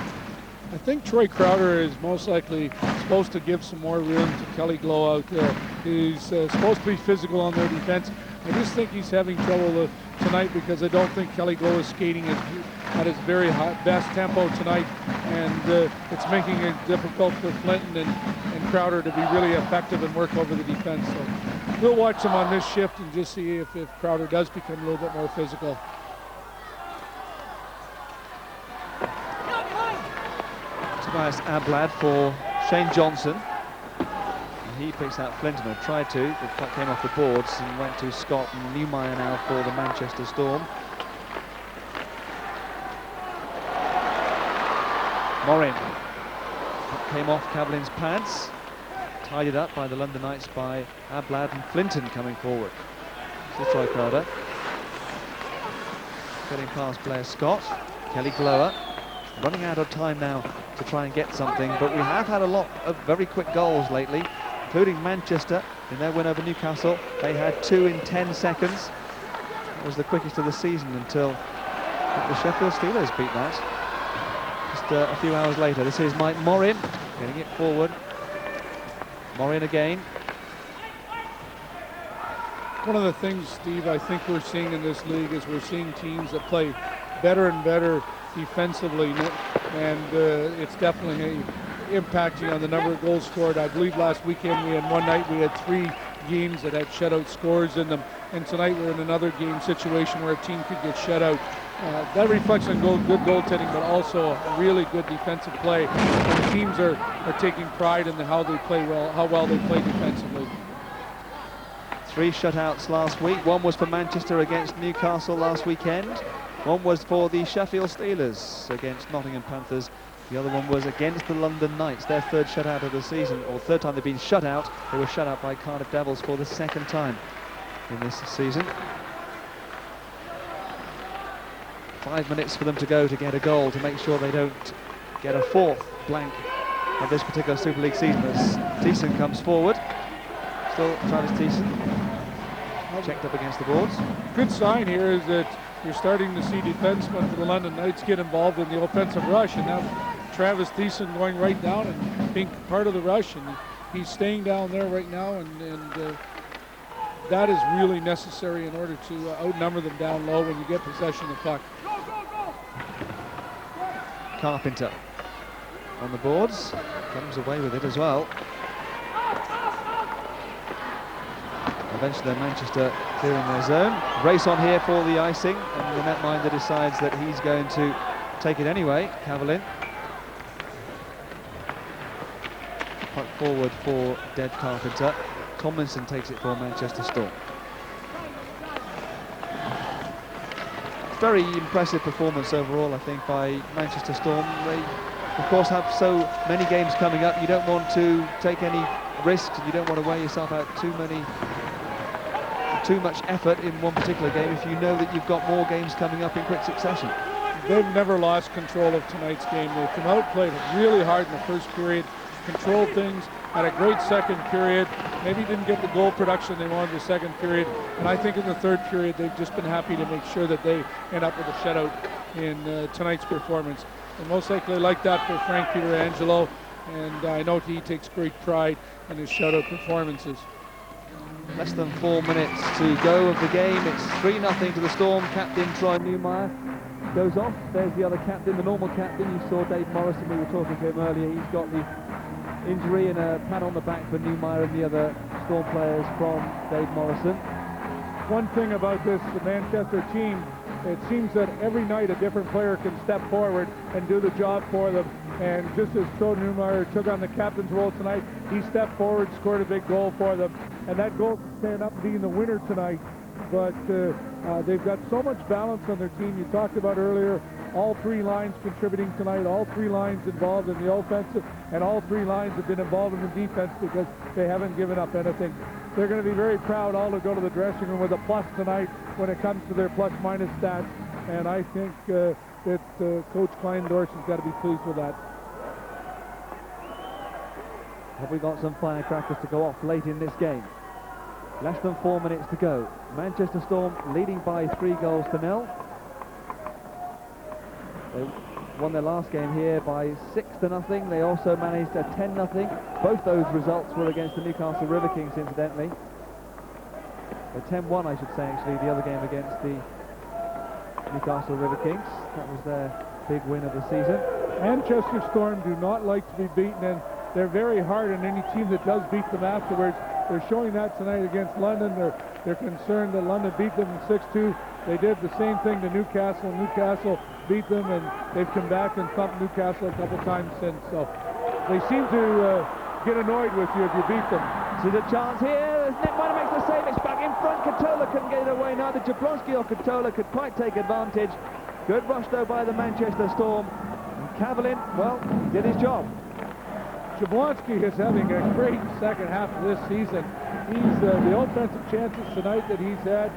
I think Troy Crowder is most likely supposed to give some more room to Kelly Glow out there. He's supposed to be physical on their defense. I just think he's having trouble tonight because I don't think Kelly Glow is skating at his very best tempo tonight, and it's making it difficult for Flinton and Crowder to be really effective and work over the defense. So we'll watch them on this shift and just see if Crowder does become a little bit more physical. Nice Ablad for Shane Johnson. And he picks out Flinton, or tried to, but that came off the boards and went to Scott and Newmeyer now for the Manchester Storm. Morin came off Cavlin's pads, tidied up by the London Knights by Ablad and Flinton coming forward. So Troy Crowder getting past Blair Scott. Kelly Glower running out of time now to try and get something, but we have had a lot of very quick goals lately, including Manchester in their win over Newcastle. They had 2 in 10 seconds. That was the quickest of the season until the Sheffield Steelers beat that just a few hours later. This is Mike Morin getting it forward. Morin again. One of the things, Steve, I think we're seeing in this league is we're seeing teams that play better and better defensively, and it's definitely impacting on the number of goals scored. I believe last weekend we had one night we had 3 games that had shutout scores in them, and tonight we're in another game situation where a team could get shut out. That reflects on good goaltending, but also really good defensive play. And teams are taking pride in how they play well, how well they play defensively. 3 shutouts last week. One was for Manchester against Newcastle last weekend. One was for the Sheffield Steelers against Nottingham Panthers. The other one was against the London Knights, their 3rd shutout of the season, or 3rd time they've been shut out. They were shut out by Cardiff Devils for the 2nd time in this season. 5 minutes for them to go to get a goal to make sure they don't get a 4th blank of this particular Super League season as Thiessen comes forward. Still Travis Thiessen, checked up against the boards. Good sign here is that you're starting to see defensemen for the London Knights get involved in the offensive rush, and now Travis Thiessen going right down and being part of the rush, and he's staying down there right now, and that is really necessary in order to outnumber them down low when you get possession of the puck. Carpenter on the boards, comes away with it as well. Eventually Manchester clearing their zone. Race on here for the icing, and the netminder decides that he's going to take it anyway. Cavallin. Puck forward for Dead Carpenter. Tomlinson takes it for Manchester Storm. Very impressive performance overall, I think, by Manchester Storm. They, of course, have so many games coming up. You don't want to take any risks, and you don't want to wear yourself out too much effort in one particular game if you know that you've got more games coming up in quick succession. They've never lost control of tonight's game. They come out, played really hard in the first period, controlled things, had a great second period, maybe didn't get the goal production they wanted in the second period, and I think in the third period they've just been happy to make sure that they end up with a shutout in tonight's performance. And most likely like that for Frank Pietrangelo, and I know he takes great pride in his shutout performances. Less than 4 minutes to go of the game. It's 3-0 to the Storm. Captain Troy Newmeyer goes off. There's the other captain, the normal captain. You saw Dave Morrison, we were talking to him earlier. He's got the injury and a pat on the back for Newmeyer and the other Storm players from Dave Morrison. One thing about this Manchester team, it seems that every night a different player can step forward and do the job for them. And just as Troy Newmeyer took on the captain's role tonight, he stepped forward, scored a big goal for them. And that goal ended up being the winner tonight. But they've got so much balance on their team. You talked about earlier, all 3 lines contributing tonight, all 3 lines involved in the offensive, and all 3 lines have been involved in the defense because they haven't given up anything. They're going to be very proud all to go to the dressing room with a plus tonight when it comes to their plus-minus stats. And I think that Coach Kleindorf has got to be pleased with that. Have we got some firecrackers to go off late in this game? Less than 4 minutes to go. Manchester Storm leading by 3-0. They won their last game here by 6-0. They also managed a 10-0. Both those results were against the Newcastle River Kings, incidentally. A 10-1, I should say, actually, the other game against the Newcastle River Kings. That was their big win of the season. Manchester Storm do not like to be beaten, and they're very hard on any team that does beat them afterwards. They're showing that tonight against London. They're concerned that London beat them in 6-2. They did the same thing to Newcastle. Newcastle beat them, and they've come back and thumped Newcastle a couple times since. So they seem to get annoyed with you if you beat them. There's a chance here. Netminder makes the save. It's back in front. Katola couldn't get it away. Neither Jablonski or Katola could quite take advantage. Good rush, though, by the Manchester Storm. And Cavallin, well, did his job. Jablonski is having a great second half of this season. He's the offensive chances tonight that he's had.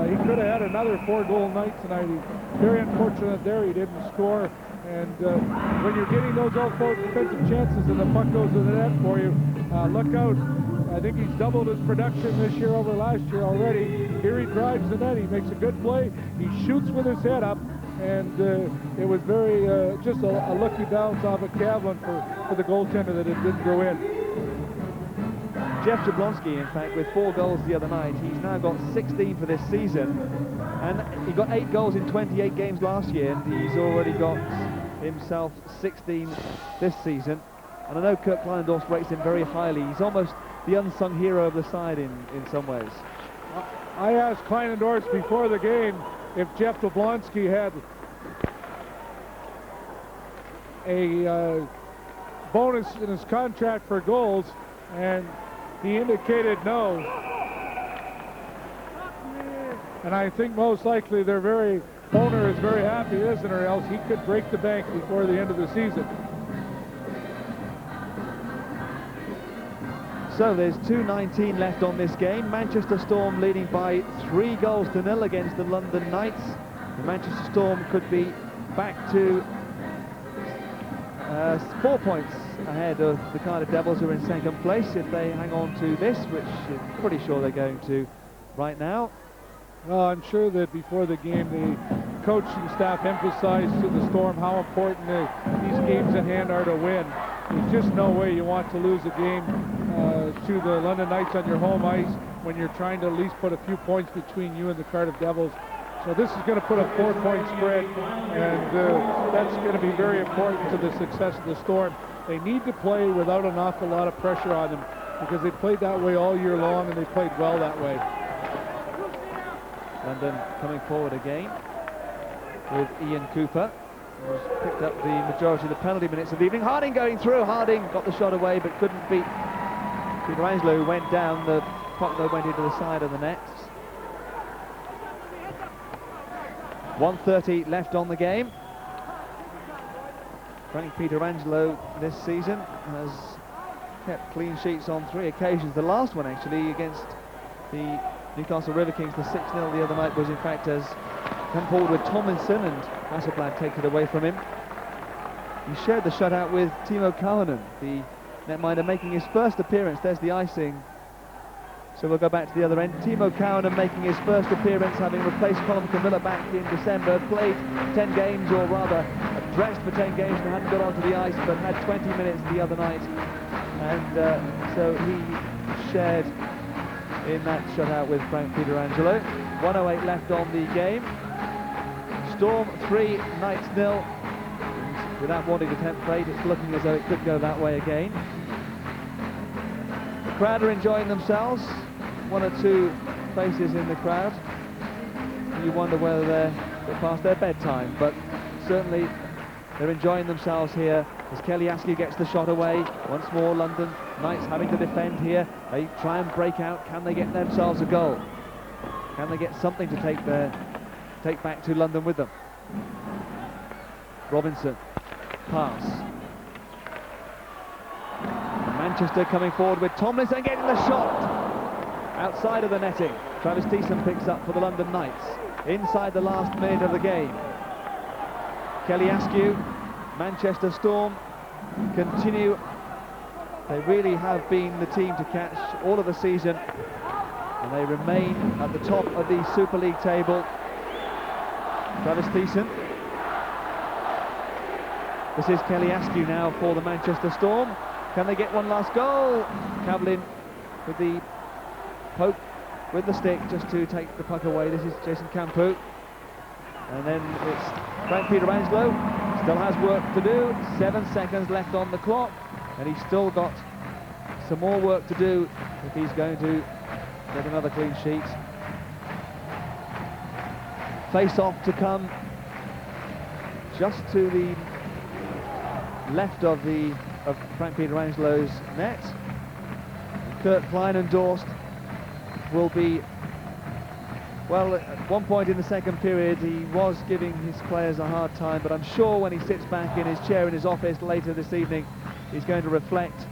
He could have had another 4-goal night tonight. He's very unfortunate there. He didn't score. And when you're getting those offensive chances and the puck goes to the net for you, look out. I think he's doubled his production this year over last year already. Here he drives the net. He makes a good play. He shoots with his head up. And it was very, just a lucky bounce off of Cavallin for the goaltender that it didn't go in. Jeff Jablonski, in fact, with 4 goals the other night. He's now got 16 for this season. And he got 8 goals in 28 games last year. And he's already got himself 16 this season. And I know Kirk Kleinendorf rates him very highly. He's almost the unsung hero of the side in some ways. I asked Kleinendorf before the game if Jeff Jablonski had a bonus in his contract for goals, and he indicated no. And I think most likely owner is very happy, isn't it, or else he could break the bank before the end of the season. So there's 2:19 left on this game. Manchester Storm leading by 3-0 against the London Knights. The Manchester Storm could be back to 4 points ahead of the Cardiff Devils, who are in second place, if they hang on to this, which I'm pretty sure they're going to right now. Well, I'm sure that before the game, the coaching staff emphasized to the Storm how important these games at hand are to win. There's just no way you want to lose a game to the London Knights on your home ice when you're trying to at least put a few points between you and the Cardiff Devils. So this is going to put a 4-point spread, and that's going to be very important to the success of the Storm. They need to play without an awful lot of pressure on them, because they played that way all year long, and they played well that way. London coming forward again with Ian Cooper, who's picked up the majority of the penalty minutes of the evening. Harding going through. Harding got the shot away, but couldn't beat Peter Angelo, who went down. The puck, though, went into the side of the net. 1:30 left on the game. Frank Pietrangelo this season has kept clean sheets on 3 occasions. The last one, actually, against the Newcastle River Kings, the 6-0 the other night, was in fact as come forward with Tomlinson, and Hasselblad takes it away from him. He shared the shutout with Timo Kauhanen, the netminder, making his first appearance. There's the icing. So we'll go back to the other end. Timo Kauhanen making his first appearance, having replaced Colin Camilla back in December, played 10 games, or rather dressed for 10 games and hadn't got onto the ice, but had 20 minutes the other night. And so he shared in that shutout with Frank Pietrangelo. 1:08 left on the game. Storm 3, Knights 0. Without wanting to tempt fate, it's looking as though it could go that way again. The crowd are enjoying themselves. 1 or 2 faces in the crowd. You wonder whether they're past their bedtime, but certainly they're enjoying themselves here as Kelly Askew gets the shot away. Once more, London Knights having to defend here. They try and break out. Can they get themselves a goal? Can they get something to take back to London with them? Robinson, pass. Manchester coming forward with Tomlinson getting the shot outside of the netting. Travis Thiessen picks up for the London Knights inside the last minute of the game. Kelly Askew, Manchester Storm continue They really have been the team to catch all of the season, and they remain at the top of the Super League table. Travis Thiessen. This is Kelly Askew now for the Manchester Storm. Can they get one last goal? Cavlin with the poke with the stick just to take the puck away. This is Jason Campu. And then it's Frank Pietrangelo. Still has work to do. 7 seconds left on the clock. And he's still got some more work to do if he's going to get another clean sheet. Face-off to come just to the left of Frank Pietrangelo's net. Kurt Kleinendorst will be, well, at one point in the second period he was giving his players a hard time, but I'm sure when he sits back in his chair in his office later this evening he's going to reflect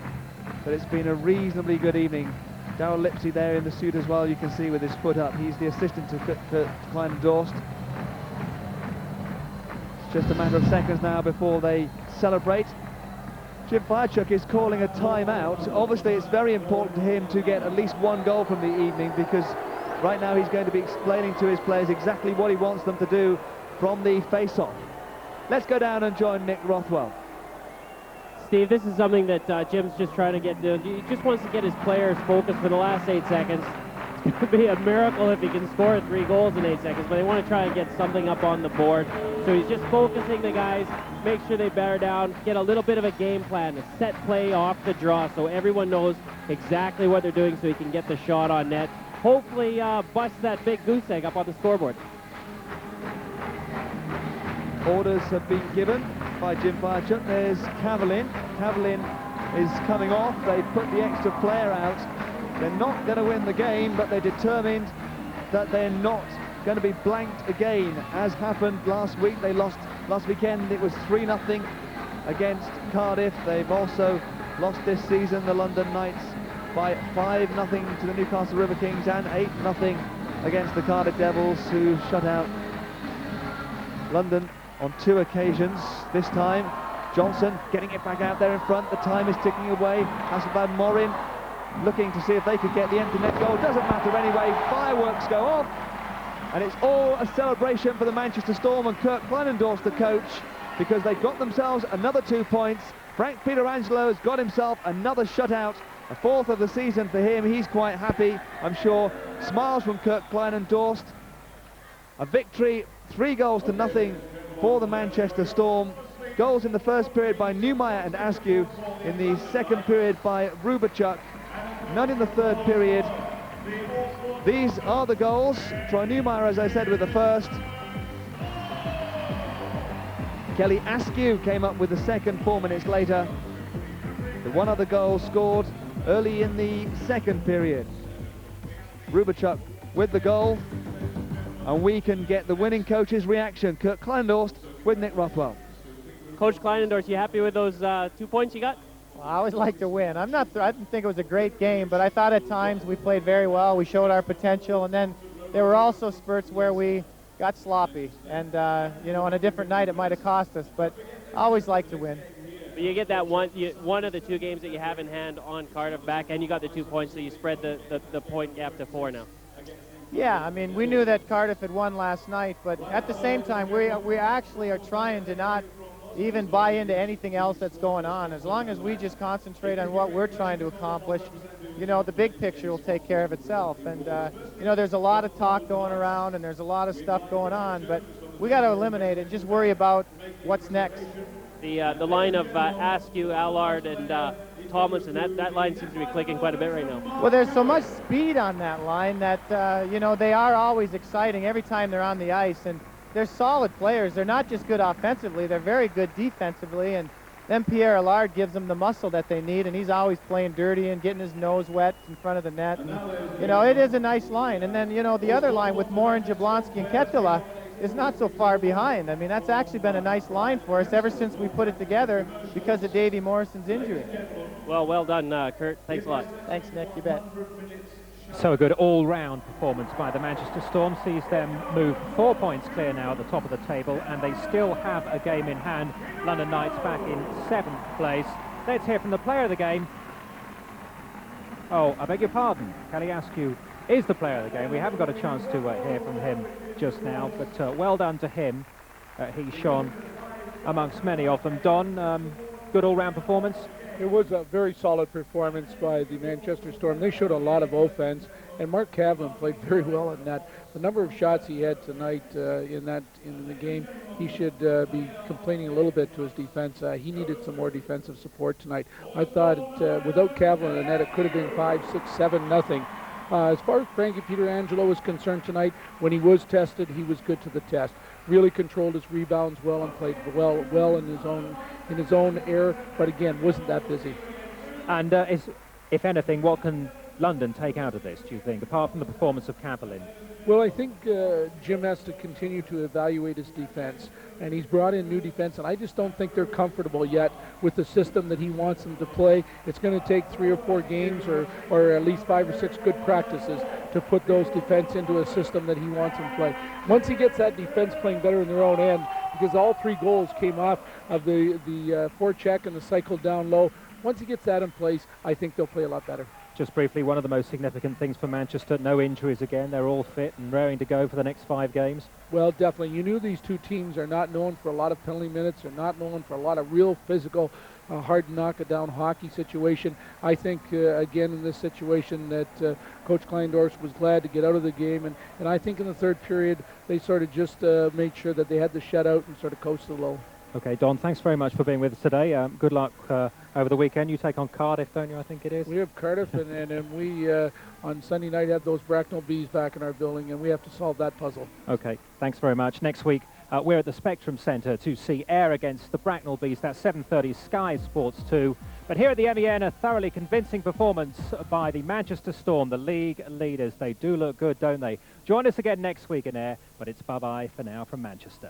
that it's been a reasonably good evening. Darryl Lipsey there in the suit as well, you can see with his foot up. He's the assistant to Kurt Kleinendorst. It's just a matter of seconds now before they celebrate. Jim Firechuck is calling a timeout. Obviously it's very important to him to get at least one goal from the evening, because right now he's going to be explaining to his players exactly what he wants them to do from the face-off. Let's go down and join Nick Rothwell. Steve, this is something that Jim's just trying to get to. He just wants to get his players focused for the last 8 seconds. It's going to be a miracle if he can score 3 goals in 8 seconds, but they want to try and get something up on the board. So he's just focusing the guys, make sure they bear down, get a little bit of a game plan, a set play off the draw, so everyone knows exactly what they're doing so he can get the shot on net. Hopefully bust that big goose egg up on the scoreboard. Orders have been given by Jim Firechuck. There's Cavlin. Cavlin is coming off. They put the extra player out. They're not going to win the game, but they're determined that they're not going to be blanked again, as happened last week. They lost last weekend. It was 3-0 against Cardiff. They've also lost this season, the London Knights, by 5-0 to the Newcastle River Kings and 8-0 against the Cardiff Devils, who shut out London on 2 occasions. This time Johnson getting it back out there in front. The time is ticking away. Hasselblad Morin looking to see if they could get the empty net goal. Doesn't matter anyway. Fireworks go off, and it's all a celebration for the Manchester Storm and Kurt Kleinendorst, the coach, because they got themselves another 2 points. Frank Pietrangelo has got himself another shutout, a 4th of the season for him. He's quite happy, I'm sure. Smiles from Kurt Kleinendorst. A victory, 3-0 for the Manchester Storm. Goals in the first period by Neumeier and Askew, in the second period by Rubachuk, none in the third period. These are the goals. Troy Neumeier, as I said, with the first. Kelly Askew came up with the second 4 minutes later. The one other goal scored early in the second period. Rubachuk with the goal, and we can get the winning coach's reaction. Kurt Kleinendorst with Nick Rothwell. Coach Kleinendorst, you happy with those 2 points you got? Well, I always like to win. I didn't think it was a great game, but I thought at times we played very well. We showed our potential, and then there were also spurts where we got sloppy. And, you know, on a different night it might have cost us, but I always like to win. But you get that one of the 2 games that you have in hand on Cardiff back, and you got the 2 points, so you spread the point gap to 4 now. Yeah, I mean, we knew that Cardiff had won last night, but at the same time, we actually are trying to not even buy into anything else that's going on. As long as we just concentrate on what we're trying to accomplish, you know, the big picture will take care of itself. And, you know, there's a lot of talk going around and there's a lot of stuff going on, but we got to eliminate it and just worry about what's next. The line of Askew, Allard, and Tomlinson, that line seems to be clicking quite a bit right now. Well, there's so much speed on that line that, you know, they are always exciting every time they're on the ice. And they're solid players. They're not just good offensively, they're very good defensively, and then Pierre Allard gives them the muscle that they need, and he's always playing dirty and getting his nose wet in front of the net. And, you know, it is a nice line. And then, you know, the other line with Morin, Jablonski, and Ketela is not so far behind. I mean, that's actually been a nice line for us ever since we put it together because of Davey Morrison's injury. Well done, Kurt. Thanks a lot. Thanks, Nick. You bet. So a good all-round performance by the Manchester Storm sees them move 4 points clear now at the top of the table, and they still have a game in hand. London Knights back in 7th place. Let's hear from the player of the game, Oh, I beg your pardon. Kelly Askew is the player of the game. We haven't got a chance to hear from him just now, but well done to him. He shone amongst many of them. Don, good all-round performance? It was a very solid performance by the Manchester Storm. They showed a lot of offense, and Mark Cavlin played very well in that. The number of shots he had tonight in the game, he should be complaining a little bit to his defense. He needed some more defensive support tonight. I thought without Cavlin in the net, it could have been 5, 6, 7, nothing. As far as Frankie Pietrangelo was concerned tonight, when he was tested, he was good to the test. Really controlled his rebounds well and played well in his own area, but again, wasn't that busy. And if anything, what can London take out of this, do you think, apart from the performance of Cavlin? Well, I think Jim has to continue to evaluate his defense, and he's brought in new defense, and I just don't think they're comfortable yet with the system that he wants them to play. It's going to take 3 or 4 games or at least 5 or 6 good practices to put those defense into a system that he wants them to play. Once he gets that defense playing better in their own end, because all 3 goals came off of the forecheck and the cycle down low, once he gets that in place, I think they'll play a lot better. Just briefly, one of the most significant things for Manchester, no injuries again. They're all fit and raring to go for the next 5 games. Well, definitely. You knew these 2 teams are not known for a lot of penalty minutes. They're not known for a lot of real physical, hard knock-it-down hockey situation. I think, again, in this situation that Coach Kleindorf was glad to get out of the game. And I think in the 3rd period, they sort of just made sure that they had the shutout and sort of coasted low. Okay, Don, thanks very much for being with us today. Good luck over the weekend. You take on Cardiff, don't you, I think it is? We have Cardiff, and we, on Sunday night, have those Bracknell Bees back in our building, and we have to solve that puzzle. Okay, thanks very much. Next week, we're at the Spectrum Centre to see Ayr against the Bracknell Bees. That's 7:30 Sky Sports 2. But here at the MEN, a thoroughly convincing performance by the Manchester Storm, the league leaders. They do look good, don't they? Join us again next week in Ayr, but it's bye-bye for now from Manchester.